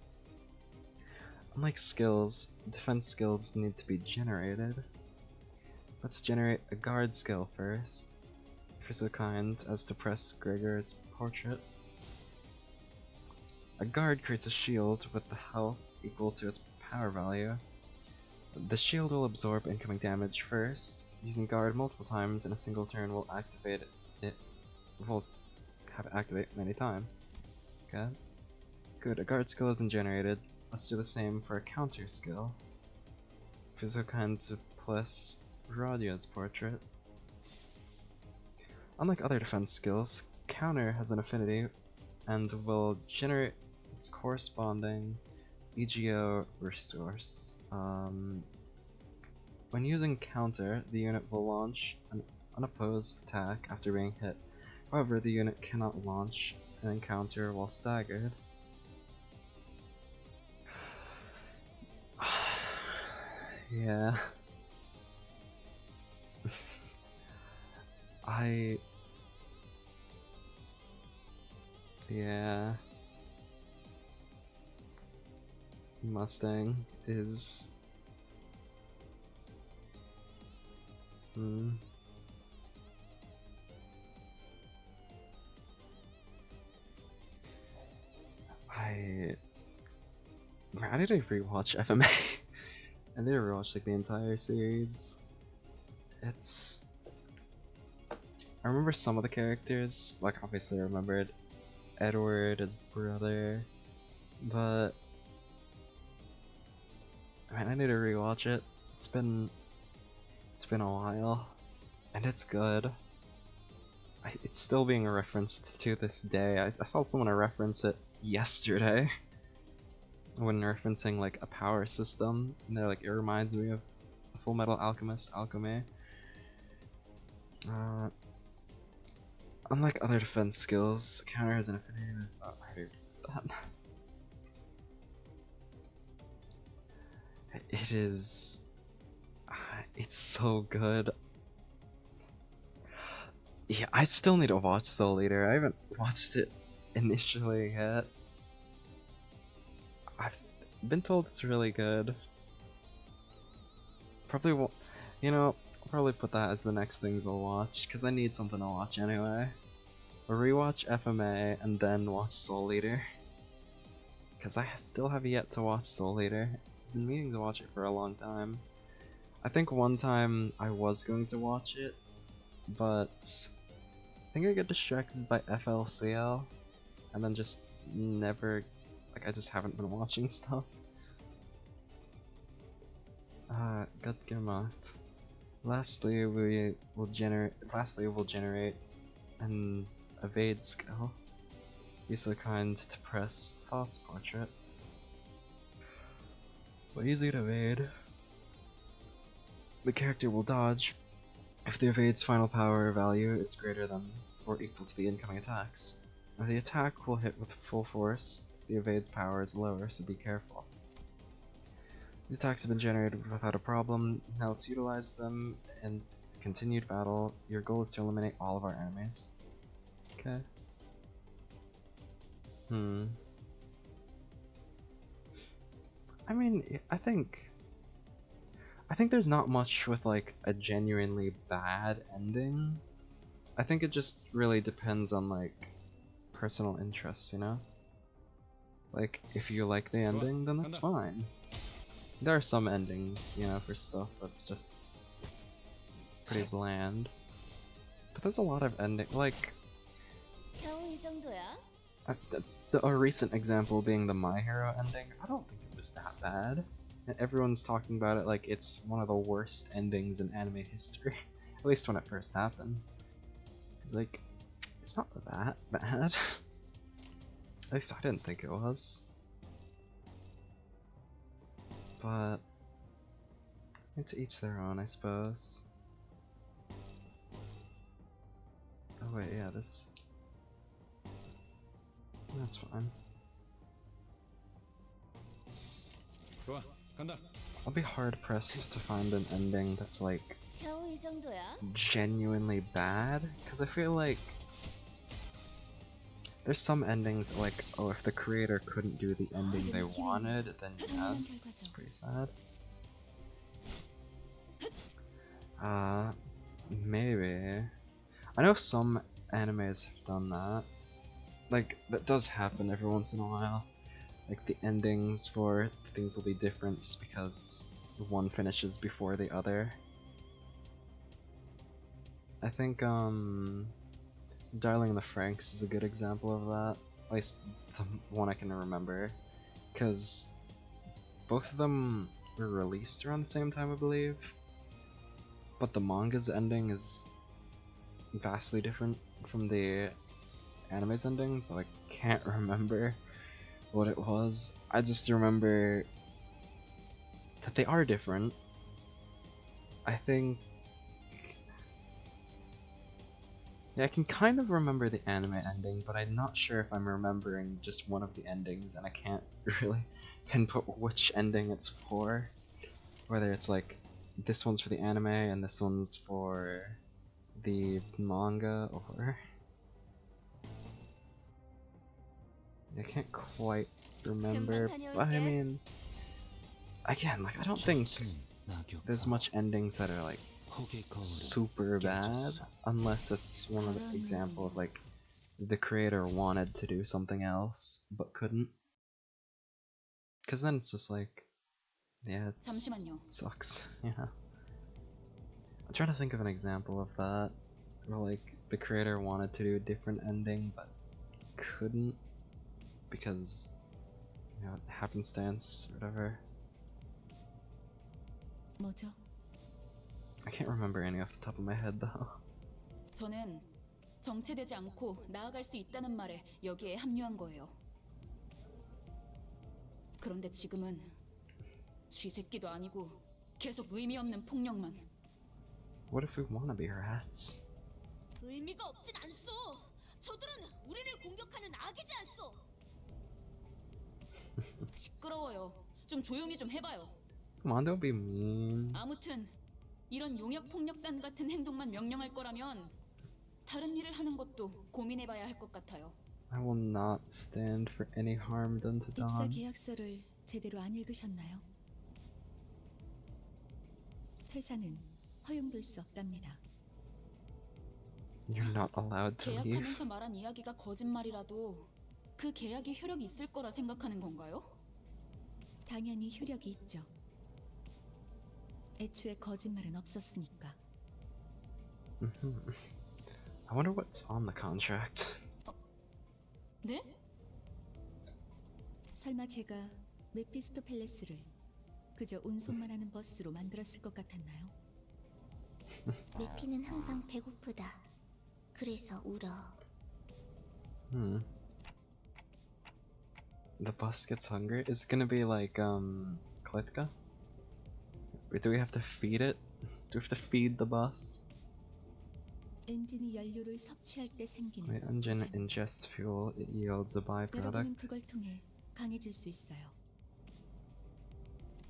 Unlike skills, defense skills need to be generated. Let's generate a guard skill first. If you're so kind as to press Gregor's portrait. A guard creates a shield with the health equal to its power value. The shield will absorb incoming damage first. Using guard multiple times in a single turn will activate it. Will have it activate many times. Okay. Good, a guard skill has been generated. Let's do the same for a counter skill. If you're so kind to plus Radia's portrait. Unlike other defense skills, counter has an affinity and will generate its corresponding EGO resource. When using counter, the unit will launch an unopposed attack after being hit. However, the unit cannot launch an encounter while staggered. Yeah. Yeah. Mustang is... I need to rewatch FMA. I need to rewatch like the entire series. I remember some of the characters, like obviously I remembered Edward, his brother, but I need to rewatch it. It's been a while, and it's good. it's still being referenced to this day. I saw someone reference it yesterday when referencing like a power system, and they're like, it reminds me of Full Metal Alchemist Alchemy. Unlike other defense skills, counter has an affinity with. Oh, I already read that. It is. It's so good. Yeah, I still need to watch Soul Eater. I haven't watched it initially yet. I've been told it's really good. Probably will, you know, I'll probably put that as the next things I'll watch, because I need something to watch anyway. I'll rewatch FMA and then watch Soul Eater. Because I still have yet to watch Soul Eater. I've been meaning to watch it for a long time. I think one time I was going to watch it, but I think I got distracted by FLCL, and then just never, like, I just haven't been watching stuff. Got gemacht. Lastly, we'll generate an evade skill. Be so kind to press fast portrait. But easy to evade. The character will dodge if the evade's final power value is greater than or equal to the incoming attacks. If the attack will hit with full force, the evade's power is lower, so be careful. These attacks have been generated without a problem. Now let's utilize them in continued battle. Your goal is to eliminate all of our enemies. Okay. I mean, I think there's not much with like a genuinely bad ending. I think it just really depends on like personal interests, you know? Like, if you like the ending, then that's fine. There are some endings, you know, for stuff that's just pretty bland. But there's a lot of ending, like a recent example being the My Hero ending. I don't think it was that bad. And everyone's talking about it like it's one of the worst endings in anime history. At least when it first happened. It's like, it's not that bad. At least I didn't think it was. But it's to each their own, I suppose. Oh wait, yeah, this... That's fine. I'll be hard pressed to find an ending that's like genuinely bad, because I feel like there's some endings that, like, oh, if the creator couldn't do the ending they wanted, then yeah, it's pretty sad. Maybe. I know some animes have done that. Like, that does happen every once in a while. Like, the endings for things will be different just because one finishes before the other. I think, Darling in the Franxx is a good example of that. At least the one I can remember. Because both of them were released around the same time, I believe. But the manga's ending is vastly different from the anime's ending, but I can't remember what it was. I just remember that they are different. I think... yeah, I can kind of remember the anime ending, but I'm not sure if I'm remembering just one of the endings, and I can't really pinpoint which ending it's for. Whether it's like, this one's for the anime, and this one's for the manga, or... I can't quite remember, but I mean... Again, like, I don't think there's much endings that are like super bad, unless it's one of the example of like the creator wanted to do something else but couldn't. Because then it's just like, yeah, it sucks. Yeah. I'm trying to think of an example of that, where like the creator wanted to do a different ending but couldn't because, you know, happenstance or whatever. I can't remember any off the top of my head though. 저는 정체되지 않고 나아갈 수 있다는 말에 여기에 합류한 거예요. 그런데 지금은 쥐새끼도 아니고 계속 의미 없는 폭력만. What if we wanna be rats? 의미가 없진 않소. 저들은 우리를 공격하는 악이지 않소. 시끄러워요. 좀 조용히 좀 해봐요. Come on, don't be mean. 아무튼 이런 용역 폭력단 같은 행동만 명령할 거라면 다른 일을 하는 것도 고민해봐야 할 것 같아요. I will not stand for any harm done to 입사 Dawn. 계약서를 제대로 안 읽으셨나요? 퇴사는 허용될 수 없답니다. You're not allowed to leave. 계약하면서 말한 이야기가 거짓말이라도 그 계약이 효력이 있을 거라 생각하는 건가요? 당연히 효력이 있죠. 애초에 거짓말은 없었으니까. I wonder what's on the contract. 네? 설마 제가 메피스토 팰레스를 그저 운송만 하는 버스로 만들었을 것 같았나요? 메피는 항상 배고프다. 그래서 울어. The bus gets hungry? Is it gonna be like, Kletka? Or do we have to feed it? Do we have to feed the bus? 엔진이 연료를 섭취할 때 생기는 The engine 부산. ingests fuel, it yields a 여러분은 byproduct. 그걸 통해 강해질 수 있어요.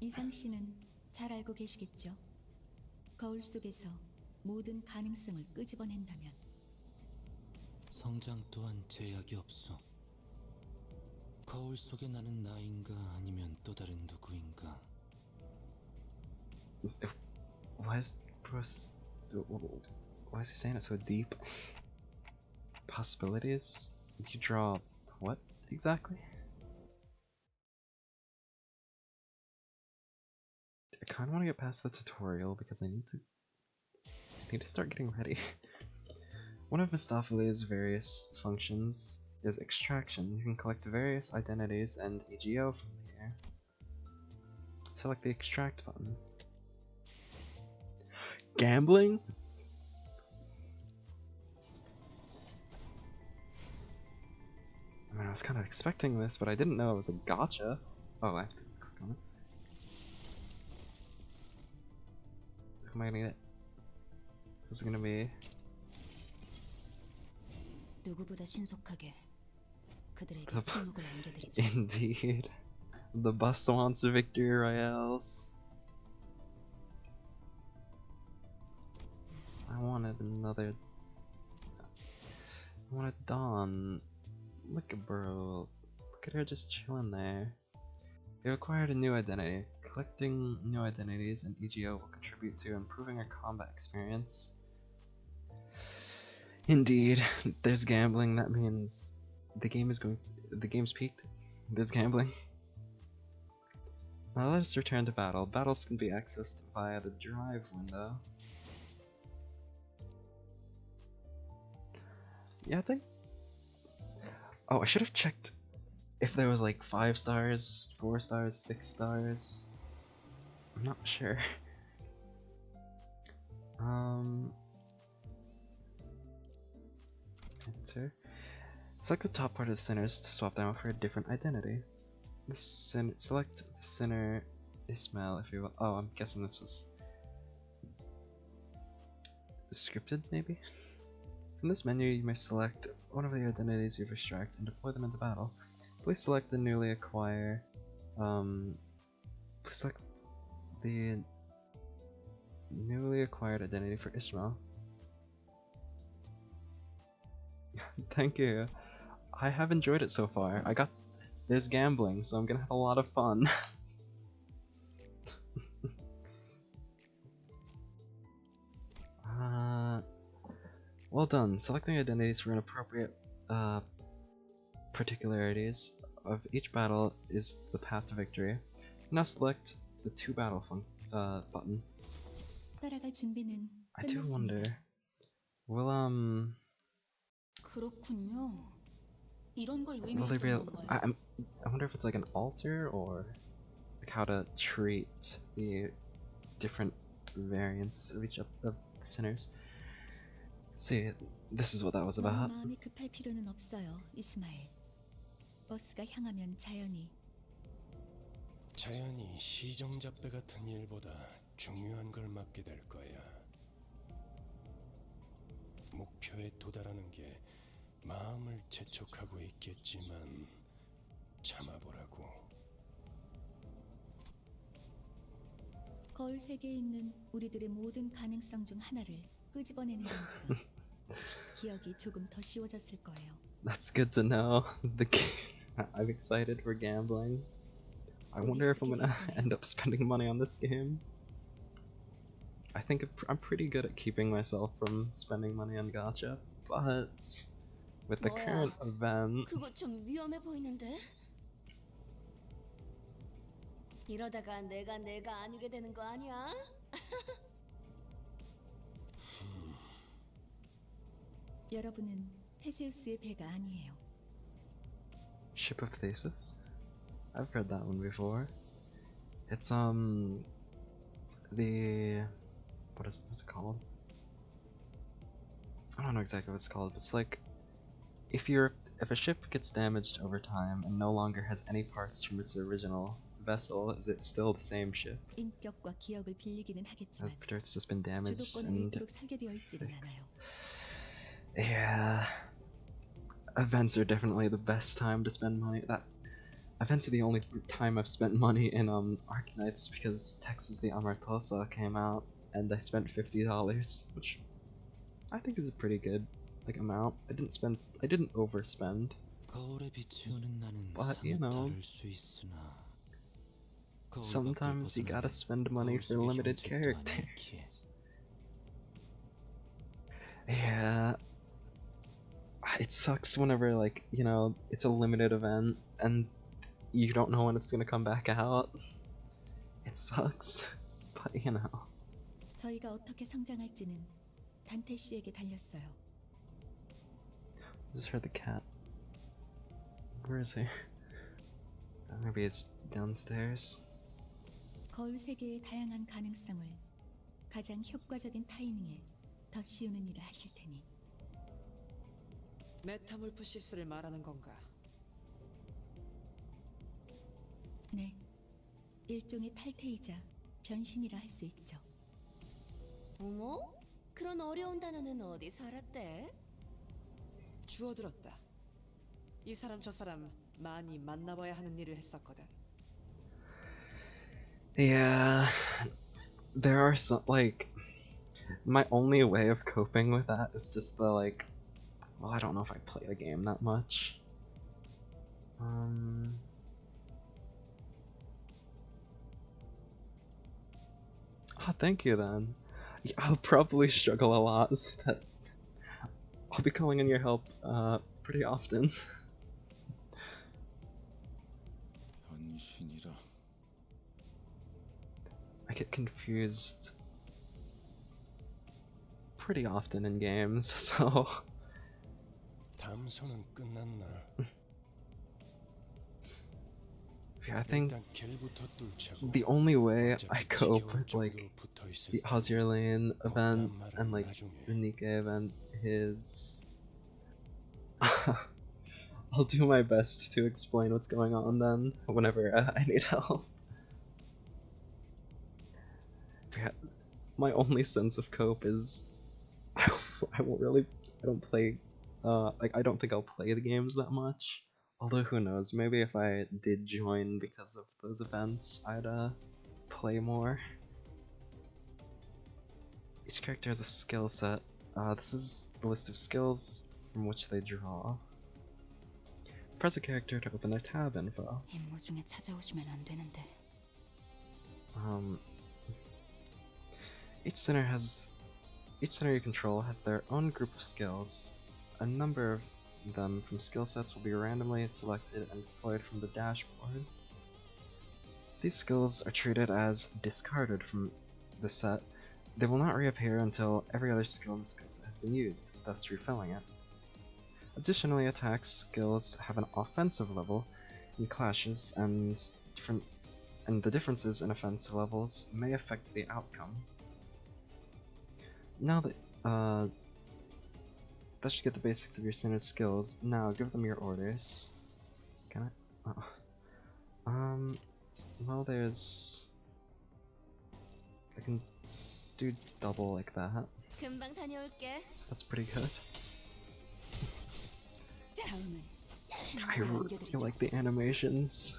이상 씨는 잘 알고 계시겠죠? 거울 속에서 모든 가능성을 끄집어낸다면 성장 또한 제약이 없어. 거울 속에 나는 나인가 아니면 또 다른 누구인가. Why is Bruce... Why is he saying it so deep? Possibilities? You draw... what, exactly? I kinda wanna get past the tutorial because I need to start getting ready. One of Mistopheles' various functions is extraction. You can collect various identities and EGO from here. Select the extract button. Gambling? I mean, I was kind of expecting this, but I didn't know it was a gotcha. Oh, I have to click on it. Who am I gonna get? Who's it gonna be? 누구보다 신속하게 그들에게 The 침묵을 안겨드리죠. Indeed. The bus wants victory royales. I wanted Dawn. Look at bro. Look at her just chilling there. You acquired a new identity. Collecting new identities and EGO will contribute to improving our combat experience. Indeed, there's gambling. That means the game's peaked. There's gambling. Now let us return to battle. Battles can be accessed via the drive window. Yeah, I think... Oh, I should have checked if there was like 5 stars, 4 stars, 6 stars. I'm not sure. Enter. Select the top part of the centers to swap them out for a different identity. Select the center Ismail if you will. Oh, I'm guessing this was scripted, maybe? From this menu, you may select one of the identities you've extracted and deploy them into battle. Please select the newly acquired. Please select the newly acquired identity for Ismail. Thank you. I have enjoyed it so far. There's gambling, so I'm gonna have a lot of fun. Well done. Selecting identities for inappropriate particularities of each battle is the path to victory. Now select the to battle button. 따라갈 준비는 I do 끝났습니다. wonder. Will 그렇군요. 이런 걸 will there be 의미했던 건가요? I wonder if it's like an altar or like how to treat the different variants of each of the sinners. Let's see, this is what that was 너무 about. 마음이 급할 필요는 없어요, 이스마엘. 버스가 향하면 자연히 시정잡배 같은 일보다 중요한 걸 맡게 될 거야. 목표에 도달하는 게 마음을 재촉하고 있겠지만 참아보라고. 거울 세계에 있는 우리들의 모든 가능성 중 하나를 끄집어내는 거니까 기억이 조금 더 쉬워졌을 거예요. That's good to know. I'm excited for gambling. I wonder if I'm gonna end up spending money on this game. I think I'm pretty good at keeping myself from spending money on gacha, but with the current event, 그거 좀 위험해 보이는데? 이러다가 내가 아니게 되는 거 아니야? 여러분은 테세우스의 배가 아니에요. Ship of Thesis? I've read that one before. It's the what's it called? I don't know exactly what it's called, but it's like if a ship gets damaged over time and no longer has any parts from its original vessel, is it still the same ship? 인격과 기억을 빌리기는 하겠지만 After it's just been damaged 주도권을 and 잃도록 설계되어 있지는 않아요. yeah, events are definitely the best time to spend money. Events are the only time I've spent money in Arknights because Texas the Amartosa came out and I spent $50, which I think is a pretty good amount. I didn't overspend. But you know, sometimes you gotta spend money for limited characters. Yeah, it sucks whenever it's a limited event and you don't know when it's gonna come back out. It sucks, but you know. 저희가 어떻게 성장할지는 단테 씨에게 달렸어요. Just heard the cat. Where is he? Maybe it's downstairs. 거울 세계의 다양한 가능성을 가장 효과적인 타이밍에 더 씌우는 일을 하실 테니. 메타몰프시스를 말하는 건가? 네, 일종의 탈퇴이자 변신이라 할 수 있죠. 어머? 그런 어려운 단어는 어디서 알았대? 주워들었다. 이 사람 저 사람 많이 만나봐야 하는 일을 했었거든. Yeah, there are some my only way of coping with that is just the well, I don't know if I play the game that much. Oh, thank you then. Yeah, I'll probably struggle a lot, so that I'll be calling in your help pretty often. I get confused pretty often in games, so 담소는 끝났나? yeah, I think 일단 길부터 뚫자고. the only way I 어차피 cope with 지겨울 정도로 붙어 있을 the 테니 How's Your Lane event 말은 and 나중에. the Nika event is I'll do my best to explain what's going on then whenever I need help. Yeah, my only sense of cope is I don't play I don't think I'll play the games that much. Although who knows, maybe if I did join because of those events, I'd play more. Each character has a skill set. This is the list of skills from which they draw. Press a character to open their tab info. 임무 중에 찾아오시면 안 되는데. Each center you control has their own group of skills. A number of them from skill sets will be randomly selected and deployed from the dashboard. These skills are treated as discarded from the set. They will not reappear until every other skill in the skill set has been used, thus refilling it. Additionally, attack skills have an offensive level in clashes, and the differences in offensive levels may affect the outcome. Now that That should get the basics of your sinner's skills. Now give them your orders. Can I? Oh. Well, there's. I can do double like that. 금방 다녀올게. So that's pretty good. 다음은 I really like the animations.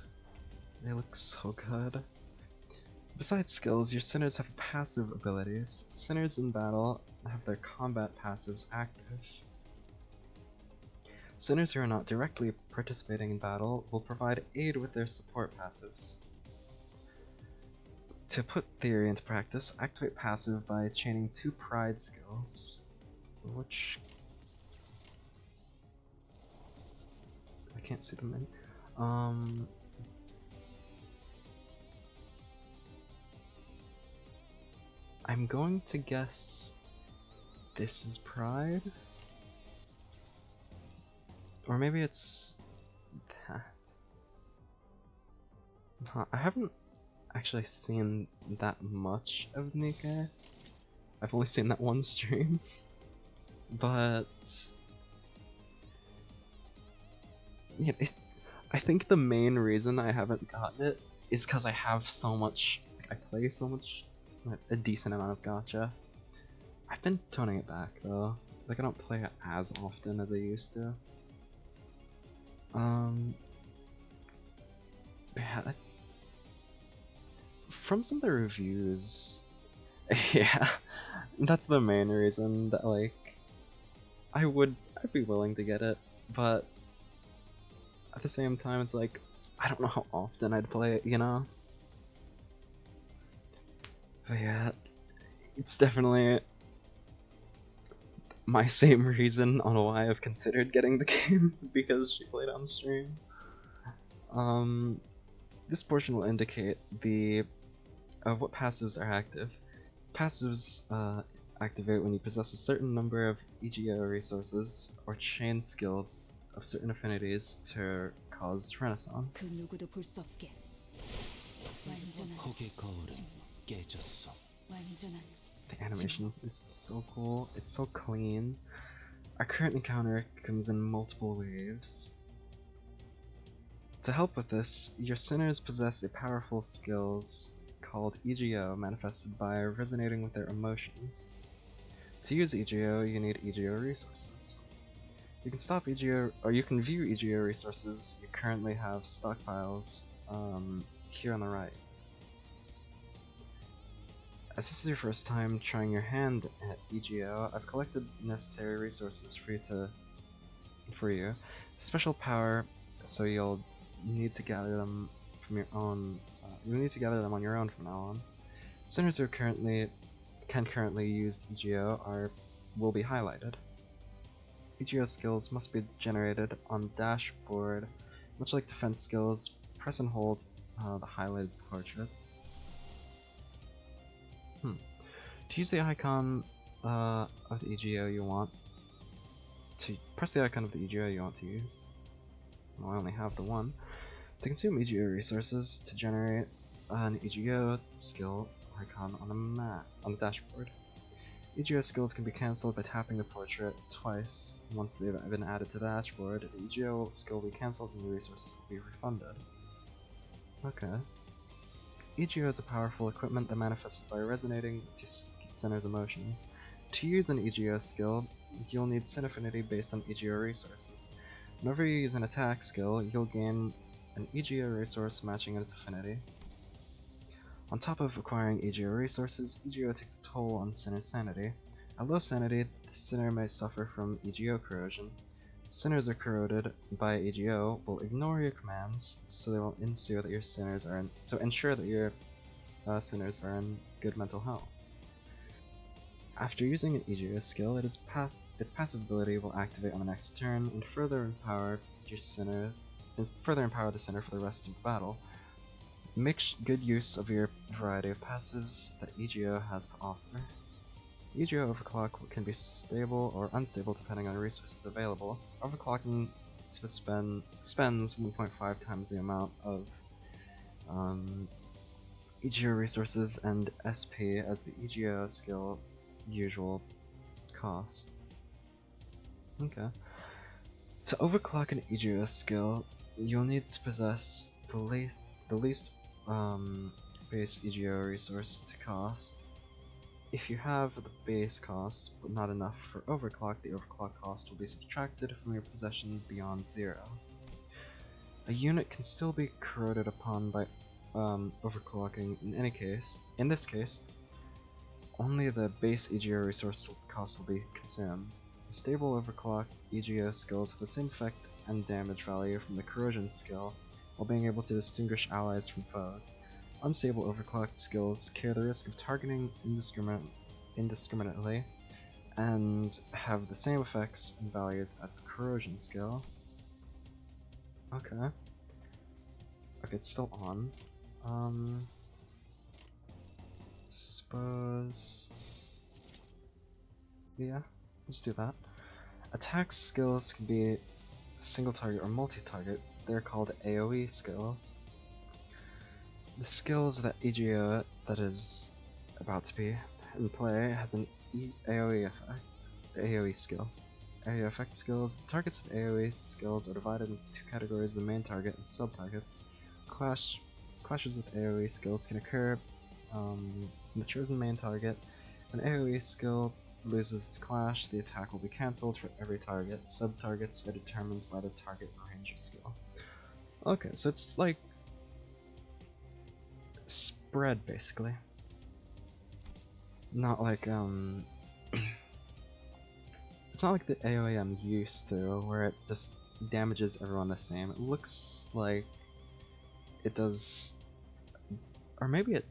They look so good. Besides skills, your sinners have passive abilities. Sinners in battle have their combat passives active. Sinners who are not directly participating in battle will provide aid with their support passives. To put theory into practice, activate passive by chaining 2 pride skills, which I can't see them in. I'm going to guess this is pride, or maybe it's that. Huh, I haven't actually seen that much of Nika. I've only seen that one stream, but yeah, I think the main reason I haven't gotten it is because I have so much. Like, I play so much, a decent amount of gacha. I've been toning it back though. Like I don't play it as often as I used to. Yeah. From some of the reviews, yeah, that's the main reason that like I'd be willing to get it, but at the same time it's like I don't know how often I'd play it, you know? But yeah, it's definitely my same reason on why I've considered getting the game, because she played on stream. This portion will indicate what passives are active. Passives activate when you possess a certain number of EGO resources or chain skills of certain affinities to cause 그 renaissance. 누구도 볼 수 없게 완전한 폭의 거울은 깨졌어. 완전한 The animation is so cool, it's so clean. Our current encounter comes in multiple waves. To help with this, your sinners possess a powerful skills called EGO, manifested by resonating with their emotions. To use EGO, you need EGO resources. You can stop EGO, or you can view EGO resources you currently have stockpiles here on the right. As this is your first time trying your hand at EGO, I've collected necessary resources for you. Special power, so you'll need to gather them from your own. You'll need to gather them on your own from now on. Sinners who can currently use EGO will be highlighted. EGO skills must be generated on dashboard. Much like defense skills, press and hold the highlighted portrait. To use the icon of the EGO you want to press the icon of the EGO you want to use. Well, I only have the one. To consume EGO resources to generate an EGO skill icon on the dashboard. EGO skills can be cancelled by tapping the portrait twice. Once they've been added to the dashboard, the EGO skill will be cancelled and the resources will be refunded. Okay. EGO is a powerful equipment that manifests by resonating with your sinner's emotions. To use an EGO skill, you'll need sin affinity based on EGO resources. Whenever you use an attack skill, you'll gain an EGO resource matching its affinity. On top of acquiring EGO resources, EGO takes a toll on sinner's sanity. At low sanity, the sinner may suffer from EGO corrosion. Sinners are corroded by EGO will ignore your commands, so they will ensure that your sinners are in good mental health. After using an EGO skill, its passive ability will activate on the next turn and further empower the sinner for the rest of the battle. Make good use of your variety of passives that EGO has to offer. EGO overclock can be stable or unstable depending on the resources available. Overclocking spends 1.5 times the amount of EGO resources and SP as the EGO skill usual cost. Okay. To overclock an EGO skill, you'll need to possess the least base EGO resource to cost. If you have the base cost, but not enough for overclock, the overclock cost will be subtracted from your possession beyond 0. A unit can still be corroded upon by overclocking in this case, only the base EGO resource cost will be consumed. Stable overclock EGO skills have the same effect and damage value from the corrosion skill, while being able to distinguish allies from foes. Unstable overclocked skills carry the risk of targeting indiscriminately and have the same effects and values as corrosion skill. Okay. Okay, it's still on. Suppose... yeah, let's do that. Attack skills can be single target or multi-target. They're called AoE skills. The skills that EGO that is about to be in play has an AoE effect, AoE skill. AoE effect skills. The targets of AoE skills are divided into two categories: the main target and sub-targets. Clashes with AoE skills can occur in the chosen main target. An AoE skill loses its clash, the attack will be cancelled for every target. Sub-targets are determined by the target ranger skill. Okay, so it's like spread basically. Not like it's not like the AoE I'm used to, where it just damages everyone the same. It looks like it does, or maybe it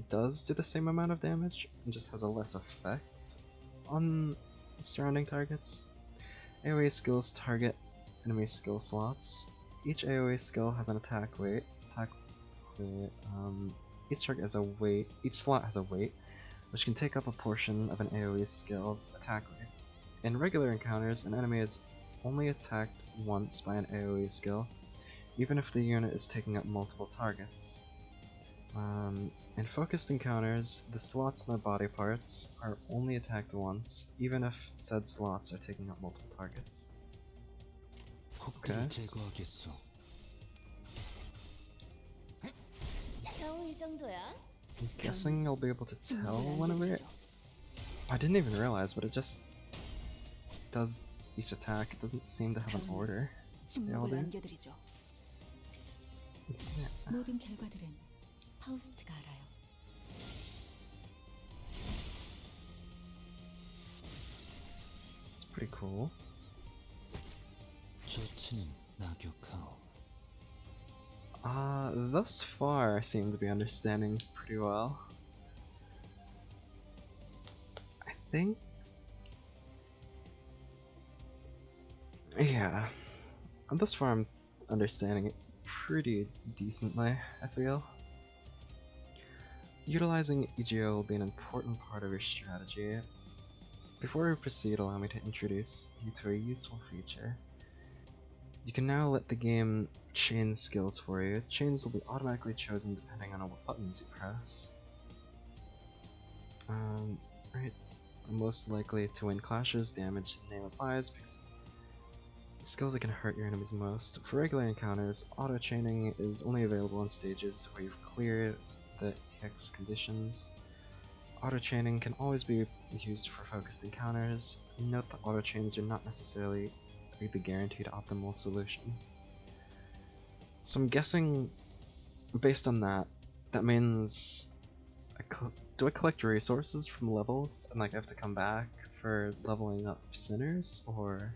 does do the same amount of damage and just has a less effect on surrounding targets. AoE skills target enemy skill slots. Each AoE skill has an attack weight. Each target has a weight. Each slot has a weight, which can take up a portion of an AoE skill's attack weight. In regular encounters, an enemy is only attacked once by an AoE skill, even if the unit is taking up multiple targets. In focused encounters, the slots in their body parts are only attacked once, even if said slots are taking up multiple targets. Okay. I'm guessing I'll be able to tell whenever it... I didn't even realize, but it just does each attack. It doesn't seem to have an order. They all do. Yeah. 모든 결과들은 파우스트가 알아요. It's pretty cool. Thus far I seem to be understanding pretty well. I think... yeah. Thus far I'm understanding it pretty decently, I feel. Utilizing EGO will be an important part of your strategy. Before we proceed, allow me to introduce you to a useful feature. You can now let the game chain skills for you. Chains will be automatically chosen depending on what buttons you press. Right. The most likely to win clashes, damage the name applies, because skills that can hurt your enemies most. For regular encounters, auto-chaining is only available on stages where you've cleared the EX conditions. Auto-chaining can always be used for focused encounters. Note that auto-chains are not necessarily the guaranteed optimal solution. So I'm guessing, based on that, that means do I collect resources from levels and like I have to come back for leveling up sinners, or...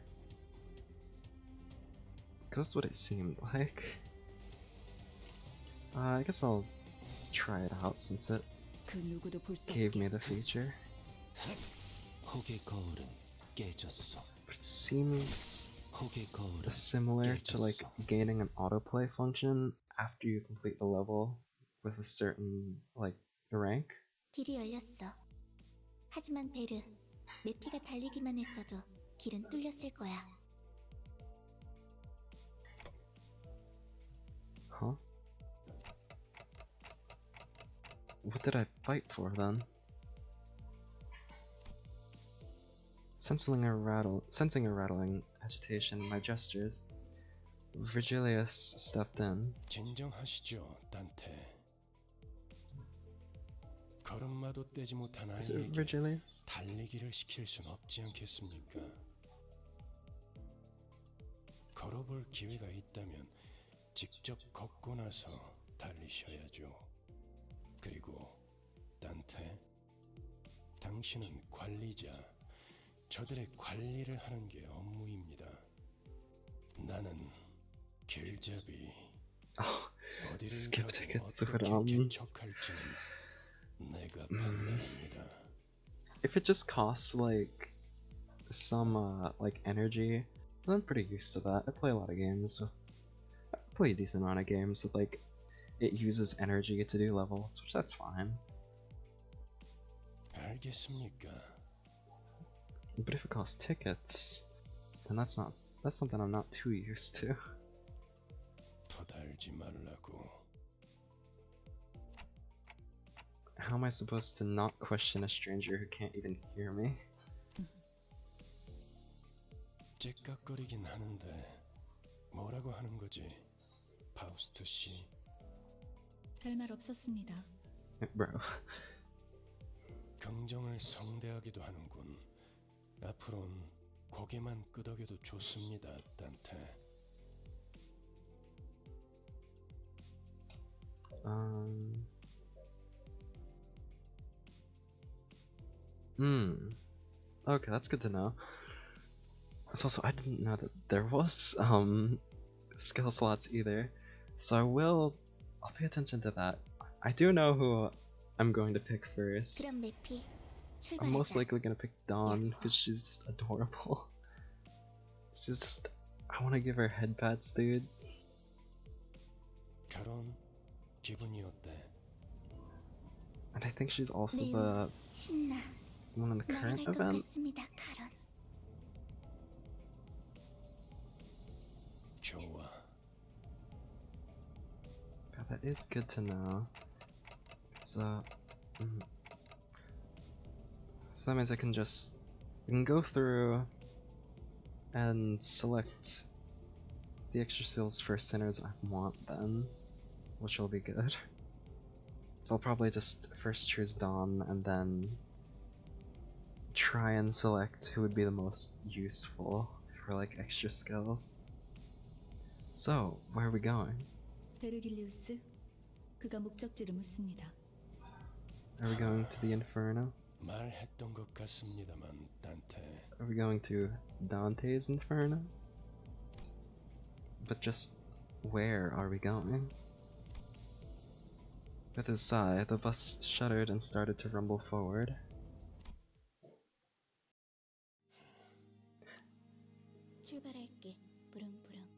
because that's what it seemed like. I guess I'll try it out since it gave me the feature. But it seems similar to like gaining an autoplay function after you complete the level with a certain like rank. 길이 열렸어. 하지만 베르, 메피가 달리기만 했어도 길은 뚫렸을 거야. Huh? What did I fight for then? Sensing a rattling agitation in my gestures, Virgilius stepped in. 진정하시죠, 단테. 걸음마도 떼지 못한 Is it 아이에게 Virgilius? 달리기를 시킬 순 없지 않겠습니까? 걸어볼 기회가 있다면 직접 걷고 나서 달리셔야죠. 그리고 단테, 당신은 관리자, 저들의 관리를 하는 게 업무입니다. 나는 길잡이. 어디를 skip 가고 tickets 어떻게 would 개척할지는 내가 판단합니다. if it just costs like some like energy, I'm pretty used to that. I play a lot of games. I play a decent amount of games with like it uses energy to do levels, which that's fine. 알겠습니까? But if it costs tickets, then that's something I'm not too used to. 토달지 말라고. How am I supposed to not question a stranger who can't even hear me? 째깍거리긴 하는데 뭐라고 하는 거지, 파우스트 씨? 별말 없었습니다. Bro. 긍정을 성대하기도 하는군. 앞으론 고개만 끄덕여도 좋습니다, 단테. Okay, that's good to know. So I didn't know that there was skill slots either. So I'll pay attention to that. I do know who I'm going to pick first. 그럼 매피, I'm most 출발하자. likely gonna pick Dawn because she's just adorable. She's just, I want to give her head pats, dude. 결혼 기분이 어때? And I think she's also 매우 the 신나. one in the current 날아갈 것 event. 같습니다, 카론. 좋아. Yeah, that is good to know. So, so that means I can go through and select the extra skills for sinners I want then, which will be good. So I'll probably just first choose Dawn and then try and select who would be the most useful for like extra skills. So, where are we going? 베르길리우스, 그가 목적지를 묻습니다. Are we going to the Inferno? 말했던 것 같습니다만, 단테. Are we going to Dante's Inferno? But just where are we going? With his sigh, the bus shuddered and started to rumble forward. 출발할게. 부릉부릉.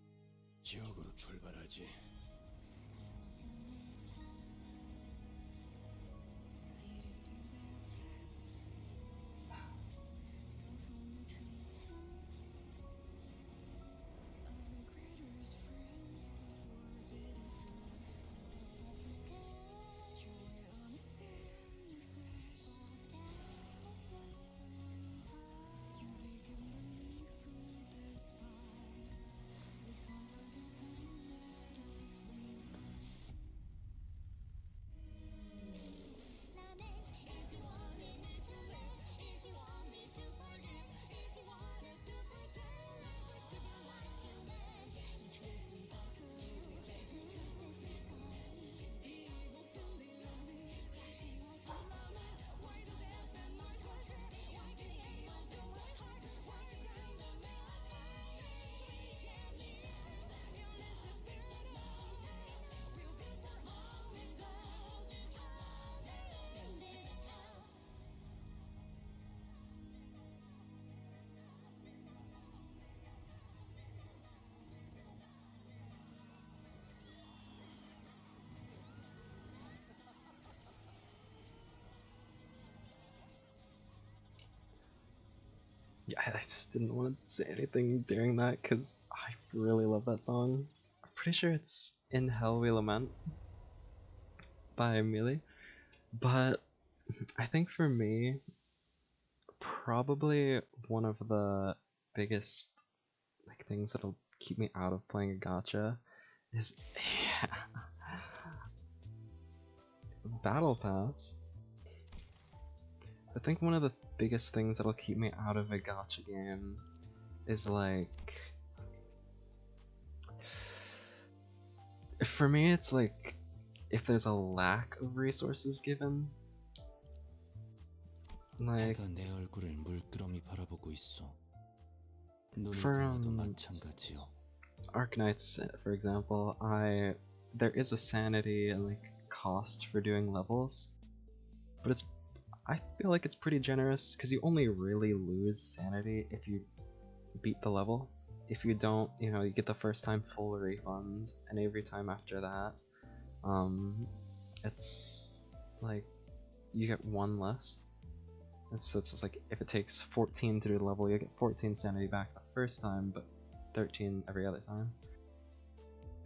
지역으로 출발하지. Yeah, I just didn't want to say anything during that because I really love that song. I'm pretty sure it's In Hell We Lament by Millie. But I think for me, probably one of the biggest like things that'll keep me out of playing a gacha is Battle Pass. I think one of the biggest things that'll keep me out of a gacha game is like, for me it's like if there's a lack of resources given. Like 해가 내 얼굴을 물끄러미 바라보고 있어. 눈을 for 감아도 마찬가지요. Arknights, for example, there is a sanity and like cost for doing levels, but I feel like it's pretty generous because you only really lose sanity if you beat the level. If you don't, you know, you get the first time full refunds, and every time after that, it's like you get one less. And so it's just like if it takes 14 to do the level, you get 14 sanity back the first time, but 13 every other time.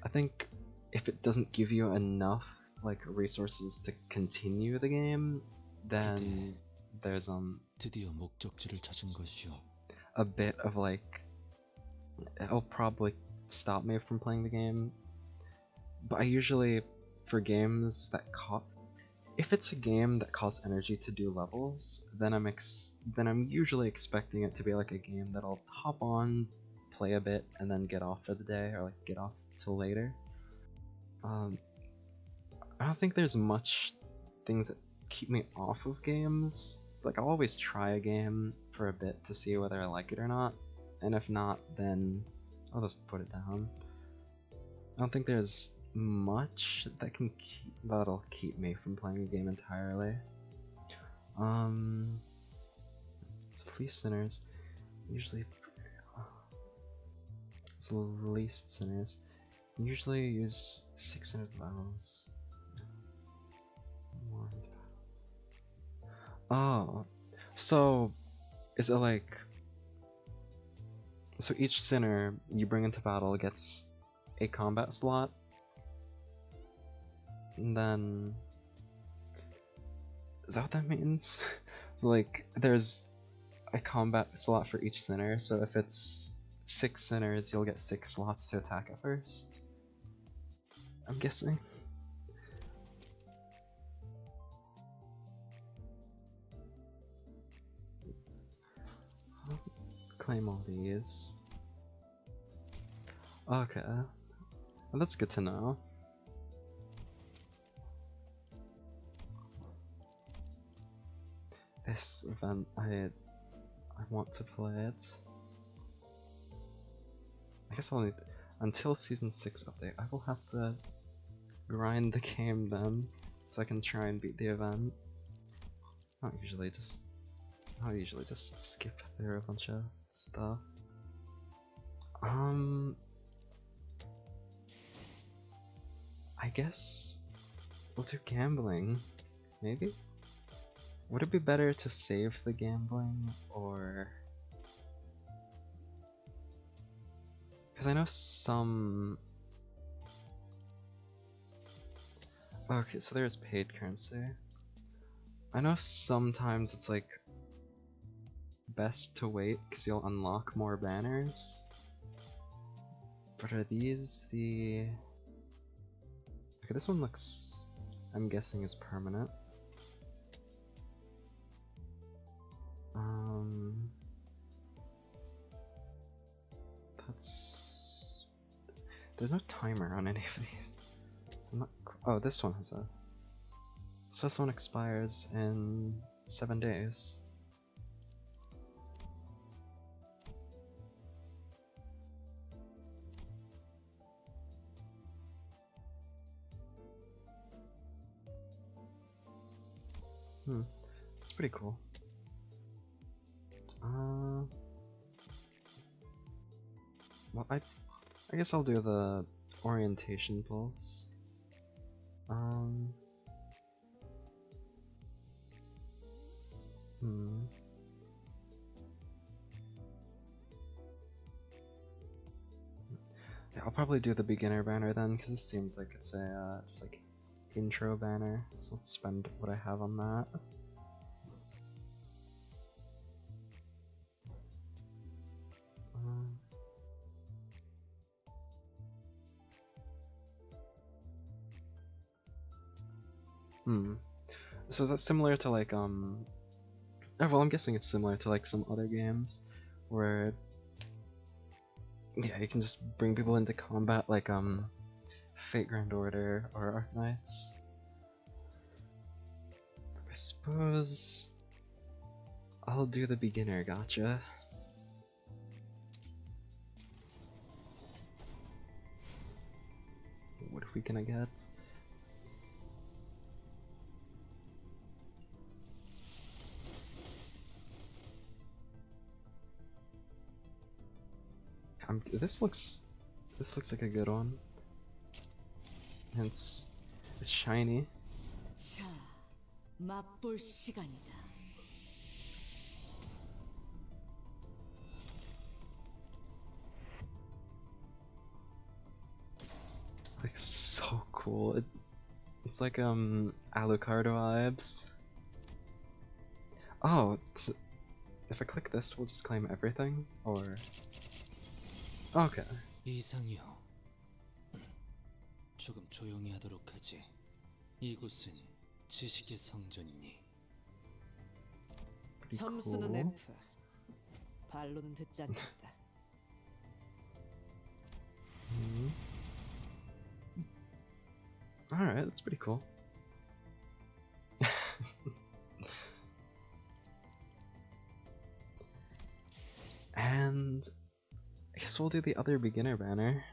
I think if it doesn't give you enough like resources to continue the game, then there's 드디어 목적지를 찾은 것이요. a bit of like, it'll probably stop me from playing the game. But I usually, for games that if it's a game that costs energy to do levels, then I'm usually expecting it to be like a game that I'll hop on, play a bit, and then get off for the day, or like get off till later. I don't think there's much things that keep me off of games. Like I'll always try a game for a bit to see whether I like it or not, and if not, then I'll just put it down. I don't think there's much that'll keep me from playing a game entirely. It's least sinners. Usually, it's the least sinners. Usually use 6 sinners levels. Oh, so is it like, so each sinner you bring into battle gets a combat slot, and then is that what that means? So like there's a combat slot for each sinner, so if it's 6 sinners you'll get 6 slots to attack at first, I'm guessing. Claim all these. Okay, well, that's good to know. This event, I want to play it. I guess I'll need until season 6 update. I will have to grind the game then, so I can try and beat the event. I'll usually just skip through a bunch of stuff. I guess we'll do gambling, maybe? Would it be better to save the gambling, or... Because I know some... Okay, so there's paid currency. I know sometimes it's like best to wait because you'll unlock more banners. But are these the... Okay, this one looks, I'm guessing, is permanent. That's... There's no timer on any of these. So I'm not... Oh, this one has a... So this one expires in 7 days. That's pretty cool. Well, I guess I'll do the orientation pulse. Yeah, I'll probably do the beginner banner then, because this seems like it's a just like intro banner. So let's spend what I have on that. So is that similar to like oh, well, I'm guessing it's similar to like some other games where yeah, you can just bring people into combat like Fate Grand Order or Arknights. I suppose I'll do the beginner gotcha. What are we gonna get? This looks like a good one. And it's shiny. 자, 맛볼 시간이다. Like so cool. It's like Alucard vibes. Oh, if I click this, we'll just claim everything, or okay. 이상이요. 조금 조용히 하도록 하지. 이곳은 지식의 성전이니. Pretty 점수는 cool. F. 발로는 듣지 않겠다. Alright, that's pretty cool. And I guess we'll do the other beginner banner.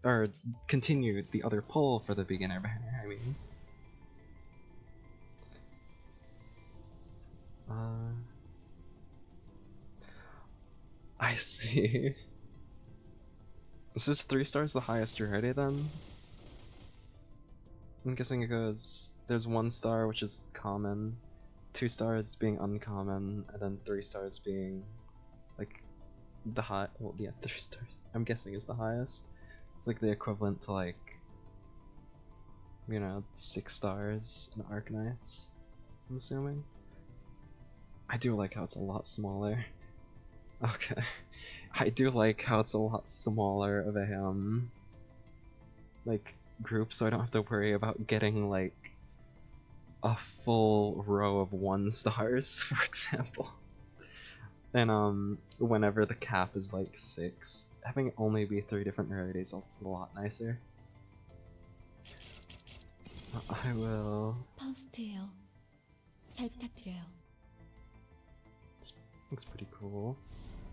Or continue the other poll for the beginner banner, I mean. I see. So is 3 stars the highest rarity then? I'm guessing it goes, there's 1 star which is common, 2 stars being uncommon, and then 3 stars being like the high, well yeah, 3 stars I'm guessing is the highest. It's like the equivalent to like, you know, 6 stars in Arknights, I'm assuming. I do like how it's a lot smaller. Okay. I do like how it's a lot smaller of a like group, so I don't have to worry about getting like a full row of 1 stars, for example. And whenever the cap is like 6, having it only be 3 different rarities, that's a lot nicer. I will. 파우스트예요. 잘 부탁드려요. Looks pretty cool.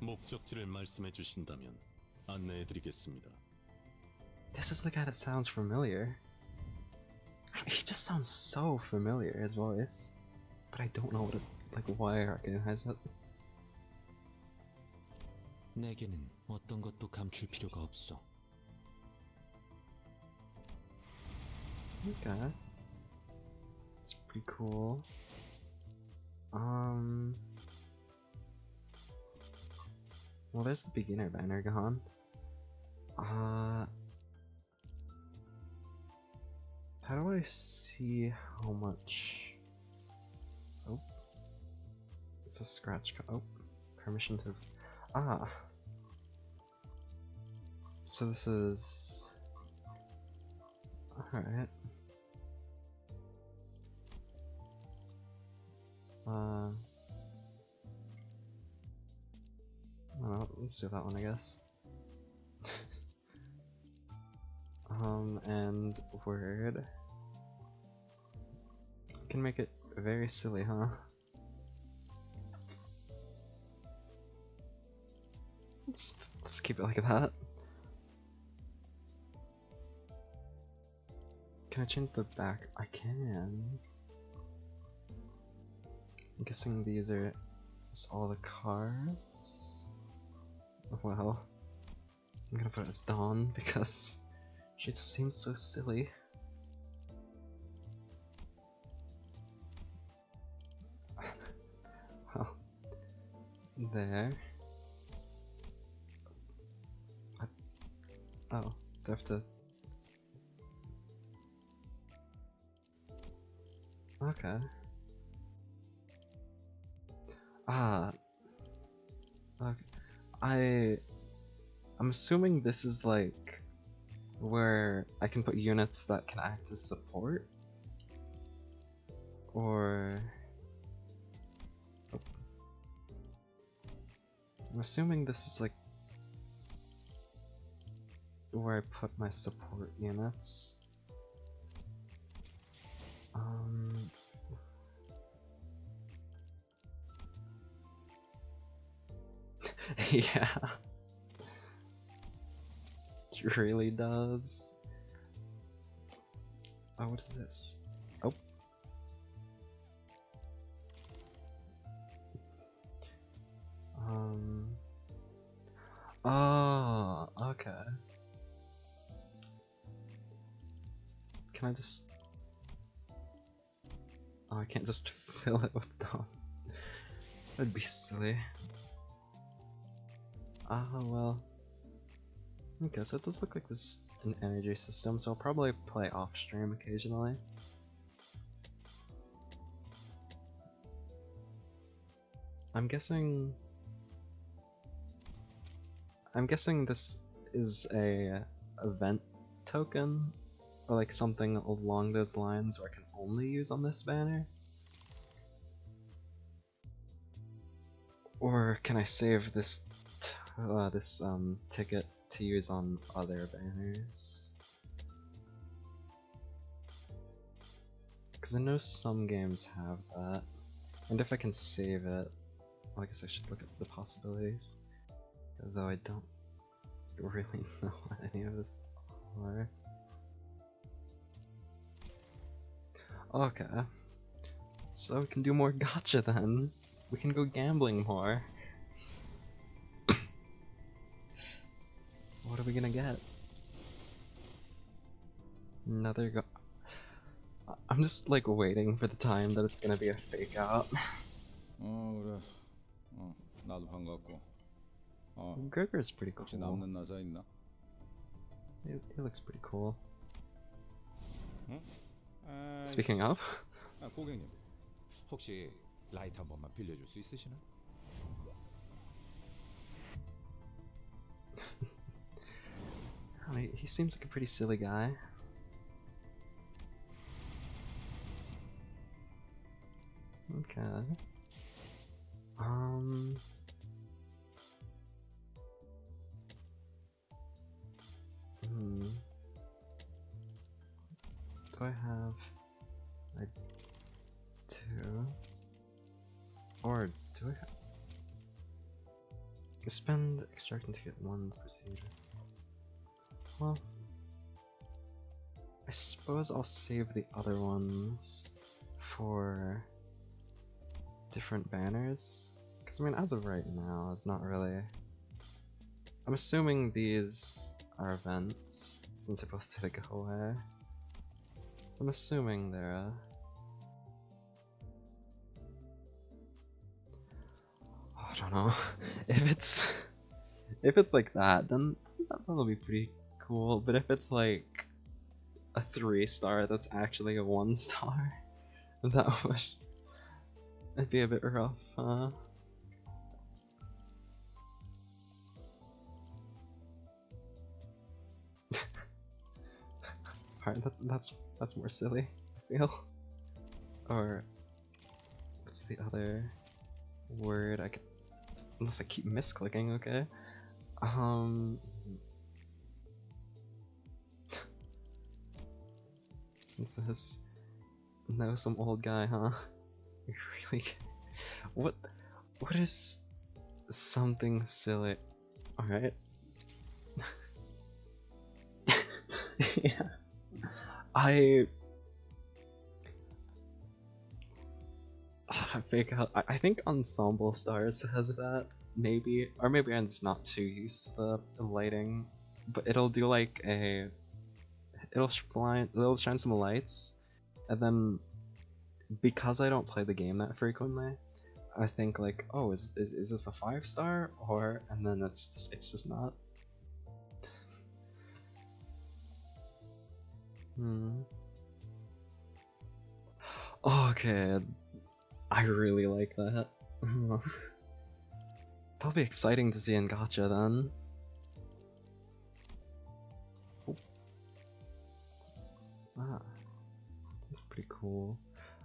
목적지를 말씀해 주신다면 안내해 드리겠습니다. This is the guy that sounds familiar. He just sounds so familiar, his voice. But I don't know what it, like why I recognize it. 내게는 어떤 것도 감출 필요가 없어. Okay. That's pretty cool. Well, there's the beginner banner gone. How do I see how much? Oh, it's a scratch. Oh, permission to. Ah. So this is. Alright. Well, let's do that one, I guess. And word. Can make it very silly, huh? Let's keep it like that. Can I change the back? I can. I'm guessing these are just all the cards. Well, I'm gonna put it as Dawn because she just seems so silly. Well, there. Oh, do I have to? Okay. Ah. Okay. I'm assuming this is like where I can put units that can act as support, or I'm assuming this is like where I put my support units. Yeah. It really does. Oh, what is this? Oh. Oh, okay. Can I just... Oh, I can't just fill it with them. That'd be silly. Ah, well. Okay, so it does look like this is an energy system, so I'll probably play off stream occasionally. I'm guessing this is a event token, or like something along those lines where I can only use on this banner. Or can I save this ticket to use on other banners? Because I know some games have that, and if I can save it, well, I guess I should look at the possibilities. Though I don't really know what any of this are. Okay, so we can do more gacha then. We can go gambling more. What are we gonna get? Another go. I'm just like waiting for the time that it's gonna be a fake out. 그래. 나도 반갑고. Gregor's pretty 혹시 cool. 남는 나자 있나? He looks pretty cool. 응? Speaking of, 고객님, 혹시 라이트 한 번만 빌려줄 수 있으시나? he seems like a pretty silly guy. Okay. Do I have like 2? Or do I have... Spend extracting to get 1's procedure. Well, I suppose I'll save the other ones for different banners. Because I mean, as of right now, it's not really... I'm assuming these are events, since I both say they go away. So I'm assuming they're... I don't know. If it's like that, then that'll be pretty cool. But if it's like a 3-star that's actually a 1-star, that'd be a bit rough, huh? Alright, that's more silly, I feel. Or what's the other word I could... Unless I keep misclicking, okay. This is... No, some old guy, huh? You really... What is something silly? Alright. Yeah. I fake out. I think Ensemble Stars has that, maybe, or maybe I'm just not too used to the lighting. But it'll do like a, it'll shine some lights, and then because I don't play the game that frequently, I think like, oh, is this a 5-star, or, and then it's just not. Okay, I really like that. That'll be exciting to see in Gacha then. Oh. Ah, that's pretty cool.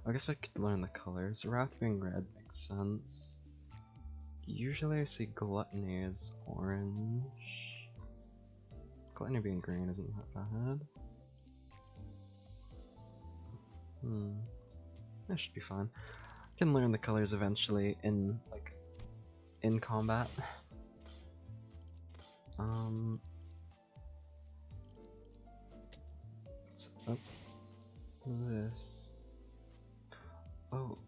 I guess I could learn the colors. Wrath being red makes sense. Usually I see Gluttony as orange. Gluttony being green isn't that bad. That should be fine. I can learn the colors eventually in combat. What's up? What's this? Oh.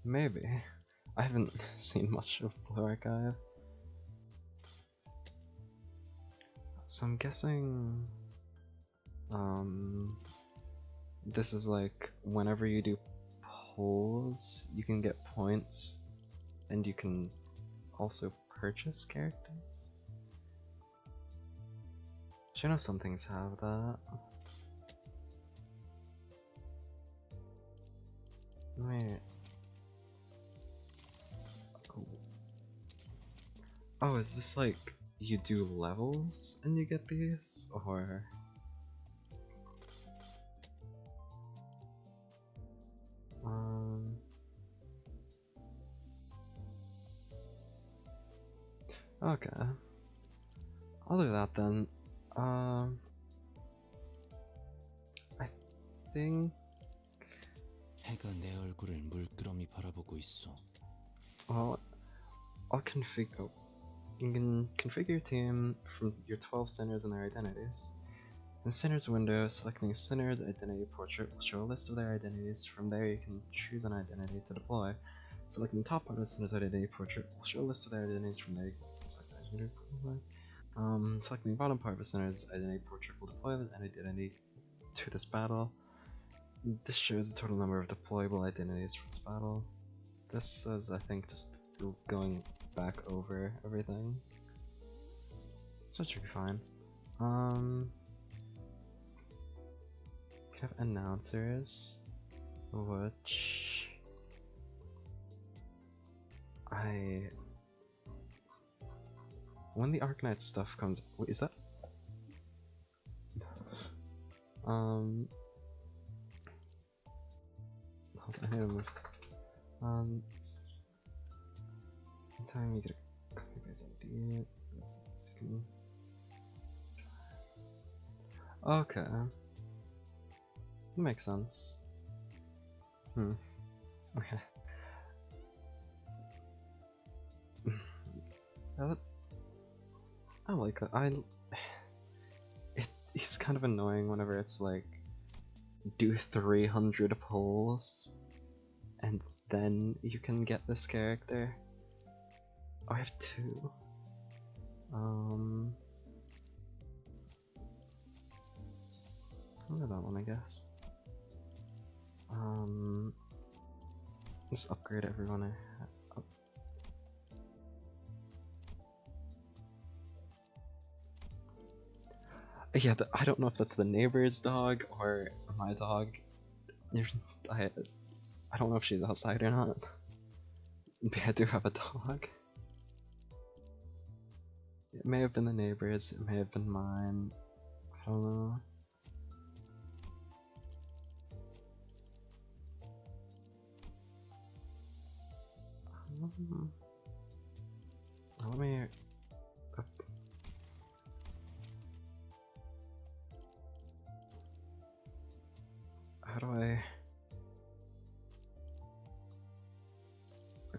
Maybe. I haven't seen much of Blue Archive. So I'm guessing this is like whenever you do polls, you can get points and you can also purchase characters. I know some things have that. Wait. Oh, is this like you do levels and you get these, or? Okay. I'll do that then. I think. 해가 내 얼굴을 물끄러미 바라보고 있어. Well, I'll configure. You can configure your team from your 12 sinners and their identities. In Sinner's window, selecting a Sinner's identity portrait will show a list of their identities. From there, you can choose an identity to deploy. Selecting the top part of the Sinner's identity portrait will show a list of their identities. From there, you can select the identity portrait. Selecting the bottom part of a Sinner's identity portrait will deploy the identity to this battle. This shows the total number of deployable identities for this battle. This is, I think, just going back over everything. So it should be fine. Can have announcers, which when the Arknight stuff comes, wait, is that? Hold on, I need to move. Time you get a copy guy's idea. Okay. Makes sense. Okay. I like that. It's kind of annoying whenever it's like do 300 polls and then you can get this character. Oh, I have 2. I'll do that one, I guess. Just upgrade everyone I have. Yeah, I don't know if that's the neighbor's dog or my dog. I don't know if she's outside or not. But I do have a dog. It may have been the neighbor's, it may have been mine. I don't know. Let me. How do I?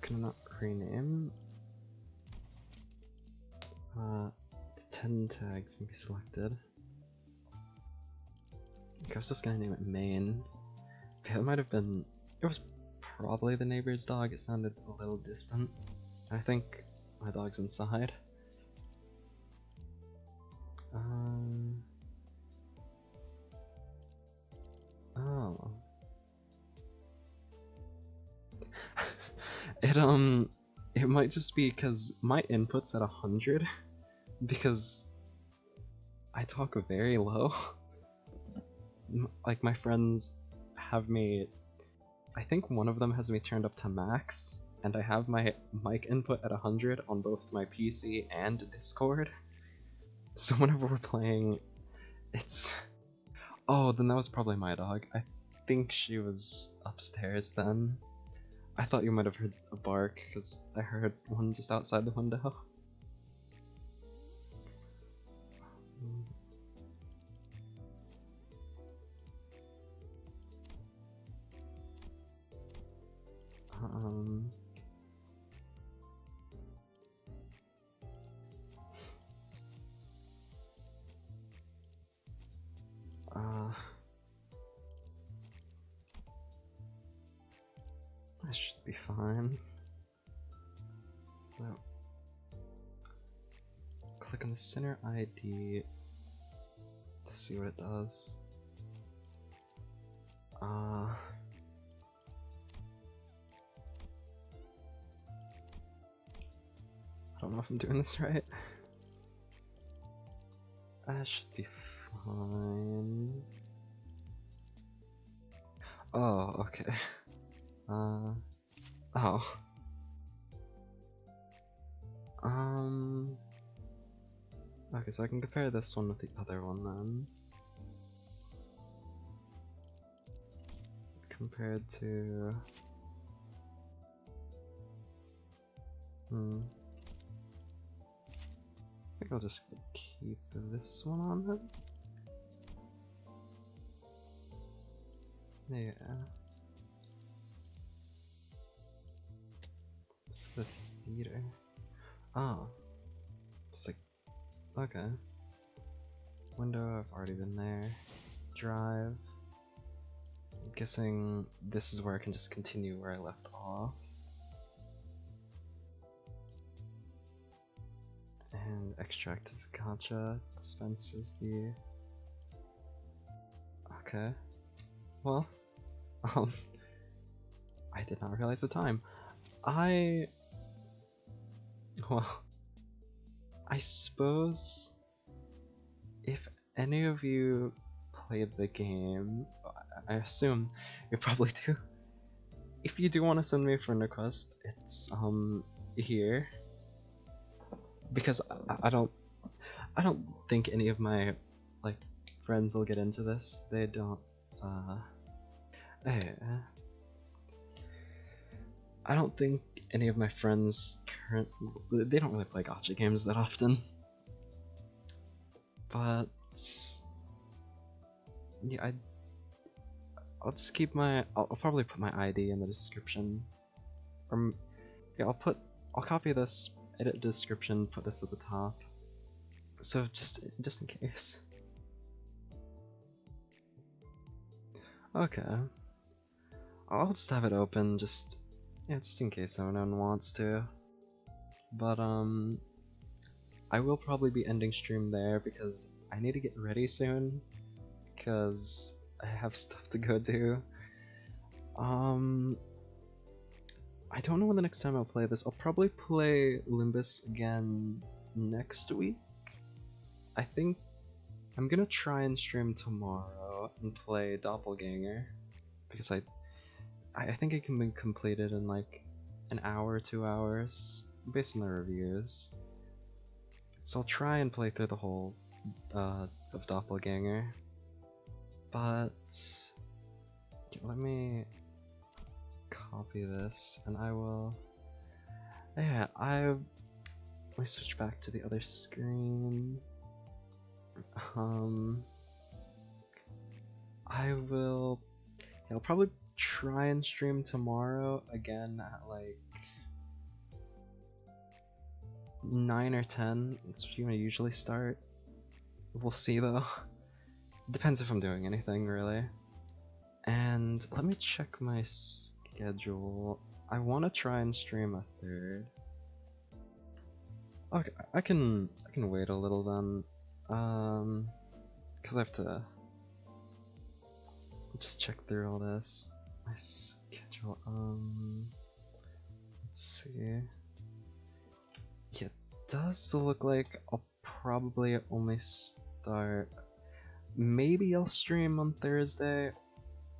Can I not rename? 10 tags can be selected. Okay, I was just gonna name it main. Okay, it might have been. It was probably the neighbor's dog. It sounded a little distant. I think my dog's inside. Oh. It might just be because my input's at 100 because I talk very low. Like my friends have me, I think one of them has me turned up to max and I have my mic input at 100 on both my PC and Discord. So whenever we're playing, it's... Oh, then that was probably my dog. I think she was upstairs then. I thought you might have heard a bark, because I heard one just outside the window. Um... That should be fine. No. Click on the center ID to see what it does. I don't know if I'm doing this right. That should be fine. Oh, okay. Oh. Okay, so I can compare this one with the other one then. Compared to... I think I'll just keep this one on then. Yeah. It's the theater. Oh. It's like, okay. Window, I've already been there. Drive. I'm guessing this is where I can just continue where I left off. And extract is the gotcha. Dispense is the... Okay. Well, I did not realize the time. Well, I suppose if any of you played the game, I assume you probably do. If you do want to send me a friend request, it's here. Because I don't think any of my like friends will get into this. They don't I don't think any of my friends they don't really play gacha games that often. But yeah, I'll just keep my I'll probably put my ID in the description. Or yeah, I'll copy this, edit the description, put this at the top. So just in case. Okay. I'll just have it open, just in case someone wants to. But I will probably be ending stream there because I need to get ready soon, because I have stuff to go do. I don't know when the next time I'll play this. I'll probably play Limbus again next week. I think I'm gonna try and stream tomorrow and play Doppelganger, because I think it can be completed in like an hour, 2 hours, based on the reviews. So I'll try and play through the whole of Doppelganger. But let me copy this, and I will. Yeah, let me switch back to the other screen. I'll probably try and stream tomorrow again at like 9 or 10. That's when I usually start. We'll see though. Depends if I'm doing anything really. And let me check my schedule. I want to try and stream a third. Okay, I can wait a little then. Because I have to just check through all this. My schedule. Let's see. Yeah, it does look like I'll probably only start. Maybe I'll stream on Thursday.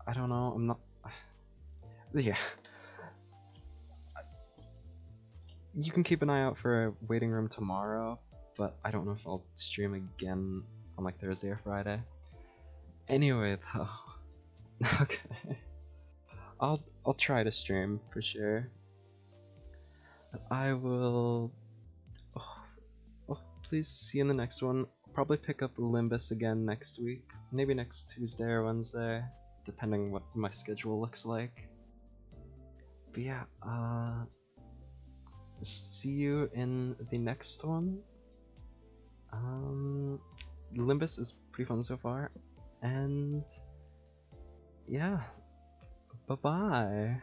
I don't know. I'm not. Yeah. you can keep an eye out for a waiting room tomorrow, but I don't know if I'll stream again on like Thursday or Friday. Anyway, though, okay, I'll try to stream for sure. I will. Oh, please see you in the next one. I'll probably pick up Limbus again next week, maybe next Tuesday or Wednesday, depending what my schedule looks like. But yeah, see you in the next one. Limbus is pretty fun so far, and yeah, bye bye.